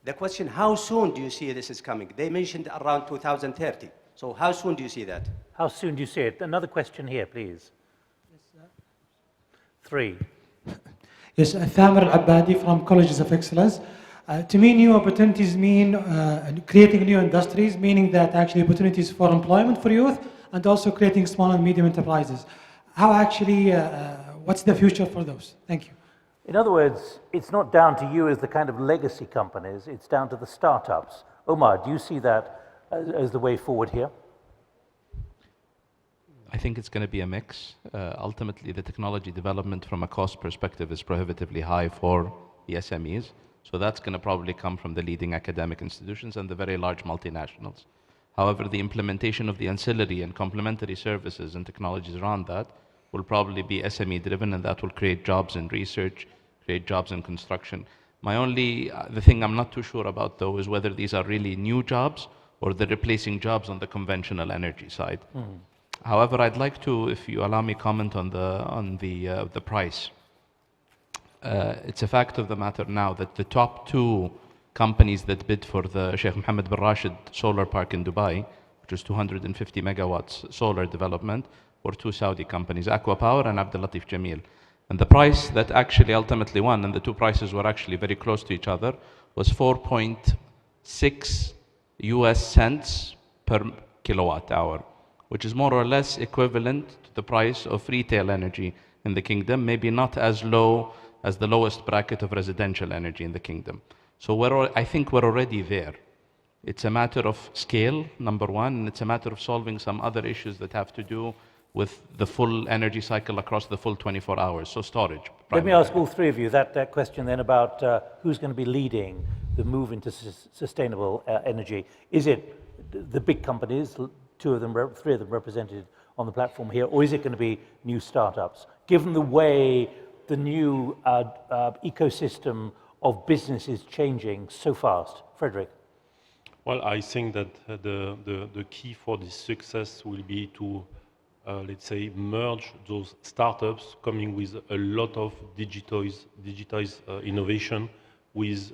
The question, how soon do you see this is coming? They mentioned around 2030. So how soon do you see that? How soon do you see it? Another question here, please. 3. Yes, Thamer Al-Abadi from Colleges of Excellence. To me, new opportunities mean creating new industries, meaning that actually opportunities for employment for youth and also creating small and medium enterprises. How actually, what's the future for those? Thank you. In other words, it's not down to you as the kind of legacy companies, it's down to the startups. Omar, do you see that as the way forward here? I think it's going to be a mix. Ultimately, the technology development from a cost perspective is prohibitively high for the SMEs. So that's going to probably come from the leading academic institutions and the very large multinationals. However, the implementation of the ancillary and complementary services and technologies around that will probably be SME driven, and that will create jobs in research, create jobs in construction. The thing I'm not too sure about though is whether these are really new jobs or they're replacing jobs on the conventional energy side. However, I'd like to, if you allow me, comment on the price. It's a fact of the matter now that the top 2 companies that bid for the Sheikh Mohammed bin Rashid solar park in Dubai, which is 250 megawatts solar development, were 2 Saudi companies, Aqua Power and Abdul Latif Jameel. And the price that actually ultimately won, and the 2 prices were actually very close to each other, was 4.6 US cents per kilowatt hour, which is more or less equivalent to the price of retail energy in the kingdom, maybe not as low as the lowest bracket of residential energy in the kingdom. So I think we're already there. It's a matter of scale, number one, and it's a matter of solving some other issues that have to do with the full energy cycle across the full 24 hours, so storage. Let me ask all three of you that question then about who's going to be leading the move into sustainable energy. Is it the big companies, three of them represented on the platform here, or is it going to be new startups? Given the way the new ecosystem of business is changing so fast. Frederick? Well, I think that the key for this success will be to, let's say, merge those startups coming with a lot of digitized innovation with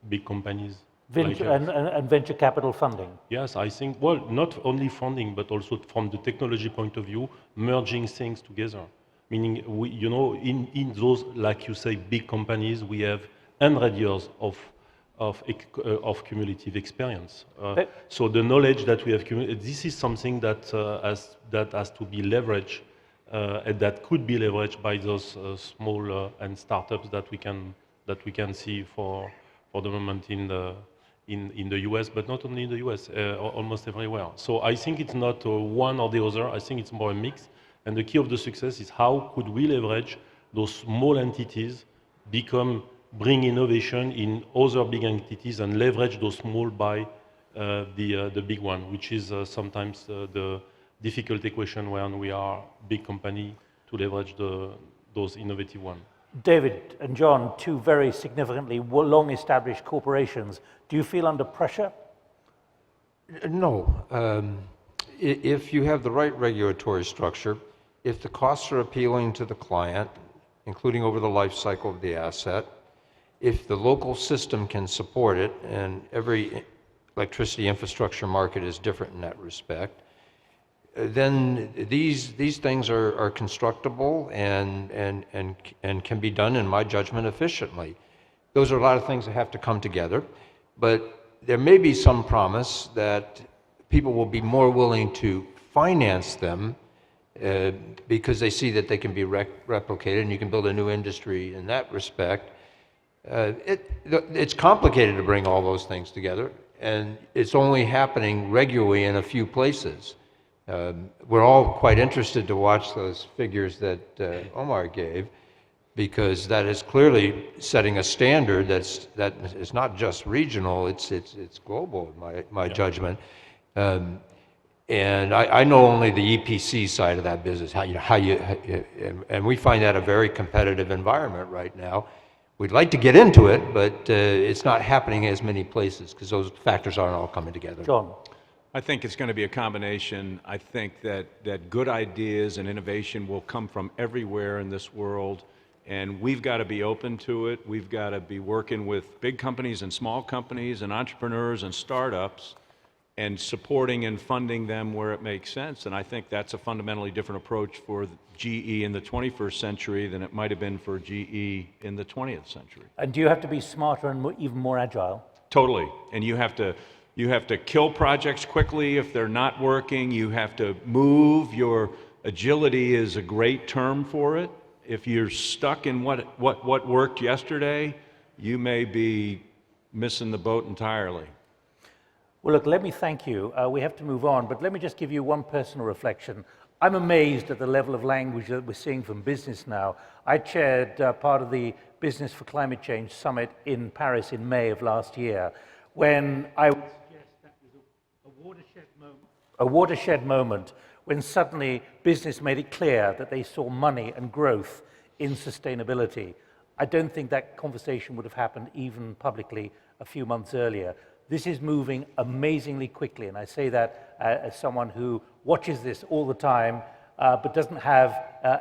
big companies. Venture, and venture capital funding. Yes, I think, well, not only funding, but also from the technology point of view, merging things together. Meaning, you know, in those, like you say, big companies, we have 100 years of cumulative experience. So the knowledge that we have, this is something that has to be leveraged, and that could be leveraged by those small and startups that we can see for the moment in the US, but not only in the US, almost everywhere. So I think it's not one or the other. I think it's more a mix. And the key of the success is how could we leverage those small entities, bring innovation in other big entities and leverage those small by the big one, which is sometimes the difficult equation when we are a big company to leverage those innovative ones. David and John, two very significantly long-established corporations. Do you feel under pressure? No. If you have the right regulatory structure, if the costs are appealing to the client, including over the life cycle of the asset, if the local system can support it, and every electricity infrastructure market is different in that respect, then these things are constructible and can be done, in my judgment, efficiently. Those are a lot of things that have to come together, but there may be some promise that people will be more willing to finance them because they see that they can be replicated, and you can build a new industry in that respect. It's complicated to bring all those things together, and it's only happening regularly in a few places. We're all quite interested to watch those figures that Omar gave, because that is clearly setting a standard that is not just regional, it's global, in my judgment. And I know only the EPC side of that business, and we find that a very competitive environment right now. We'd like to get into it, but it's not happening as many places because those factors aren't all coming together. John? I think it's going to be a combination. I think that good ideas and innovation will come from everywhere in this world, and we've got to be open to it. We've got to be working with big companies and small companies and entrepreneurs and startups and supporting and funding them where it makes sense. And I think that's a fundamentally different approach for GE in the 21st century than it might have been for GE in the 20th century. And do you have to be smarter and even more agile? Totally. And you have to kill projects quickly if they're not working. You have to move. Your agility is a great term for it. If you're stuck in what worked yesterday, you may be missing the boat entirely. Well, look, let me thank you. We have to move on, but let me just give you one personal reflection. I'm amazed at the level of language that we're seeing from business now. I chaired part of the Business for Climate Change Summit in Paris in May of last year, when I would suggest that was a watershed moment when suddenly business made it clear that they saw money and growth in sustainability. I don't think that conversation would have happened even publicly a few months earlier. This is moving amazingly quickly, and I say that as someone who watches this all the time, but doesn't have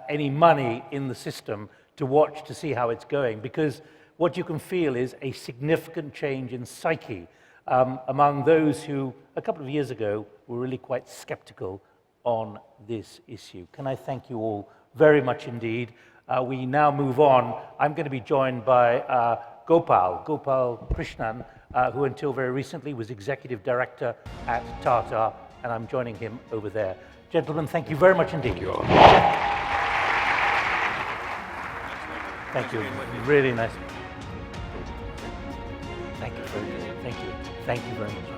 any money in the system to watch to see how it's going, because what you can feel is a significant change in psyche among those who, a couple of years ago, were really quite skeptical on this issue. Can I thank you all very much indeed. We now move on. I'm going to be joined by Gopal Krishnan, who until very recently was Executive Director at Tata, and I'm joining him over there. Gentlemen, thank you very much indeed. Thank you all. Thank you. Really nice. Thank you very much. Thank you. Thank you very much.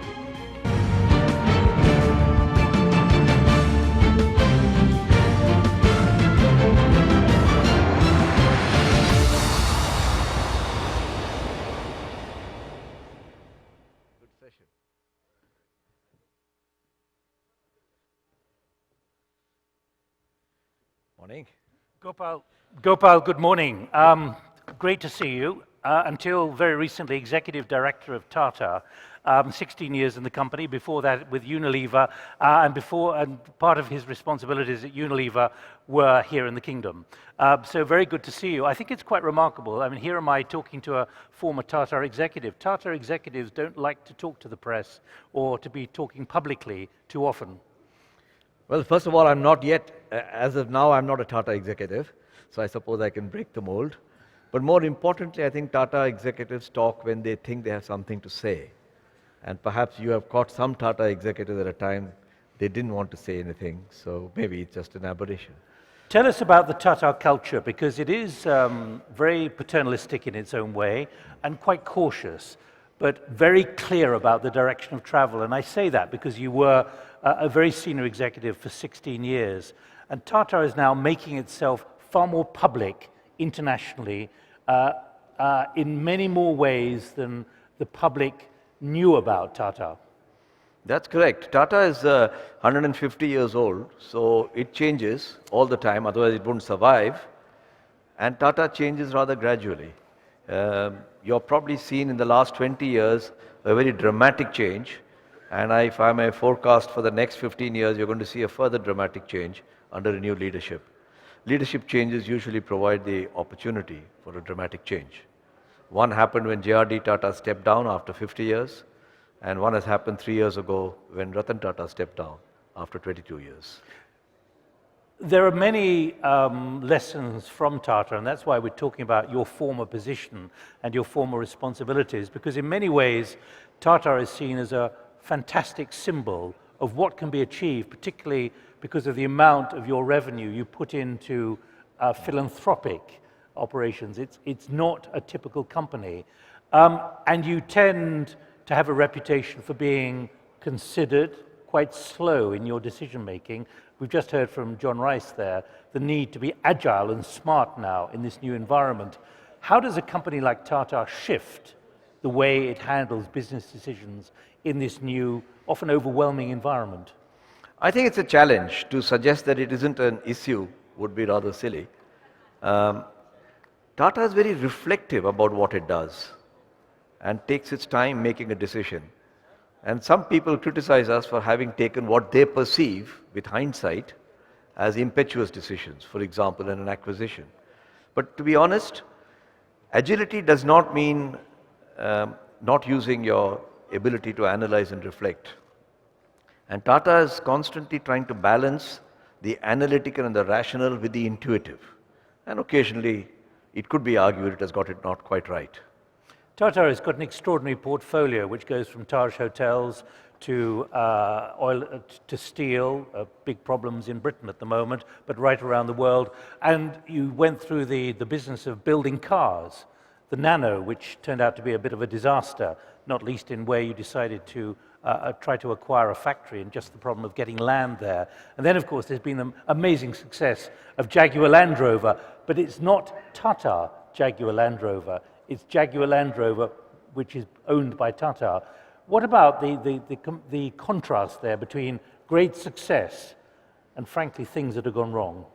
Morning. Gopal, good morning. Great to see you. Until very recently, Executive Director of Tata, 16 years in the company, before that with Unilever, and part of his responsibilities at Unilever were here in the Kingdom. So very good to see you. I think it's quite remarkable. I mean, here am I talking to a former Tata executive. Tata executives don't like to talk to the press or to be talking publicly too often. Well, first of all, I'm not yet, as of now, I'm not a Tata executive, so I suppose I can break the mold. But more importantly, I think Tata executives talk when they think they have something to say. And perhaps you have caught some Tata executives at a time they didn't want to say anything, so maybe it's just an aberration. Tell us about the Tata culture, because it is very paternalistic in its own way and quite cautious, but very clear about the direction of travel. And I say that because you were a very senior executive for 16 years. And Tata is now making itself far more public internationally in many more ways than the public knew about Tata. That's correct. Tata is 150 years old, so it changes all the time, otherwise it wouldn't survive. And Tata changes rather gradually. You're probably seen in the last 20 years a very dramatic change. And if I may forecast for the next 15 years, you're going to see a further dramatic change under a new leadership. Leadership changes usually provide the opportunity for a dramatic change. One happened when J.R.D. Tata stepped down after 50 years, and one has happened 3 years ago when Ratan Tata stepped down after 22 years. There are many lessons from Tata, and that's why we're talking about your former position and your former responsibilities, because in many ways, Tata is seen as a fantastic symbol of what can be achieved, particularly because of the amount of your revenue you put into philanthropic operations. It's not a typical company. And you tend to have a reputation for being considered, quite slow in your decision making. We've just heard from John Rice there, the need to be agile and smart now in this new environment. How does a company like Tata shift the way it handles business decisions in this new, often overwhelming environment? I think it's a challenge. To suggest that it isn't an issue would be rather silly. Tata is very reflective about what it does and takes its time making a decision. And some people criticize us for having taken what they perceive, with hindsight, as impetuous decisions, for example, in an acquisition. But to be honest, agility does not mean not using your ability to analyze and reflect. And Tata is constantly trying to balance the analytical and the rational with the intuitive. And occasionally, it could be argued it has got it not quite right. Tata has got an extraordinary portfolio, which goes from Taj Hotels to oil to steel, big problems in Britain at the moment, but right around the world. And you went through the business of building cars, the Nano, which turned out to be a bit of a disaster, not least in where you decided to try to acquire a factory and just the problem of getting land there. And then, of course, there's been the amazing success of Jaguar Land Rover, but it's not Tata Jaguar Land Rover, it's Jaguar Land Rover, which is owned by Tata. What about the contrast there between great success and, frankly, things that have gone wrong?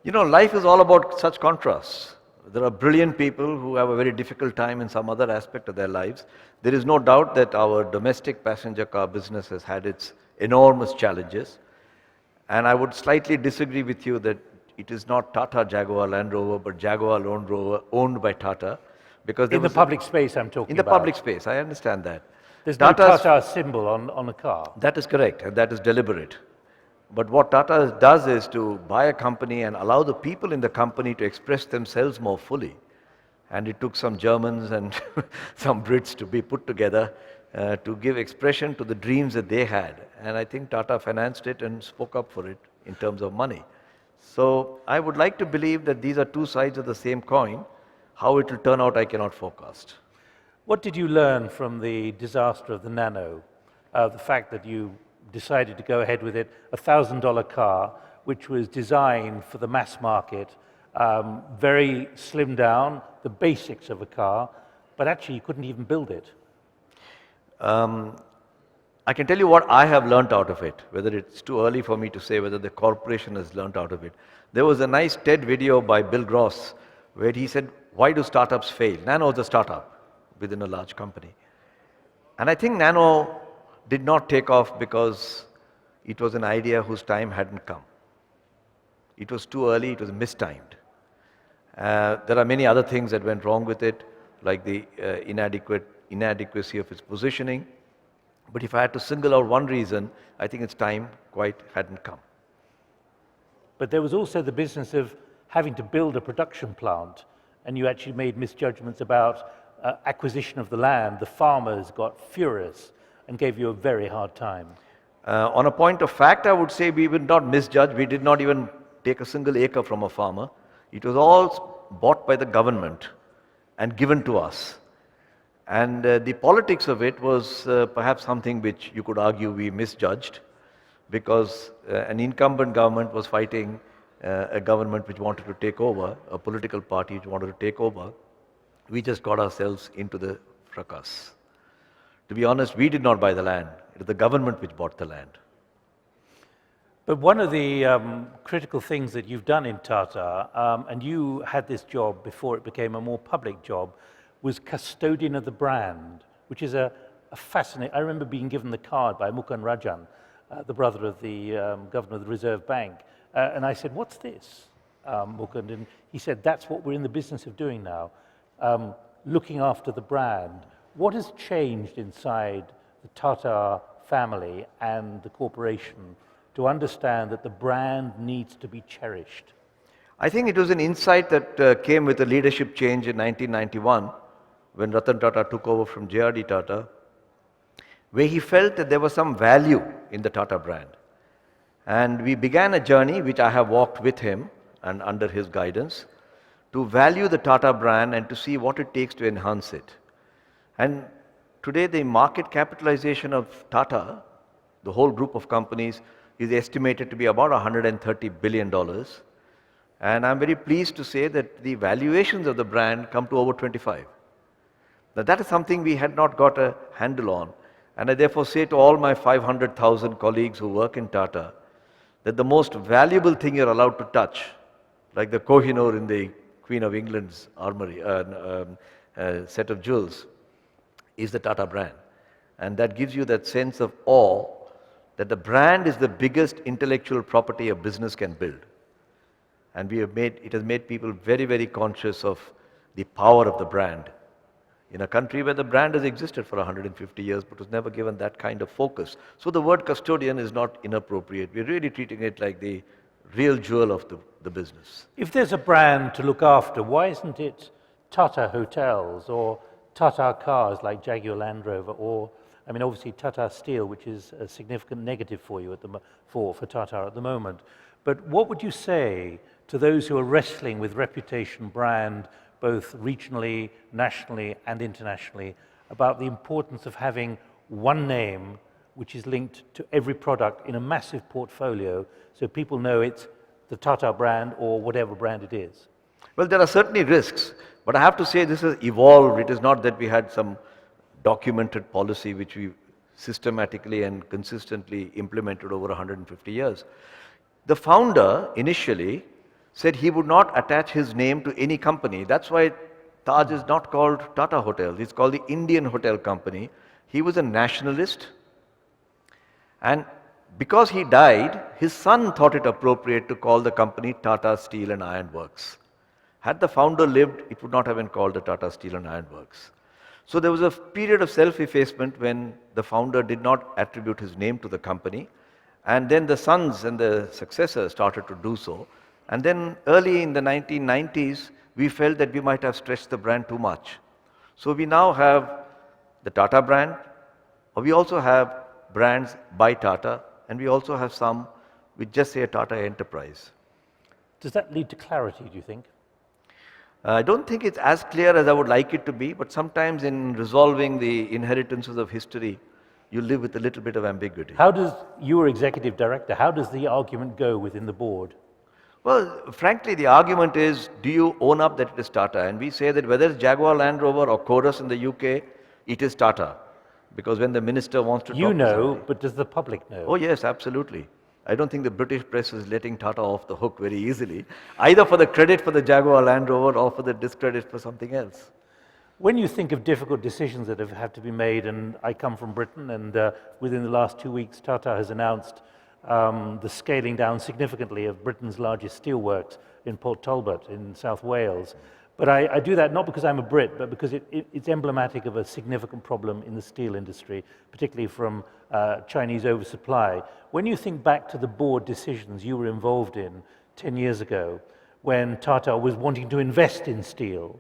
You know, life is all about such contrasts. There are brilliant people who have a very difficult time in some other aspect of their lives. There is no doubt that our domestic passenger car business has had its enormous challenges. And I would slightly disagree with you that it is not Tata Jaguar Land Rover, but Jaguar Land Rover owned by Tata. Because in the public space I'm talking about. In the public space, I understand that. There's no Tata symbol on the car. That is correct, and that is deliberate. But what Tata does is to buy a company and allow the people in the company to express themselves more fully. And it took some Germans and some Brits to be put together to give expression to the dreams that they had. And I think Tata financed it and spoke up for it in terms of money. So I would like to believe that these are two sides of the same coin. How it will turn out, I cannot forecast. What did you learn from the disaster of the Nano? The fact that you decided to go ahead with it, a $1,000 car, which was designed for the mass market, very slimmed down, the basics of a car, but actually you couldn't even build it. I can tell you what I have learnt out of it, whether it's too early for me to say whether the corporation has learnt out of it. There was a nice TED video by Bill Gross where he said, why do startups fail? Nano is a startup within a large company. And I think Nano did not take off because it was an idea whose time hadn't come. It was too early, it was mistimed. There are many other things that went wrong with it, like the inadequacy of its positioning. But if I had to single out one reason, I think its time quite hadn't come. But there was also the business of having to build a production plant, and you actually made misjudgments about acquisition of the land. The farmers got furious and gave you a very hard time. On a point of fact, I would say we would not misjudge. We did not even take a single acre from a farmer. It was all bought by the government and given to us. And the politics of it was perhaps something which you could argue we misjudged, because an incumbent government was fighting a government which wanted to take over, a political party which wanted to take over. We just got ourselves into the fracas. To be honest, we did not buy the land. It was the government which bought the land. But one of the critical things that you've done in Tata, and you had this job before it became a more public job, was custodian of the brand, which is a fascinating... I remember being given the card by Mukund Rajan, the brother of the governor of the Reserve Bank. And I said, what's this, Mukund? And he said, that's what we're in the business of doing now, looking after the brand. What has changed inside the Tata family and the corporation to understand that the brand needs to be cherished? I think it was an insight that came with a leadership change in 1991 when Ratan Tata took over from J.R.D. Tata, where he felt that there was some value in the Tata brand. And we began a journey, which I have walked with him and under his guidance, to value the Tata brand and to see what it takes to enhance it. And today the market capitalization of Tata, the whole group of companies, is estimated to be about $130 billion. And I'm very pleased to say that the valuations of the brand come to over 25. Now that is something we had not got a handle on. And I therefore say to all my 500,000 colleagues who work in Tata, that the most valuable thing you're allowed to touch, like the Kohinoor in the Queen of England's armory, set of jewels, is the Tata brand. And that gives you that sense of awe that the brand is the biggest intellectual property a business can build. And it has made people very, very conscious of the power of the brand. In a country where the brand has existed for 150 years but was never given that kind of focus. So the word custodian is not inappropriate. We're really treating it like the real jewel of the business. If there's a brand to look after, why isn't it Tata Hotels or Tata Cars like Jaguar Land Rover, or, I mean, obviously Tata Steel, which is a significant negative for you for Tata at the moment. But what would you say to those who are wrestling with reputation brand, both regionally, nationally, and internationally, about the importance of having one name which is linked to every product in a massive portfolio, so people know it's the Tata brand or whatever brand it is? Well, there are certainly risks, but I have to say this has evolved. It is not that we had some documented policy which we systematically and consistently implemented over 150 years. The founder initially said he would not attach his name to any company. That's why Taj is not called Tata Hotels. It's called the Indian Hotel Company. He was a nationalist. And because he died, his son thought it appropriate to call the company Tata Steel and Iron Works. Had the founder lived, it would not have been called the Tata Steel and Iron Works. So there was a period of self-effacement when the founder did not attribute his name to the company. And then the sons and the successors started to do so. And then early in the 1990s, we felt that we might have stretched the brand too much. So we now have the Tata brand, or we also have brands by Tata, and we also have some which just say a Tata Enterprise. Does that lead to clarity, do you think? I don't think it's as clear as I would like it to be, but sometimes in resolving the inheritances of history, you live with a little bit of ambiguity. How does, you were executive director, how does the argument go within the board? Well, frankly, the argument is, do you own up that it is Tata? And we say that whether it's Jaguar Land Rover or Chorus in the UK, it is Tata. Because when the minister wants to talk You to know, somebody, but does the public know? oh yes, absolutely. I don't think the British press is letting Tata off the hook very easily, either for the credit for the Jaguar Land Rover or for the discredit for something else. When you think of difficult decisions that have had to be made, and I come from Britain, and within the last 2 weeks, Tata has announced the scaling down significantly of Britain's largest steelworks in Port Talbot in South Wales. But I do that not because I'm a Brit, but because it's emblematic of a significant problem in the steel industry, particularly from Chinese oversupply. When you think back to the board decisions you were involved in 10 years ago, when Tata was wanting to invest in steel,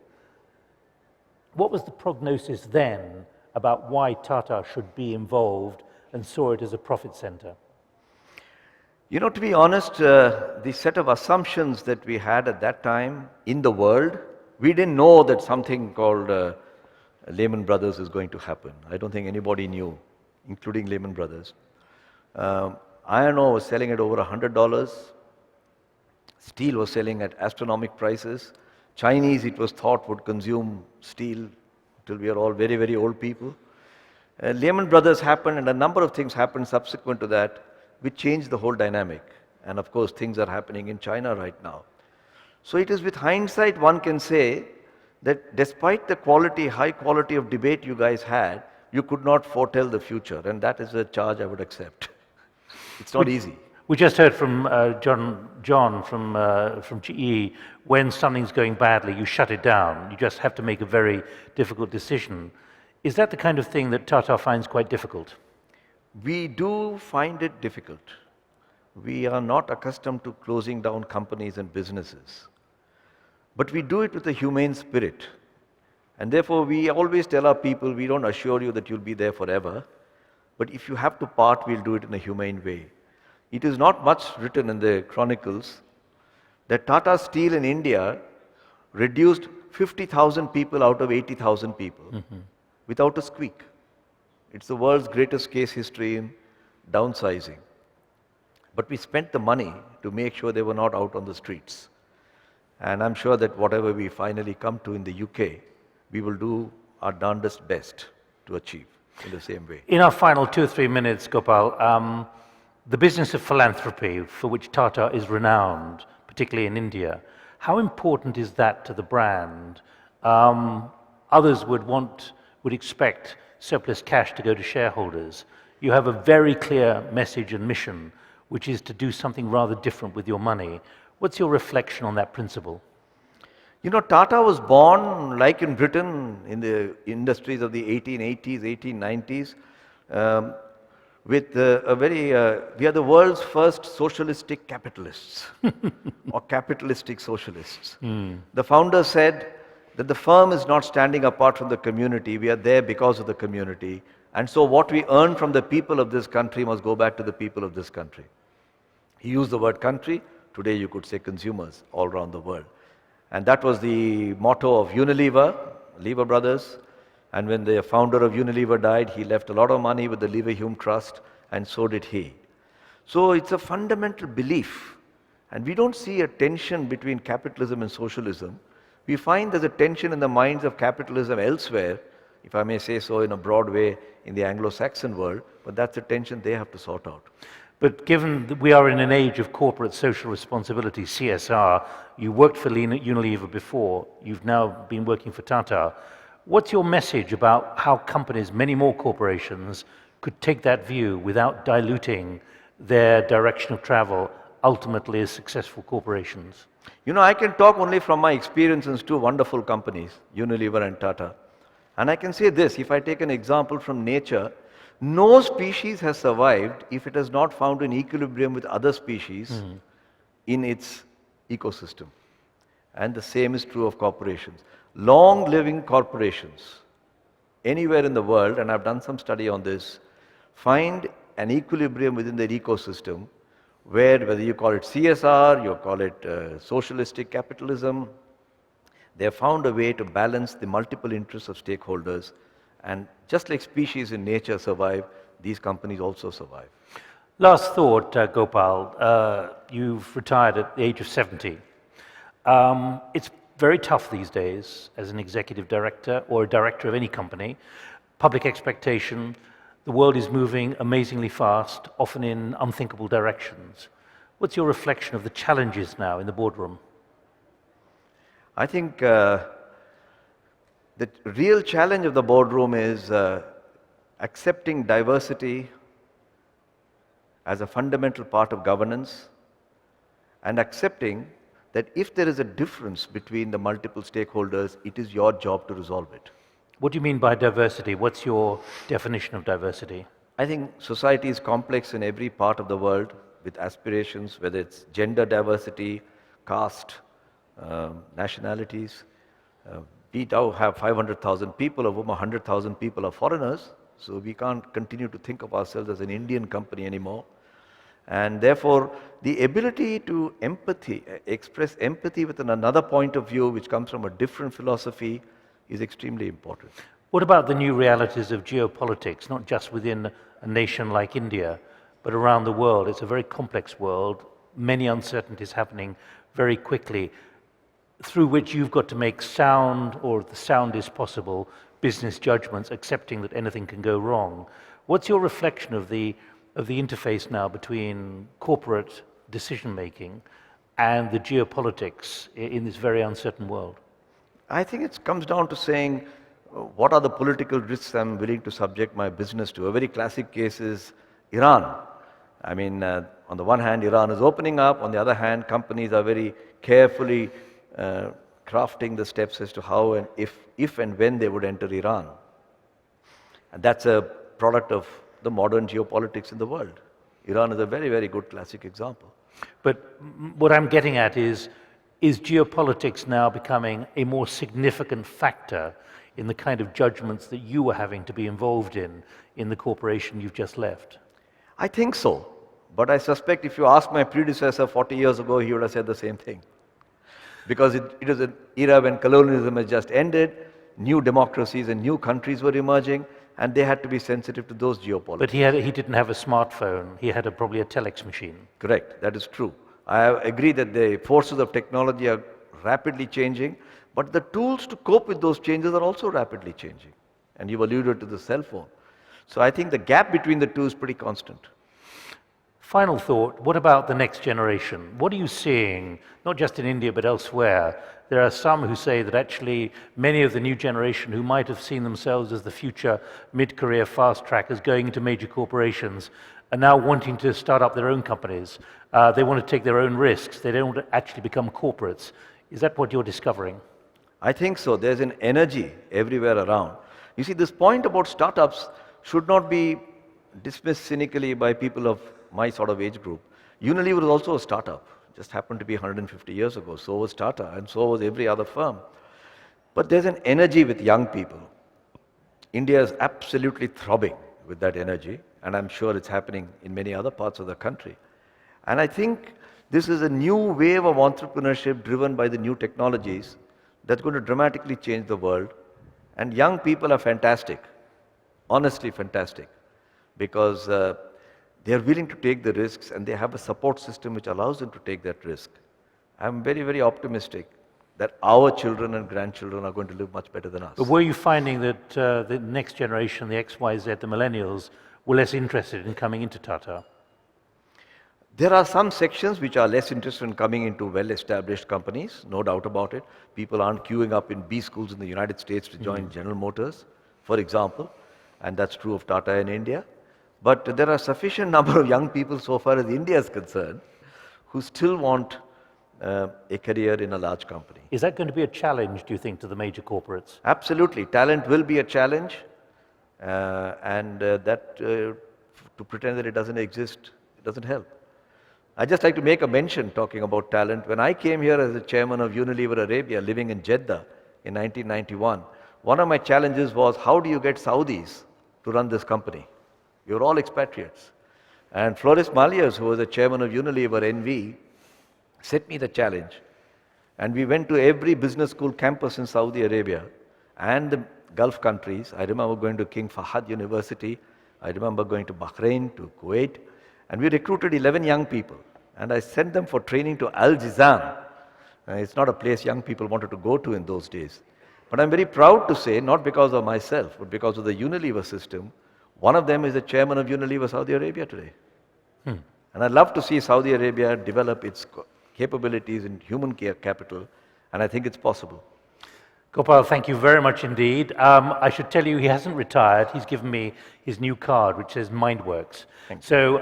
what was the prognosis then about why Tata should be involved and saw it as a profit center? You know, to be honest, the set of assumptions that we had at that time in the world, we didn't know that something called Lehman Brothers is going to happen. I don't think anybody knew, including Lehman Brothers. Iron ore was selling at over $100. Steel was selling at astronomical prices. Chinese, it was thought, would consume steel till we are all very, very old people. Lehman Brothers happened, and a number of things happened subsequent to that, which changed the whole dynamic. And of course, things are happening in China right now. So it is with hindsight one can say that despite the quality, high quality of debate you guys had, you could not foretell the future, and that is a charge I would accept. It's not easy. We just heard from John from GE, when something's going badly, you shut it down. You just have to make a very difficult decision. Is that the kind of thing that Tata finds quite difficult? We do find it difficult. We are not accustomed to closing down companies and businesses. But we do it with a humane spirit. And therefore, we always tell our people, we don't assure you that you'll be there forever. But if you have to part, we'll do it in a humane way. It is not much written in the chronicles that Tata Steel in India reduced 50,000 people out of 80,000 people without a squeak. It's the world's greatest case history in downsizing. But we spent the money to make sure they were not out on the streets. And I'm sure that whatever we finally come to in the UK, we will do our darndest best to achieve in the same way. In our final 2 or 3 minutes, Gopal, the business of philanthropy, for which Tata is renowned, particularly in India, how important is that to the brand? Others would expect surplus cash to go to shareholders. You have a very clear message and mission, which is to do something rather different with your money. What's your reflection on that principle? You know, Tata was born, like in Britain, in the industries of the 1880s, 1890s, with we are the world's first socialistic capitalists, or capitalistic socialists. The founder said that the firm is not standing apart from the community, we are there because of the community, and so what we earn from the people of this country must go back to the people of this country. He used the word country, today you could say consumers all around the world. And that was the motto of Unilever, Lever Brothers. And when the founder of Unilever died, he left a lot of money with the Leverhulme Trust, and so did he. So it's a fundamental belief. And we don't see a tension between capitalism and socialism. We find there's a tension in the minds of capitalism elsewhere, if I may say so in a broad way, in the Anglo-Saxon world, but that's a tension they have to sort out. But given that we are in an age of corporate social responsibility, CSR, you worked for Unilever before, you've now been working for Tata. What's your message about how companies, many more corporations, could take that view without diluting their direction of travel, ultimately as successful corporations? You know, I can talk only from my experience in 2 wonderful companies, Unilever and Tata. And I can say this, if I take an example from nature, no species has survived if it has not found an equilibrium with other species in its ecosystem. And the same is true of corporations. Long-living corporations, anywhere in the world, and I've done some study on this, find an equilibrium within their ecosystem where, whether you call it CSR, you call it socialistic capitalism, they have found a way to balance the multiple interests of stakeholders. And just like species in nature survive, these companies also survive. Last thought, Gopal. You've retired at the age of 70. It's very tough these days as an executive director or a director of any company. Public expectation, the world is moving amazingly fast, often in unthinkable directions. What's your reflection of the challenges now in the boardroom? I think the real challenge of the boardroom is accepting diversity as a fundamental part of governance and accepting that if there is a difference between the multiple stakeholders, it is your job to resolve it. What do you mean by diversity? What's your definition of diversity? I think society is complex in every part of the world with aspirations, whether it's gender diversity, caste, nationalities. We now have 500,000 people, of whom 100,000 people are foreigners, so we can't continue to think of ourselves as an Indian company anymore. And therefore, the ability to express empathy within another point of view, which comes from a different philosophy, is extremely important. What about the new realities of geopolitics, not just within a nation like India, but around the world? It's a very complex world, many uncertainties happening very quickly, through which you've got to make sound, or the soundest possible, business judgments, accepting that anything can go wrong. What's your reflection of the interface now between corporate decision-making and the geopolitics in this very uncertain world? I think it comes down to saying, what are the political risks I'm willing to subject my business to? A very classic case is Iran. I mean, on the one hand, Iran is opening up. On the other hand, companies are very carefully crafting the steps as to how and if and when they would enter Iran. And that's a product of the modern geopolitics in the world. Iran is a very, very good classic example. But what I'm getting at is geopolitics now becoming a more significant factor in the kind of judgments that you were having to be involved in the corporation you've just left? I think so. But I suspect if you ask my predecessor 40 years ago, he would have said the same thing. Because it was an era when colonialism had just ended, new democracies and new countries were emerging, and they had to be sensitive to those geopolitics. But he didn't have a smartphone. He had probably a telex machine. Correct. That is true. I agree that the forces of technology are rapidly changing, but the tools to cope with those changes are also rapidly changing. And you've alluded to the cell phone. So I think the gap between the two is pretty constant. Final thought, what about the next generation? What are you seeing, not just in India but elsewhere? There are some who say that actually many of the new generation who might have seen themselves as the future mid-career fast trackers going into major corporations are now wanting to start up their own companies. They want to take their own risks. They don't want to actually become corporates. Is that what you're discovering? I think so. There's an energy everywhere around. You see, this point about startups should not be dismissed cynically by people of my sort of age group. Unilever was also a startup. Just happened to be 150 years ago. So was Tata, and so was every other firm. But there's an energy with young people. India is absolutely throbbing with that energy, and I'm sure it's happening in many other parts of the country. And I think this is a new wave of entrepreneurship driven by the new technologies that's going to dramatically change the world. And young people are fantastic, honestly fantastic, because they're willing to take the risks and they have a support system which allows them to take that risk. I'm very, very optimistic that our children and grandchildren are going to live much better than us. But were you finding that the next generation, the XYZ, the millennials, were less interested in coming into Tata? There are some sections which are less interested in coming into well-established companies, no doubt about it. People aren't queuing up in B schools in the United States to join General Motors, for example, and that's true of Tata in India. But there are sufficient number of young people, so far as India is concerned, who still want a career in a large company. Is that going to be a challenge, do you think, to the major corporates? Absolutely. Talent will be a challenge, and to pretend that it doesn't exist, it doesn't help. I'd just like to make a mention talking about talent. When I came here as the chairman of Unilever Arabia, living in Jeddah in 1991, one of my challenges was, how do you get Saudis to run this company? You're all expatriates. And Floris Malias, who was the chairman of Unilever NV, set me the challenge. And we went to every business school campus in Saudi Arabia and the Gulf countries. I remember going to King Fahad University. I remember going to Bahrain, to Kuwait. And we recruited 11 young people. And I sent them for training to Al Jizan. It's not a place young people wanted to go to in those days. But I'm very proud to say, not because of myself, but because of the Unilever system, one of them is the chairman of Unilever Saudi Arabia today. And I'd love to see Saudi Arabia develop its capabilities in human capital, and I think it's possible. Gopal, thank you very much indeed. I should tell you he hasn't retired. He's given me his new card, which says MindWorks. So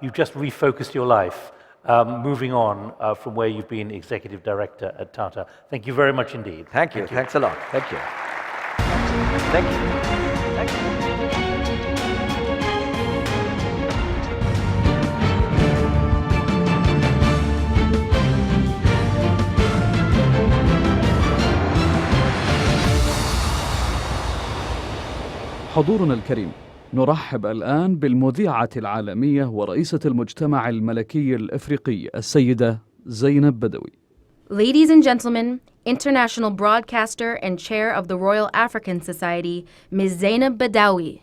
you've just refocused your life, moving on from where you've been executive director at Tata. Thank you very much indeed. Thank you. Thanks a lot. Thank you. Thank you. Thank you. حضورنا الكريم، نرحب الآن بالمذيعة العالمية ورئيسة المجتمع الملكي الإفريقي السيدة زينب بدوي. Ladies and gentlemen, international broadcaster and chair of the Royal African Society, Ms. Zainab Badawi.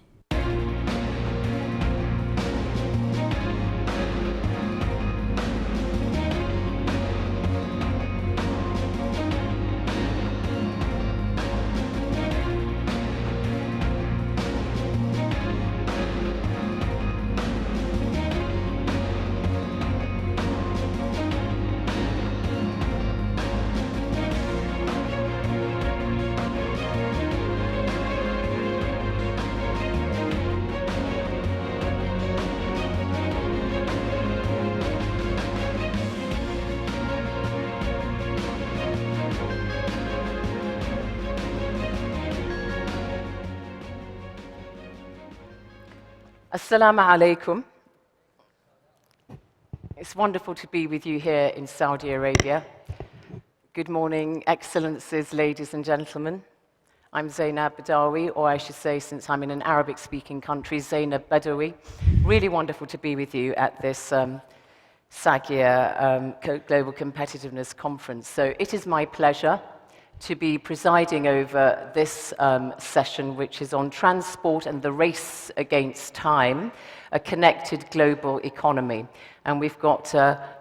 Assalamu alaikum. It's wonderful to be with you here in Saudi Arabia. Good morning, excellencies, ladies and gentlemen. I'm Zainab Badawi, or I should say, since I'm in an Arabic-speaking country, Zainab Badawi. Really wonderful to be with you at this SAGIA Global Competitiveness Conference. So it is my pleasure to be presiding over this session, which is on transport and the race against time, a connected global economy. And we've got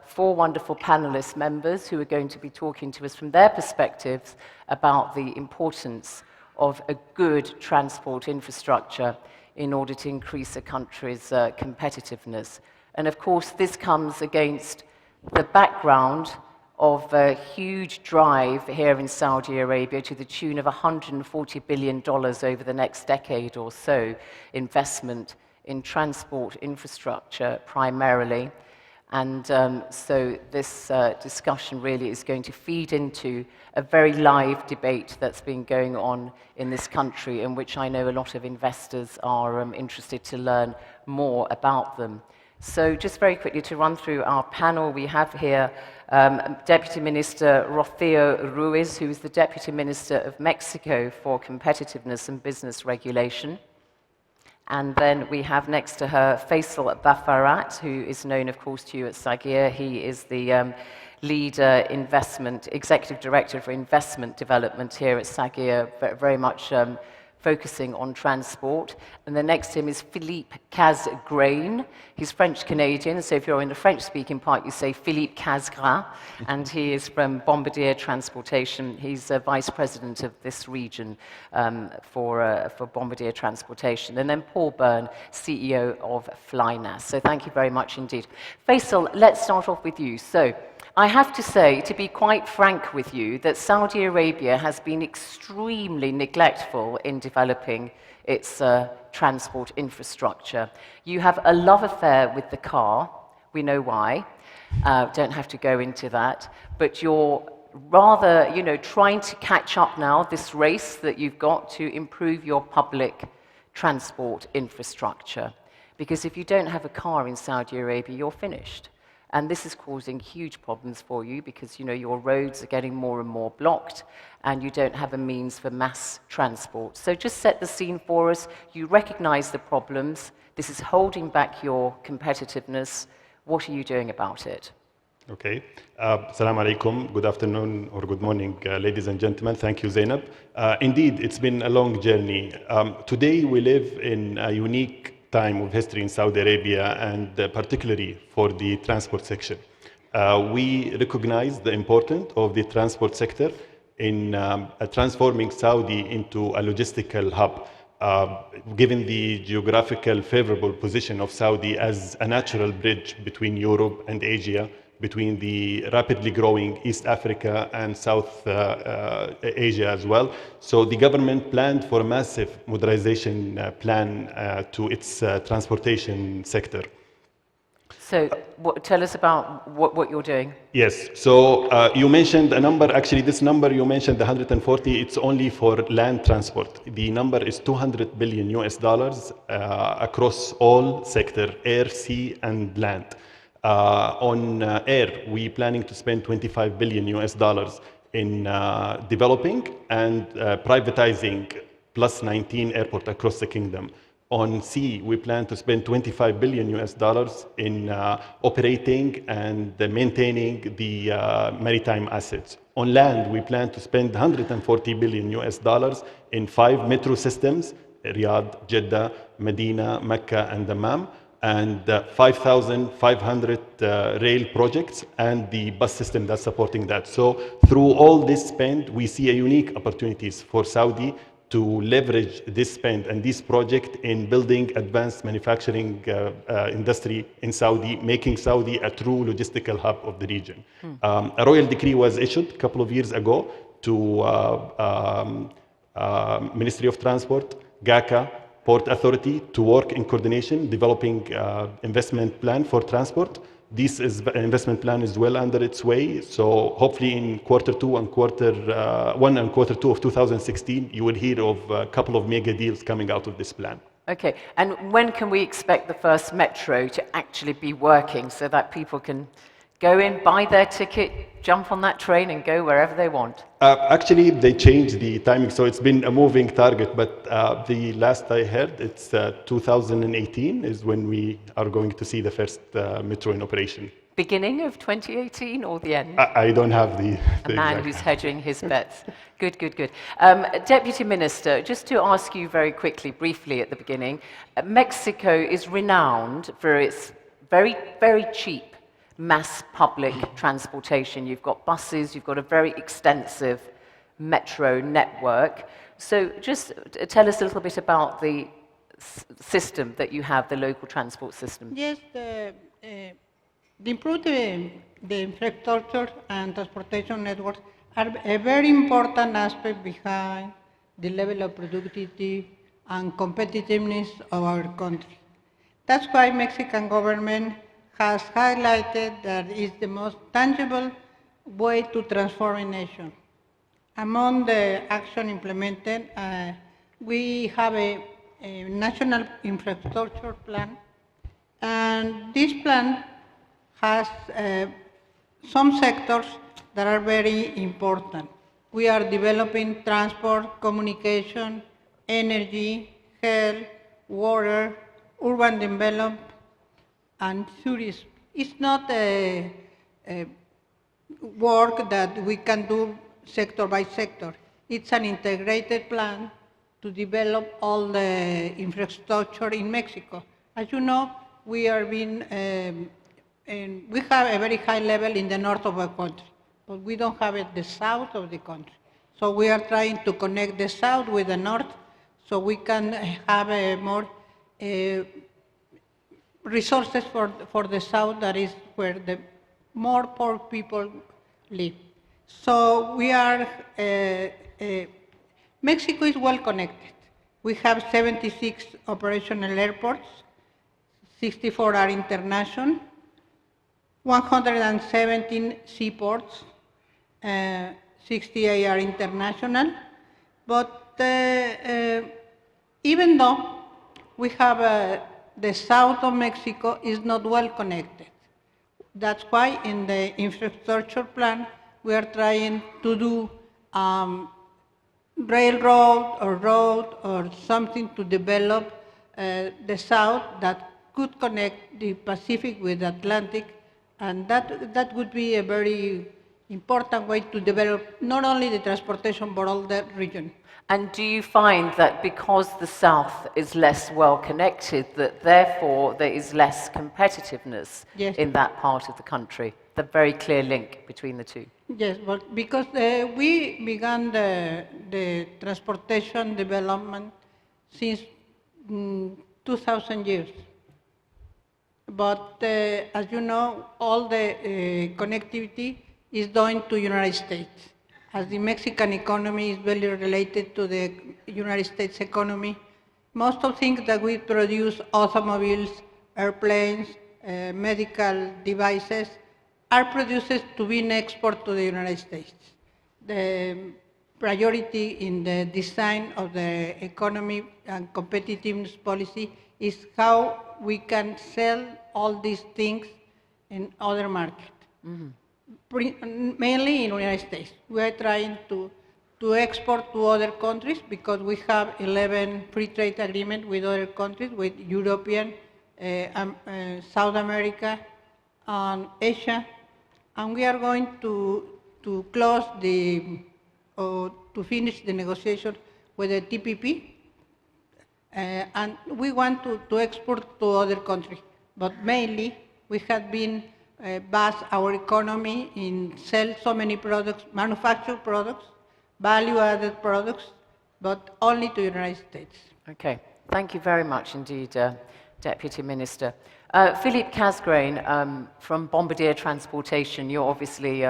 4 wonderful panelist members who are going to be talking to us from their perspectives about the importance of a good transport infrastructure in order to increase a country's competitiveness. And of course, this comes against the background of a huge drive here in Saudi Arabia to the tune of $140 billion over the next decade or so, investment in transport infrastructure primarily. And so this discussion really is going to feed into a very live debate that's been going on in this country, in which I know a lot of investors are interested to learn more about them. So just very quickly to run through our panel, we have here Deputy Minister Rocío Ruiz, who is the Deputy Minister of Mexico for Competitiveness and Business Regulation. And then we have next to her Faisal Bafarat, who is known, of course, to you at SAGIA. He is the Executive Director for Investment Development here at SAGIA, very much focusing on transport. And then next to him is Philippe Casgrain. He's French-Canadian, so if you're in the French-speaking part, you say Philippe Casgrain, and he is from Bombardier Transportation. He's Vice President of this region for Bombardier Transportation. And then Paul Byrne, CEO of Flynas. So thank you very much indeed. Faisal, let's start off with you. So I have to say, to be quite frank with you, that Saudi Arabia has been extremely neglectful in developing its transport infrastructure. You have a love affair with the car. We know why. Don't have to go into that. But you're rather, trying to catch up now, this race that you've got to improve your public transport infrastructure. Because if you don't have a car in Saudi Arabia, you're finished. And this is causing huge problems for you because, you know, your roads are getting more and more blocked and you don't have a means for mass transport. So just set the scene for us. You recognize the problems. This is holding back your competitiveness. What are you doing about it? Okay. Assalamu alaikum. Good afternoon or good morning, ladies and gentlemen. Thank you, Zainab. Indeed, it's been a long journey. Today, we live in a unique time of history in Saudi Arabia, and particularly for the transport section. We recognize the importance of the transport sector in transforming Saudi into a logistical hub. Given the geographical favorable position of Saudi as a natural bridge between Europe and Asia, between the rapidly growing East Africa and South Asia as well. So the government planned for a massive modernization plan to its transportation sector. So tell us about what you're doing. Yes, so you mentioned a number, actually this number you mentioned, the 140, it's only for land transport. The number is 200 billion US dollars across all sector, air, sea and land. On air, we're planning to spend 25 billion US dollars in developing and privatizing plus 19 airports across the kingdom. On sea, we plan to spend 25 billion US dollars in operating and maintaining the maritime assets. On land, we plan to spend 140 billion US dollars in 5 metro systems, Riyadh, Jeddah, Medina, Mecca, and Dammam, and 5,500 rail projects and the bus system that's supporting that. So through all this spend, we see a unique opportunities for Saudi to leverage this spend and this project in building advanced manufacturing industry in Saudi, making Saudi a true logistical hub of the region. A royal decree was issued a couple of years ago to Ministry of Transport, GACA, Port Authority to work in coordination, developing investment plan for transport. This investment plan is well under its way, so hopefully in quarter one and quarter two of 2016, you will hear of a couple of mega deals coming out of this plan. Okay, and when can we expect the first metro to actually be working so that people can go in, buy their ticket, jump on that train and go wherever they want? Actually, they changed the timing, so it's been a moving target, but the last I heard, it's 2018 is when we are going to see the first metro in operation. Beginning of 2018 or the end? I don't have the A man who's hedging his bets. Good, good, good. Deputy Minister, just to ask you very quickly, briefly at the beginning, Mexico is renowned for its very, very cheap mass public transportation. You've got buses, you've got a very extensive metro network. So just tell us a little bit about the system that you have, the local transport system. Yes, the improve the infrastructure and transportation networks are a very important aspect behind the level of productivity and competitiveness of our country. That's why Mexican government has highlighted that it's the most tangible way to transform a nation. Among the action implemented, we have a national infrastructure plan, and this plan has some sectors that are very important. We are developing transport, communication, energy, health, water, urban development, and tourism. It's not a work that we can do sector by sector. It's an integrated plan to develop all the infrastructure in Mexico. As you know, we have a very high level in the north of the country, but we don't have it the south of the country. So we are trying to connect the south with the north so we can have a more resources for the south, that is where the more poor people live. So we are, Mexico is well connected. We have 76 operational airports, 64 are international, 117 seaports, 68 are international, but even though we have the south of Mexico is not well connected. That's why in the infrastructure plan, we are trying to do railroad or road or something to develop the south that could connect the Pacific with the Atlantic, and that would be a very important way to develop not only the transportation but all that region. And do you find that because the South is less well connected, that therefore there is less competitiveness in that part of the country? The very clear link between the two. Yes, but because we began the transportation development since 2000 years. But as you know, all the connectivity is done to United States. As the Mexican economy is very related to the United States economy, most of things that we produce, automobiles, airplanes, medical devices, are produced to be exported to the United States. The priority in the design of the economy and competitiveness policy is how we can sell all these things in other markets. Mm-hmm. Mainly in the United States. We are trying to export to other countries because we have 11 free trade agreements with other countries, with European, South America, and Asia. And we are going to close to finish the negotiation with the TPP. And we want to export to other countries. But mainly, we have been base our economy in sell so many products, manufactured products, value-added products, but only to the United States. Okay, thank you very much indeed, Deputy Minister. Philippe Casgrain, from Bombardier Transportation, you're obviously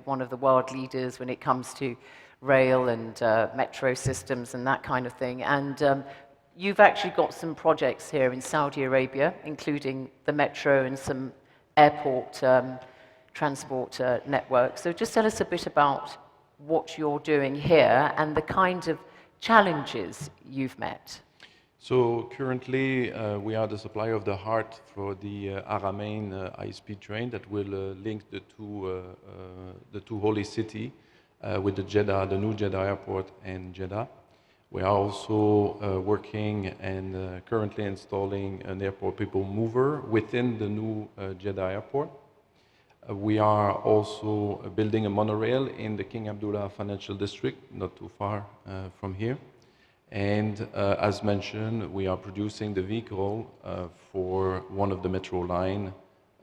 one of the world leaders when it comes to rail and metro systems and that kind of thing. And you've actually got some projects here in Saudi Arabia, including the metro and some airport transport network. So just tell us a bit about what you're doing here and the kind of challenges you've met. So currently we are the supplier of the heart for the Haramain high-speed train that will link the two holy cities with the new Jeddah airport and Jeddah. We are also working and currently installing an airport people mover within the new Jeddah airport. We are also building a monorail in the King Abdullah Financial District, not too far from here. And as mentioned, we are producing the vehicle for one of the metro line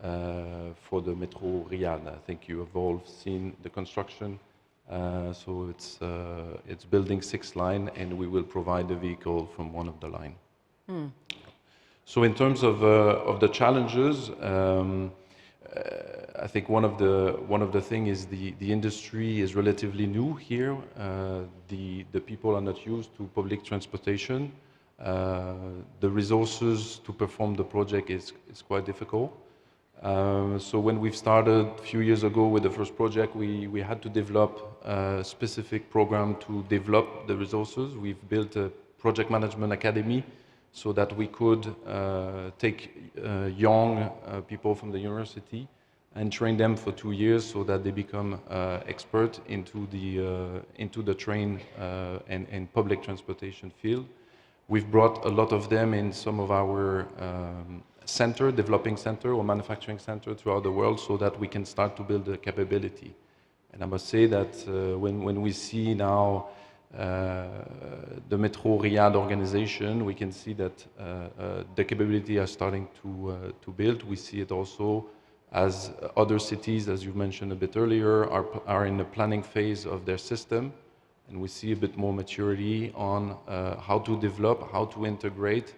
for the Metro Riyadh. I think you have all seen the construction. So it's building 6 line, and we will provide the vehicle from one of the line. Mm. So in terms of the challenges, I think one of the thing is the industry is relatively new here. The people are not used to public transportation. The resources to perform the project is quite difficult. So when we've started a few years ago with the first project, we had to develop a specific program to develop the resources. We've built a project management academy so that we could take young people from the university and train them for 2 years so that they become expert into the train and public transportation field. We've brought a lot of them in some of our developing center or manufacturing center throughout the world so that we can start to build the capability. And I must say that when we see now the Metro Riyadh organization, we can see that the capability are starting to build. We see it also as other cities, as you mentioned a bit earlier, are in the planning phase of their system. And we see a bit more maturity on how to develop, how to integrate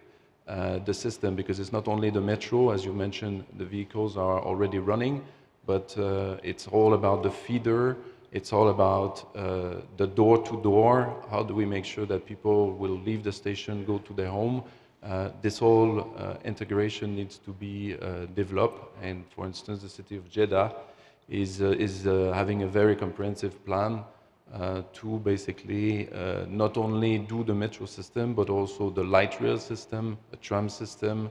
the system, because it's not only the metro, as you mentioned, the vehicles are already running, but it's all about the feeder, it's all about the door-to-door, how do we make sure that people will leave the station, go to their home. This whole integration needs to be developed, and for instance, the city of Jeddah is having a very comprehensive plan to basically not only do the metro system, but also the light rail system, a tram system,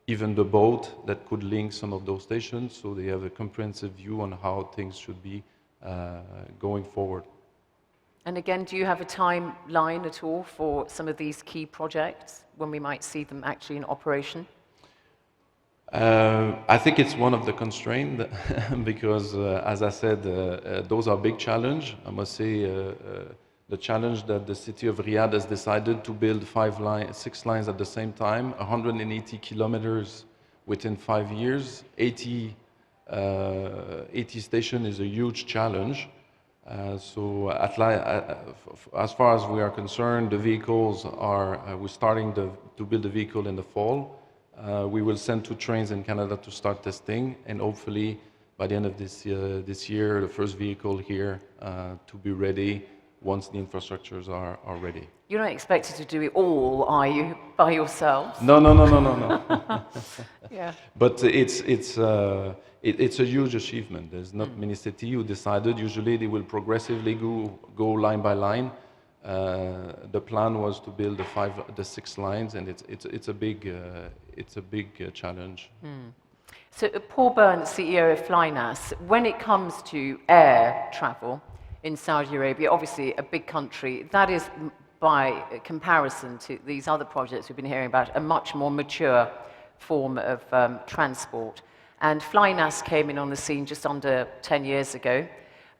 even the boat that could link some of those stations, so they have a comprehensive view on how things should be going forward. And again, do you have a timeline at all for some of these key projects, when we might see them actually in operation? I think it's one of the constraints because, as I said, those are big challenge. I must say, the challenge that the city of Riyadh has decided to build 6 lines at the same time, 180 kilometers within 5 years, 80 station is a huge challenge. So as far as we are concerned, the vehicles are, we're starting to build the vehicle in the fall. We will send 2 trains in Canada to start testing, and hopefully by the end of this year, the first vehicle here to be ready once the infrastructures are ready. You're not expected to do it all, are you, by yourselves? No. Yeah. But it's a huge achievement. There's not many cities who decided. Usually they will progressively go line by line. The plan was to build the 6 lines, and it's a big challenge. So Paul Byrne, CEO of Flynas, when it comes to air travel in Saudi Arabia, obviously a big country, that is, by comparison to these other projects we've been hearing about, a much more mature form of transport. And Flynas came in on the scene just under 10 years ago.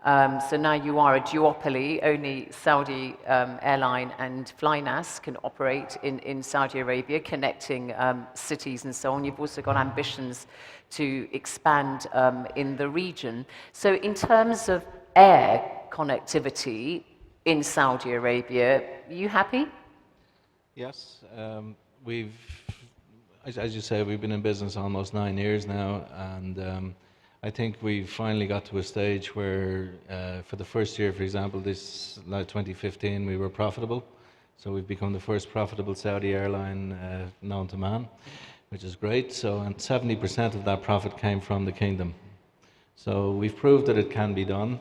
So now you are a duopoly. Only Saudi airline and Flynas can operate in Saudi Arabia, connecting cities and so on. You've also got ambitions to expand in the region. So in terms of air connectivity in Saudi Arabia, are you happy? Yes. As you say, we've been in business almost 9 years now, and I think we've finally got to a stage where, for the first year, for example, this 2015, we were profitable. So we've become the first profitable Saudi airline known to man, which is great. So, and 70% of that profit came from the kingdom. So we've proved that it can be done.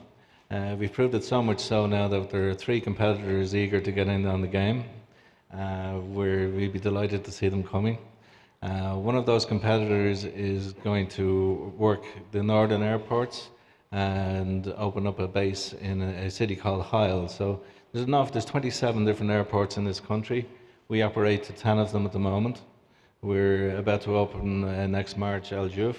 We've proved it so much so now that there are 3 competitors eager to get in on the game. We'd be delighted to see them coming. One of those competitors is going to work the northern airports and open up a base in a city called Hyle. So there's 27 different airports in this country. We operate to 10 of them at the moment. We're about to open next March Al Juf.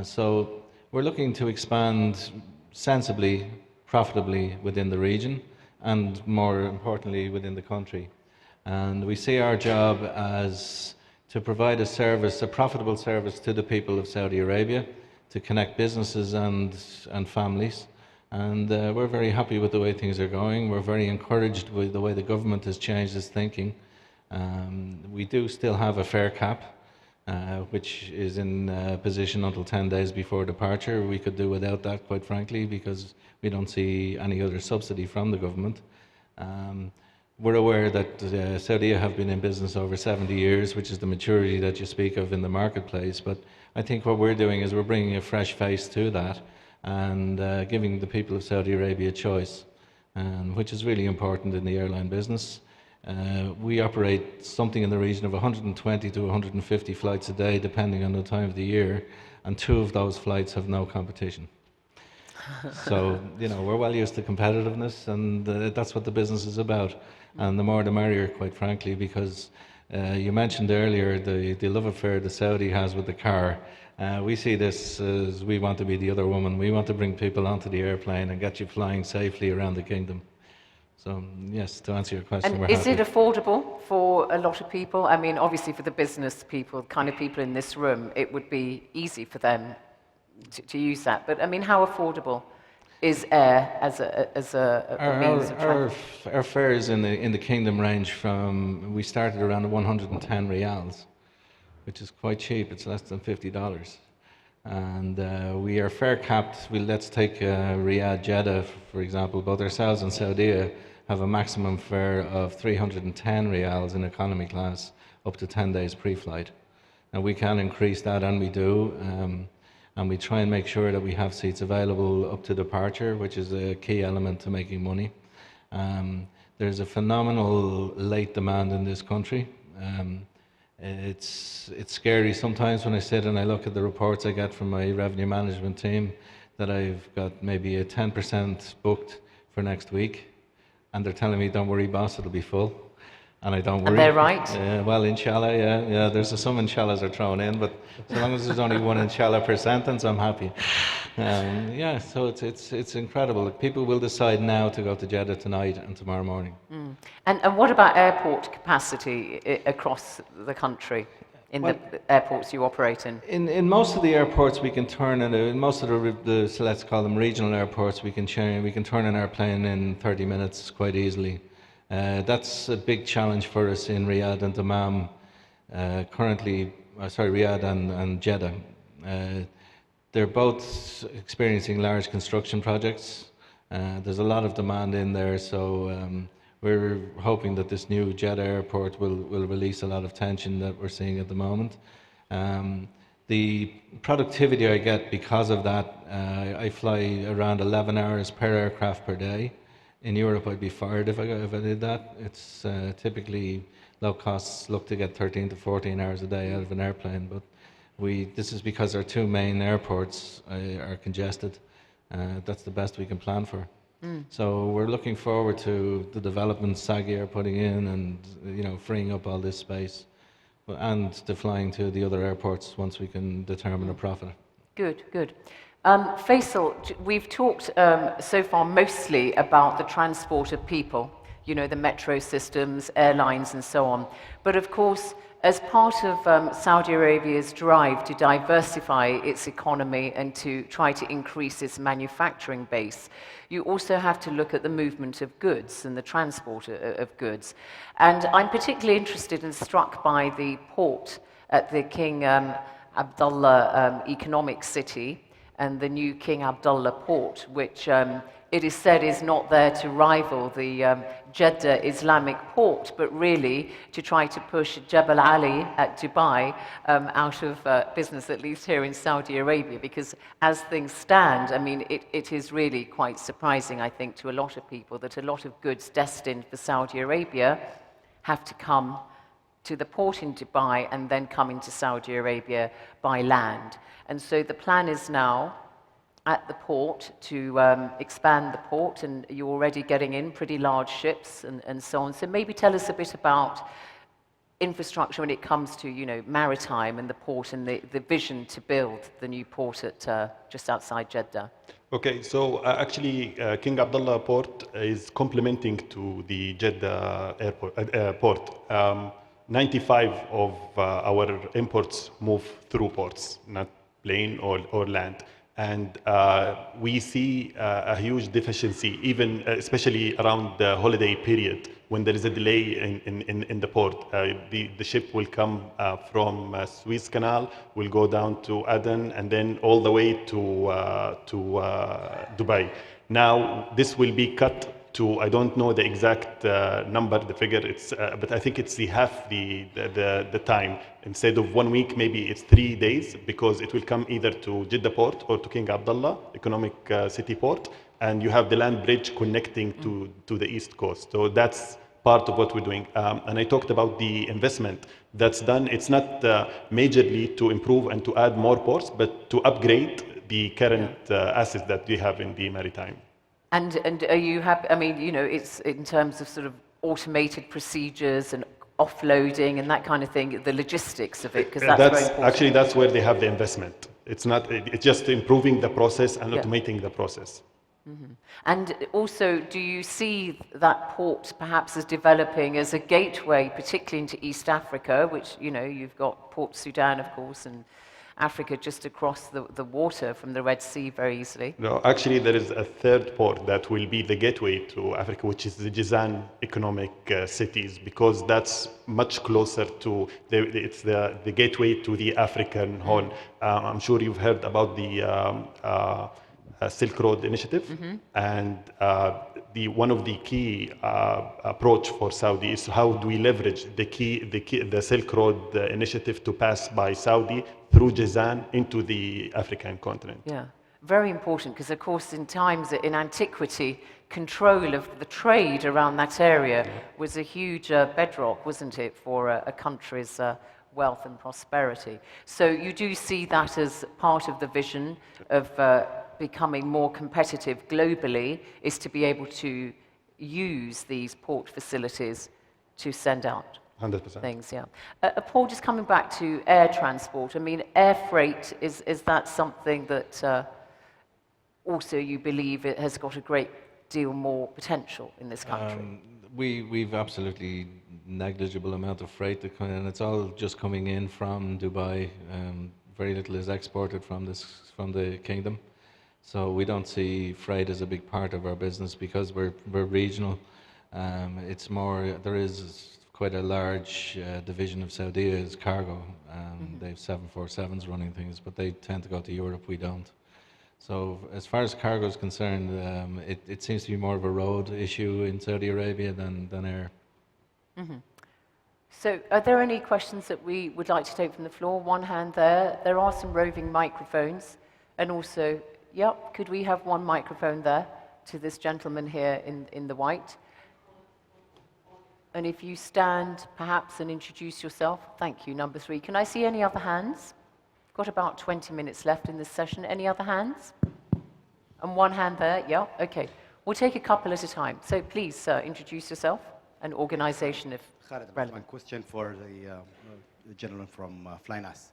So we're looking to expand sensibly, profitably within the region, and more importantly within the country. And we see our job as to provide a service, a profitable service to the people of Saudi Arabia, to connect businesses and families. And we're very happy with the way things are going. We're very encouraged with the way the government has changed its thinking. We do still have a fare cap, which is in position until 10 days before departure. We could do without that, quite frankly, because we don't see any other subsidy from the government. We're aware that Saudi have been in business over 70 years, which is the maturity that you speak of in the marketplace. But I think what we're doing is we're bringing a fresh face to that and giving the people of Saudi Arabia a choice, which is really important in the airline business. We operate something in the region of 120 to 150 flights a day, depending on the time of the year, and 2 of those flights have no competition. So, we're well used to competitiveness, and that's what the business is about. And the more the merrier, quite frankly, because you mentioned earlier the love affair the Saudi has with the car. We see this as we want to be the other woman. We want to bring people onto the airplane and get you flying safely around the kingdom. So, yes, to answer your question, And we're is happy. it affordable for a lot of people? I mean, obviously for the business people, kind of people in this room, it would be easy for them to use that. But I mean, how affordable is air as a means of travel? Our fares in the kingdom range from, we started around 110 riyals, which is quite cheap. It's less than $50. And we are fare capped. Let's take Riyadh, Jeddah, for example. Both ourselves and Saudi have a maximum fare of 310 riyals in economy class, up to 10 days pre-flight. Now we can increase that, and we do. And we try and make sure that we have seats available up to departure, which is a key element to making money. There's a phenomenal late demand in this country. It's scary sometimes when I sit and I look at the reports I get from my revenue management team that I've got maybe a 10% booked for next week, and they're telling me, don't worry boss, it'll be full. And I don't worry. And they're right? Well, inshallah, yeah. There's some inshallahs are thrown in, but so long as there's only one inshallah per sentence, I'm happy. Yeah, so it's incredible. People will decide now to go to Jeddah tonight and tomorrow morning. Mm. And what about airport capacity across the country, in the airports you operate in? In most of the airports we can turn in most of the so let's call them regional airports, we can turn an airplane in 30 minutes quite easily. That's a big challenge for us in Riyadh and Dammam Riyadh and Jeddah. They're both experiencing large construction projects. There's a lot of demand in there, so we're hoping that this new Jeddah airport will release a lot of tension that we're seeing at the moment. The productivity I get because of that, I fly around 11 hours per aircraft per day. In Europe, I'd be fired if I did that. It's typically low costs look to get 13 to 14 hours a day out of an airplane, but this is because our two main airports are congested. That's the best we can plan for. Mm. So we're looking forward to the developments SAGI are putting in, and freeing up all this space, and to flying to the other airports once we can determine a profit. Good, good. Faisal, we've talked so far mostly about the transport of people, the metro systems, airlines and so on. But of course, as part of Saudi Arabia's drive to diversify its economy and to try to increase its manufacturing base, you also have to look at the movement of goods and the transport of goods. And I'm particularly interested and struck by the port at the King Abdullah Economic City, and the new King Abdullah port, which it is said is not there to rival the Jeddah Islamic port, but really to try to push Jebel Ali at Dubai out of business, at least here in Saudi Arabia, because as things stand, I mean, it is really quite surprising, I think, to a lot of people that a lot of goods destined for Saudi Arabia have to come to the port in Dubai and then come into Saudi Arabia by land. And so the plan is now at the port to expand the port, and you're already getting in pretty large ships and so on. So maybe tell us a bit about infrastructure when it comes to, maritime and the port and the vision to build the new port at just outside Jeddah. Okay, so actually King Abdullah Port is complementing to the Jeddah port. 95 of our imports move through ports, not plane or land. And we see a huge deficiency, even especially around the holiday period, when there is a delay in the port. The ship will come from Suez Canal, will go down to Aden, and then all the way to Dubai. Now, this will be cut to, I don't know the exact number, the figure, but I think it's half the time. Instead of 1 week, maybe it's 3 days, because it will come either to Jeddah Port or to King Abdullah Economic City Port, and you have the land bridge connecting to the East Coast. So that's part of what we're doing. And I talked about the investment that's done. It's not majorly to improve and to add more ports, but to upgrade the current assets that we have in the maritime. And are you happy? I mean, it's in terms of sort of automated procedures and offloading and that kind of thing, the logistics of it, because that's very important. Actually, that's where they have the investment. It's just improving the process and automating the process. Mm-hmm. And also, do you see that port perhaps as developing as a gateway, particularly into East Africa, which, you've got Port Sudan, of course, and Africa just across the water from the Red Sea very easily? No, actually there is a third port that will be the gateway to Africa, which is the Jizan economic cities, because that's much closer to, it's the gateway to the African Horn. I'm sure you've heard about the Silk Road Initiative, and one of the key approach for Saudi is how do we leverage the Silk Road Initiative to pass by Saudi through Jizan into the African continent. Yeah, very important, because of course in in antiquity, control of the trade around that area was a huge bedrock, wasn't it, for a country's wealth and prosperity. So you do see that as part of the vision of becoming more competitive globally, is to be able to use these port facilities to send out 100%. things, yeah. Paul, just coming back to air transport, I mean, air freight, is that something that also you believe it has got a great deal more potential in this country? We've absolutely negligible amount of freight that and it's all just coming in from Dubai. Very little is exported from the kingdom. So we don't see freight as a big part of our business because we're regional. It's more, there is quite a large division of Saudi is cargo. They have 747s running things, but they tend to go to Europe, we don't. So as far as cargo is concerned, it seems to be more of a road issue in Saudi Arabia than air. So are there any questions that we would like to take from the floor? One hand there. There are some roving microphones. And also, yep, could we have one microphone there to this gentleman here in the white? And if you stand, perhaps, and introduce yourself. Thank you, number 3. Can I see any other hands? Got about 20 minutes left in this session. Any other hands? And one hand there, yeah, okay. We'll take a couple at a time. So please, sir, introduce yourself and organization if relevant. One question for the gentleman from Flynas.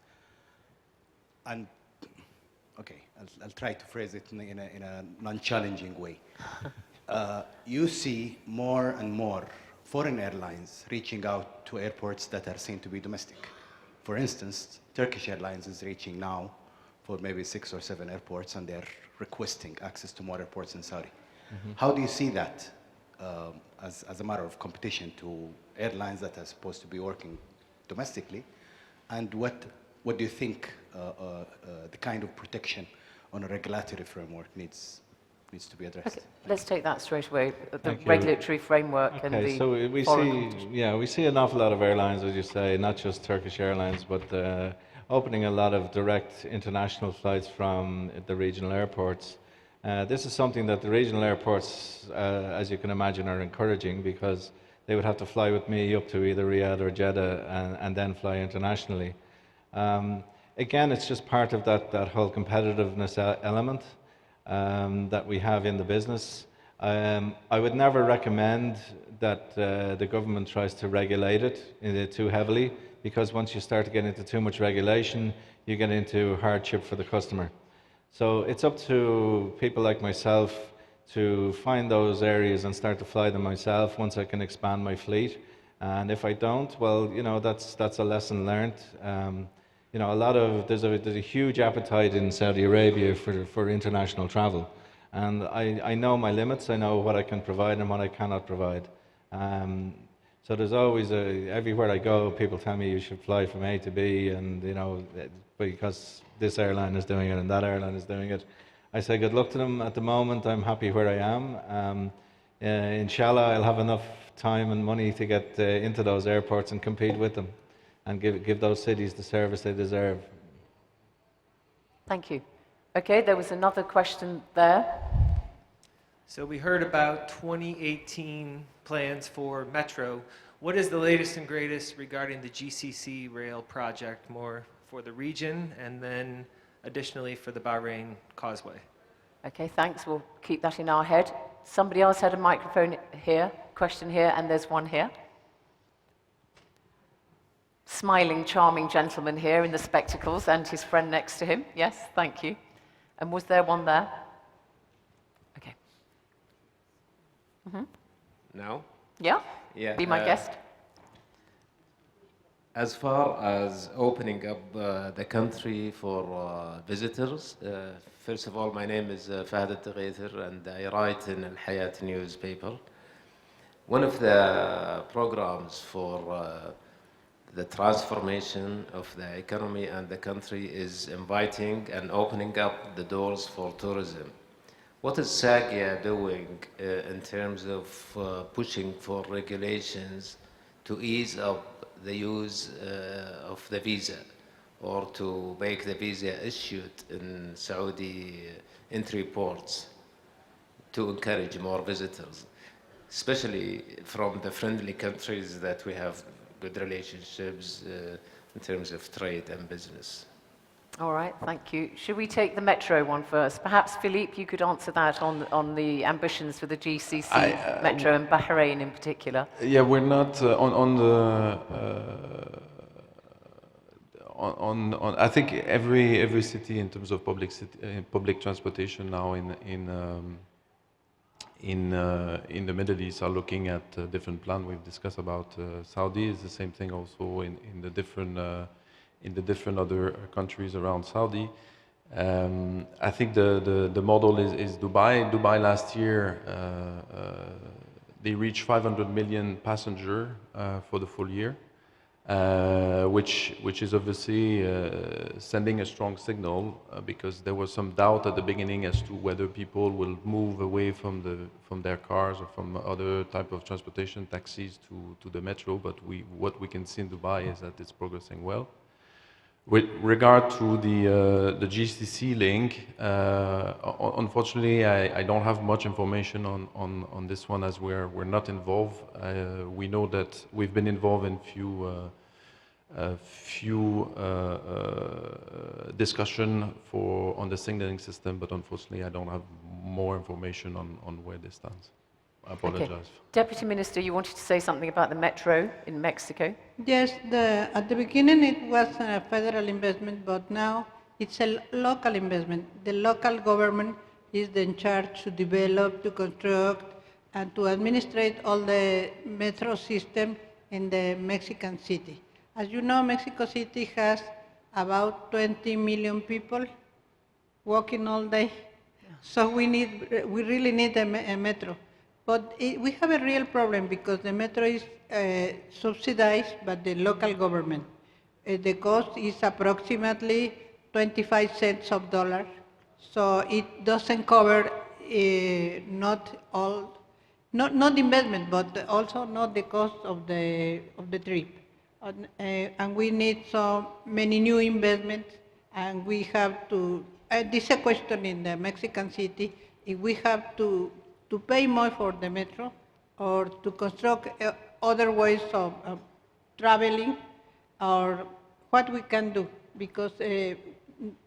And, okay, I'll try to phrase it in a non-challenging way. You see more and more foreign airlines reaching out to airports that are seen to be domestic. For instance, Turkish Airlines is reaching now for maybe 6 or 7 airports, and they're requesting access to more airports in Saudi. How do you see that as a matter of competition to airlines that are supposed to be working domestically? And what do you think the kind of protection on a regulatory framework needs to be addressed? Okay, let's take that straight away. The Thank you. regulatory framework and the so we see an awful lot of airlines, as you say, not just Turkish Airlines, but opening a lot of direct international flights from the regional airports. This is something that the regional airports, as you can imagine, are encouraging because they would have to fly with me up to either Riyadh or Jeddah and then fly internationally. Again, it's just part of that whole competitiveness element that we have in the business. I would never recommend that the government tries to regulate it too heavily, because once you start to get into too much regulation, you get into hardship for the customer. So it's up to people like myself to find those areas and start to fly them myself once I can expand my fleet. And if I don't, well, you know, that's a lesson learned. You know, there's a huge appetite in Saudi Arabia for international travel. And I know my limits, I know what I can provide and what I cannot provide. So there's always everywhere I go, people tell me you should fly from A to B, and you know, because this airline is doing it and that airline is doing it. I say good luck to them. At the moment, I'm happy where I am. Inshallah, I'll have enough time and money to get into those airports and compete with them and give those cities the service they deserve. Thank you. Okay, there was another question there. So we heard about 2018 plans for Metro. What is the latest and greatest regarding the GCC rail project, more for the region and then additionally for the Bahrain Causeway? Okay, thanks. We'll keep that in our head. Somebody else had a microphone here, question here, and there's one here. Smiling, charming gentleman here in the spectacles and his friend next to him. Yes, thank you. And was there one there? Okay. Now? Yeah? Yeah. Be my guest. As far as opening up the country for visitors, first of all, my name is Fahad Al-Taghaithir, and I write in Al-Hayat newspaper. One of the programs for the transformation of the economy and the country is inviting and opening up the doors for tourism. What is SAGIA doing in terms of pushing for regulations to ease up the use of the visa, or to make the visa issued in Saudi entry ports to encourage more visitors, especially from the friendly countries that we have good relationships, in terms of trade and business. All right, thank you. Should we take the metro one first? Perhaps, Philippe, you could answer that on the ambitions for the GCC metro and Bahrain in particular. Yeah, we're not I think every city in terms of public transportation now in the Middle East are looking at different plans. We've discussed about Saudi. Is the same thing also in the different other countries around Saudi. I think the model is Dubai. Dubai last year they reached 500 million passengers for the full year, which is obviously sending a strong signal because there was some doubt at the beginning as to whether people will move away from their cars or from other type of transportation, taxis to the metro. But what we can see in Dubai is that it's progressing well. With regard to the GCC link, unfortunately, I don't have much information on this one as we're not involved. We know that we've been involved in few discussion on the signaling system, but unfortunately, I don't have more information on where this stands. I apologize. Okay. Deputy Minister, you wanted to say something about the metro in Mexico? Yes, at the beginning it was a federal investment, but now it's a local investment. The local government is in charge to develop, to construct, and to administrate all the metro system in the Mexican city. As you know, Mexico City has about 20 million people walking all day, so we really need a metro. But we have a real problem because the metro is subsidized by the local government. The cost is approximately 25 cents of dollar, so it doesn't cover not the investment, but also not the cost of the trip. And we need so many new investments, and we have to. This is a question in the Mexican city. If we have to pay more for the metro or to construct other ways of traveling, or what we can do, because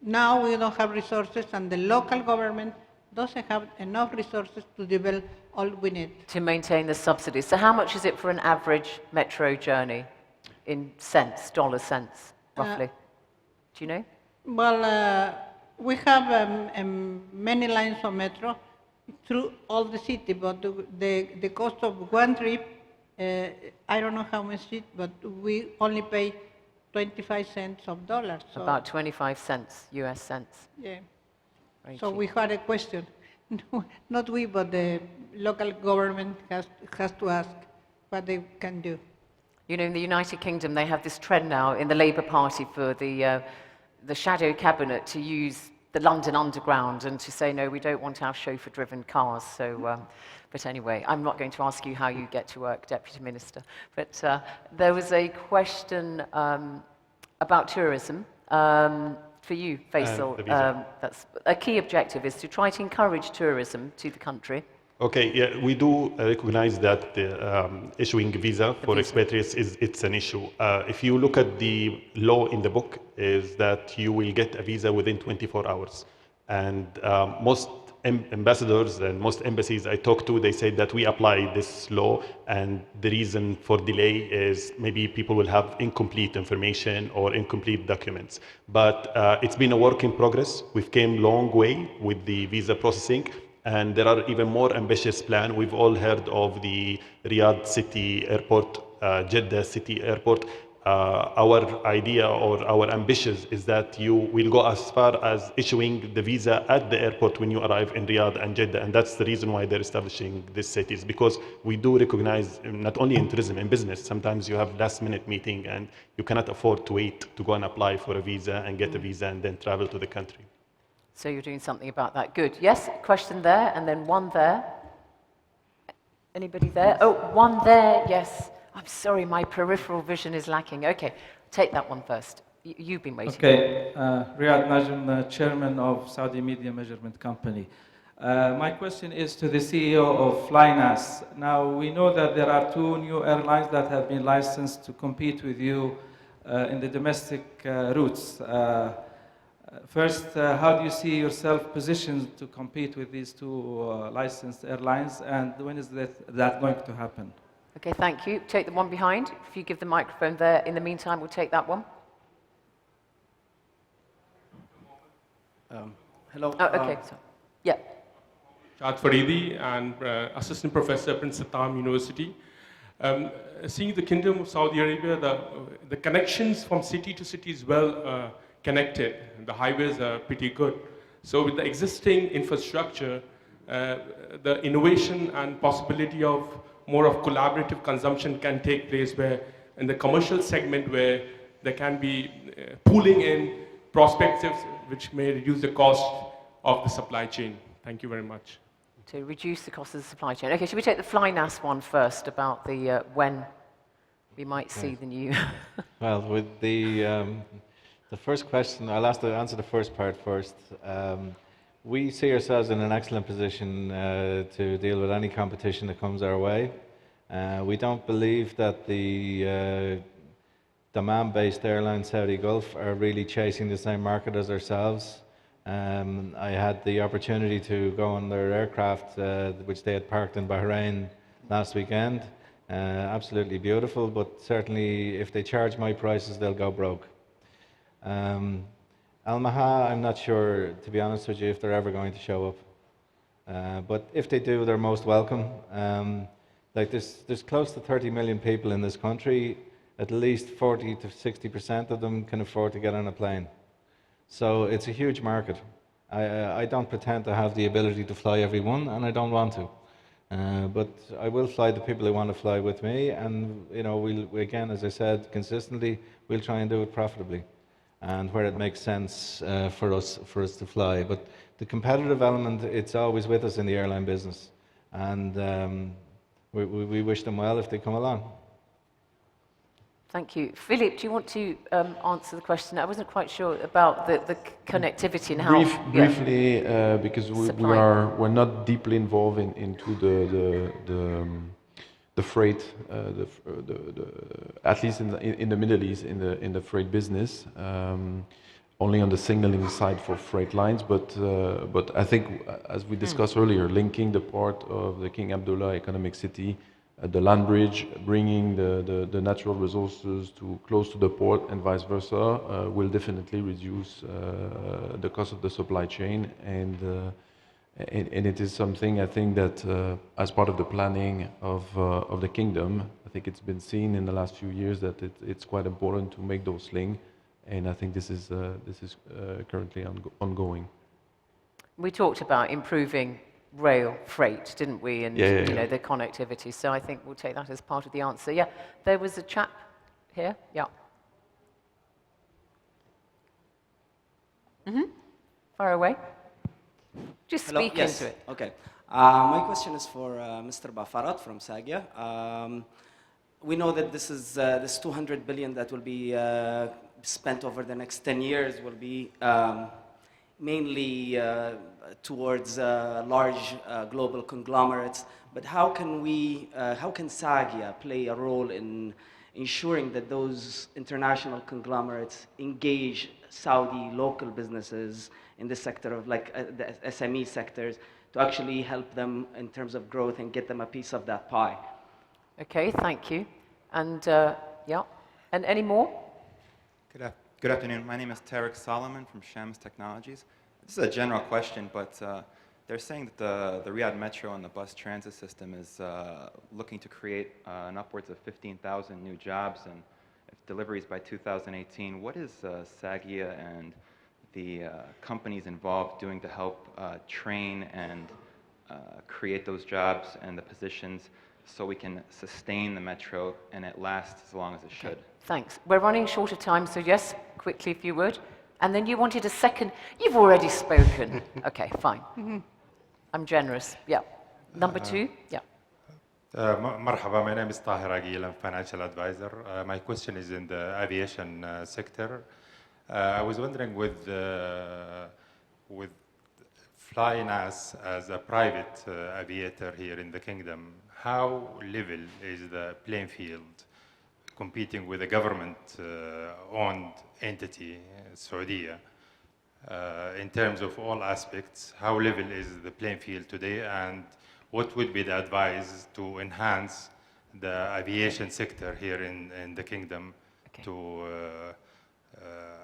now we don't have resources and the local government doesn't have enough resources to develop all we need. To maintain the subsidies. So how much is it for an average metro journey in cents, dollar cents, roughly? Do you know? Well, we have many lines of metro through all the city, but the cost of one trip, I don't know how much it, but we only pay 25 cents of dollars. So about 25 cents, US cents. Yeah. Very So cheap. we had a question. Not we, but the local government has to ask what they can do. You know, in the United Kingdom, they have this trend now in the Labour Party for the shadow cabinet to use the London Underground and to say, no, we don't want to have chauffeur-driven cars. So, but anyway, I'm not going to ask you how you get to work, Deputy Minister. But there was a question about tourism. For you, Faisal, that's a key objective is to try to encourage tourism to the country. Okay, yeah, we do recognize that issuing visa for expatriates it's an issue. If you look at the law in the book, is that you will get a visa within 24 hours. And most ambassadors and most embassies I talk to, they say that we apply this law, and the reason for delay is maybe people will have incomplete information or incomplete documents. But it's been a work in progress. We've came a long way with the visa processing. And there are even more ambitious plans. We've all heard of the Riyadh City Airport, Jeddah City Airport. Our idea or our ambitions is that you will go as far as issuing the visa at the airport when you arrive in Riyadh and Jeddah. And that's the reason why they're establishing these cities, because we do recognize not only in tourism, in business, sometimes you have last minute meeting and you cannot afford to wait to go and apply for a visa and get a visa and then travel to the country. So you're doing something about that. Good. Yes, question there, and then one there. Anybody there? Oh, one there, yes. I'm sorry, my peripheral vision is lacking. Okay, take that one first. You've been waiting. Okay, Riyad Najm, Chairman of Saudi Media Measurement Company. My question is to the CEO of FlyNAS. Now, we know that there are 2 new airlines that have been licensed to compete with you in the domestic routes. First, how do you see yourself positioned to compete with these two licensed airlines, and when is that going to happen? Okay, thank you. Take the one behind. If you give the microphone there, in the meantime, we'll take that one. Hello. Oh, okay. So, yeah. Shad Faridi, and Assistant Professor, Prince Satam University. Seeing the Kingdom of Saudi Arabia, the connections from city to city is well connected. The highways are pretty good. So with the existing infrastructure, the innovation and possibility of more of collaborative consumption can take place, where in the commercial segment where there can be pooling in perspectives which may reduce the cost of the supply chain. Thank you very much. To reduce the cost of the supply chain. Okay, should we take the FlyNAS one first about the when we might see the new... Well, with the first question, I'll answer the first part first. We see ourselves in an excellent position to deal with any competition that comes our way. We don't believe that the demand-based airlines, Saudi Gulf, are really chasing the same market as ourselves. I had the opportunity to go on their aircraft, which they had parked in Bahrain last weekend. Absolutely beautiful, but certainly if they charge my prices, they'll go broke. Al-Maha, I'm not sure, to be honest with you, if they're ever going to show up. But if they do, they're most welcome. Like there's close to 30 million people in this country. At least 40 to 60% of them can afford to get on a plane. So it's a huge market. I don't pretend to have the ability to fly everyone, and I don't want to. But I will fly the people who want to fly with me, and you know, we'll again, as I said, consistently, we'll try and do it profitably, and where it makes sense for us to fly. But the competitive element, it's always with us in the airline business, and we wish them well if they come along. Thank you. Philippe, do you want to answer the question? I wasn't quite sure about the connectivity and how... Briefly, because we're not deeply involved into the freight, at least in the Middle East, in the freight business, only on the signaling side for freight lines. But I think, as we discussed earlier, linking the port of the King Abdullah Economic City, the land bridge, bringing the natural resources close to the port and vice versa, will definitely reduce the cost of the supply chain, and it is something I think that as part of the planning of the kingdom, I think it's been seen in the last few years that it's quite important to make those links, and I think this is currently ongoing. We talked about improving rail freight, didn't we? And you know, the connectivity. So I think we'll take that as part of the answer. Yeah, there was a chap here. Yeah. Far away. Just speak into it. Okay. My question is for Mr. Bafarat from Sagia. We know that this 200 billion that will be spent over the next 10 years will be mainly towards large global conglomerates. But how can Sagia play a role in ensuring that those international conglomerates engage Saudi local businesses in the sector of like the SME sectors to actually help them in terms of growth and get them a piece of that pie? Okay, thank you. And yeah, and any more? Good afternoon. My name is Tarek Solomon from Shams Technologies. This is a general question, but they're saying that the Riyadh Metro and the bus transit system is looking to create an upwards of 15,000 new jobs and deliveries by 2018. What is Sagia and the companies involved doing to help train and create those jobs and the positions so we can sustain the metro and it lasts as long as it should? Thanks. We're running short of time, so yes, quickly if you would. And then you wanted a second. You've already spoken. Okay, fine. I'm generous. Yeah. Number two. Yeah. Marhaba, my name is Tahir Aguil, I'm financial advisor. My question is in the aviation sector. I was wondering with FlyNAS as a private aviator here in the kingdom, how level is the playing field competing with a government-owned entity, Saudi, in terms of all aspects, how level is the playing field today, and what would be the advice to enhance the aviation sector here in the kingdom?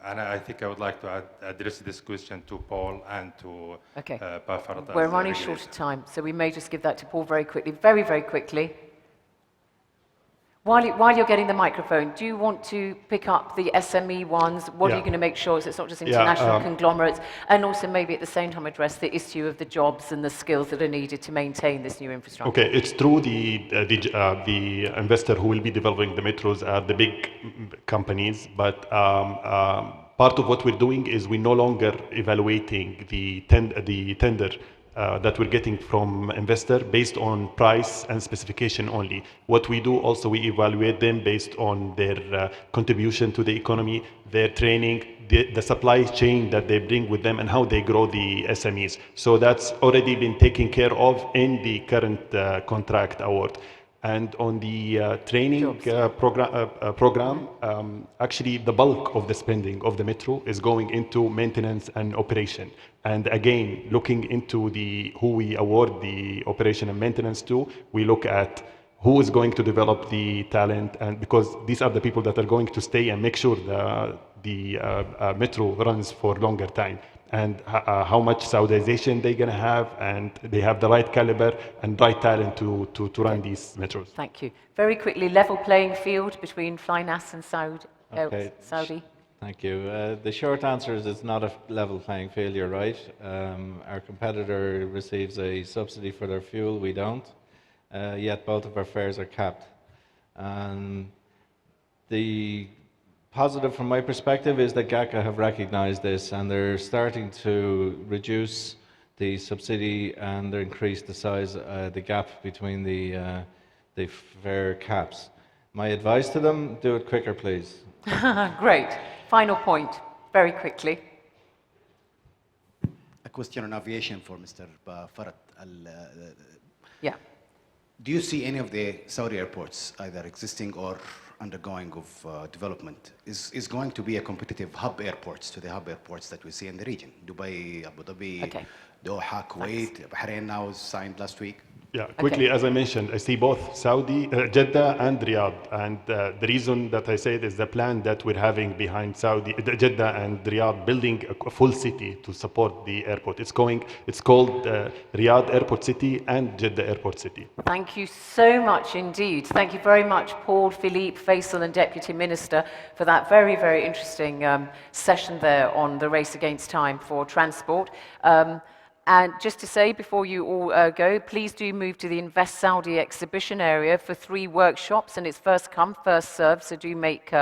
And I think I would like to address this question to Paul and to Farat. We're running short of time, so we may just give that to Paul very quickly, very, very quickly. While you're getting the microphone, do you want to pick up the SME ones? What are you going to make sure it's not just international conglomerates, and also maybe at the same time address the issue of the jobs and the skills that are needed to maintain this new infrastructure? Okay, it's true the investor who will be developing the metros are the big companies, but part of what we're doing is we're no longer evaluating the tender that we're getting from investor based on price and specification only. What we do also, we evaluate them based on their contribution to the economy, their training, the supply chain that they bring with them, and how they grow the SMEs. So that's already been taken care of in the current contract award. And on the training program, actually the bulk of the spending of the metro is going into maintenance and operation. And again, looking into who we award the operation and maintenance to, we look at who is going to develop the talent, and because these are the people that are going to stay and make sure the metro runs for longer time, and how much Saudization they're going to have, and they have the right caliber and right talent to run these metros. Thank you. Very quickly, level playing field between Flynas and Saudi. Thank you. The short answer is it's not a level playing field, you're right. Our competitor receives a subsidy for their fuel, we don't. Yet both of our fares are capped. The positive from my perspective is that GACA have recognized this, and they're starting to reduce the subsidy and increase the size, the gap between the fare caps. My advice to them, do it quicker, please. Great. Final point, very quickly. A question on aviation for Mr. Farat. Yeah. Do you see any of the Saudi airports, either existing or undergoing of development, is going to be a competitive hub airports to the hub airports that we see in the region? Dubai, Abu Dhabi, Doha, Kuwait, Bahrain now was signed last week. Yeah, quickly, as I mentioned, I see both Saudi, Jeddah and Riyadh. And the reason that I say it is the plan that we're having behind Jeddah and Riyadh, building a full city to support the airport. It's called Riyadh Airport City and Jeddah Airport City. Thank you so much indeed. Thank you very much, Paul, Philippe, Faisal and Deputy Minister, for that very, very interesting session there on the race against time for transport. And just to say, before you all go, please do move to the Invest Saudi exhibition area for 3 workshops, and it's first come, first served, so do make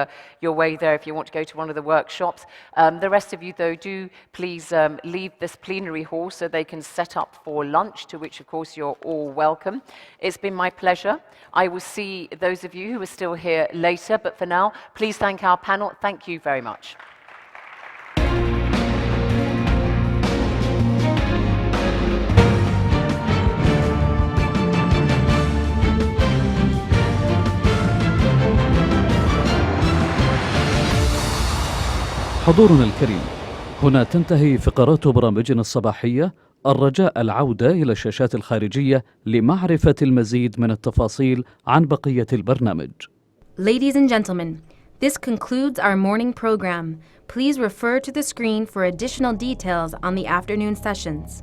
your way there if you want to go to one of the workshops. The rest of you, though, do please leave this plenary hall so they can set up for lunch, to which, of course, you're all welcome. It's been my pleasure. I will see those of you who are still here later, but for now, please thank our panel. Thank you very much. حضورنا الكريم، هنا تنتهي فقرات برامجنا الصباحية. الرجاء العودة إلى الشاشات الخارجية لمعرفة المزيد من التفاصيل عن بقية البرنامج. Ladies and gentlemen, this concludes our morning program. Please refer to the screen for additional details on the afternoon sessions.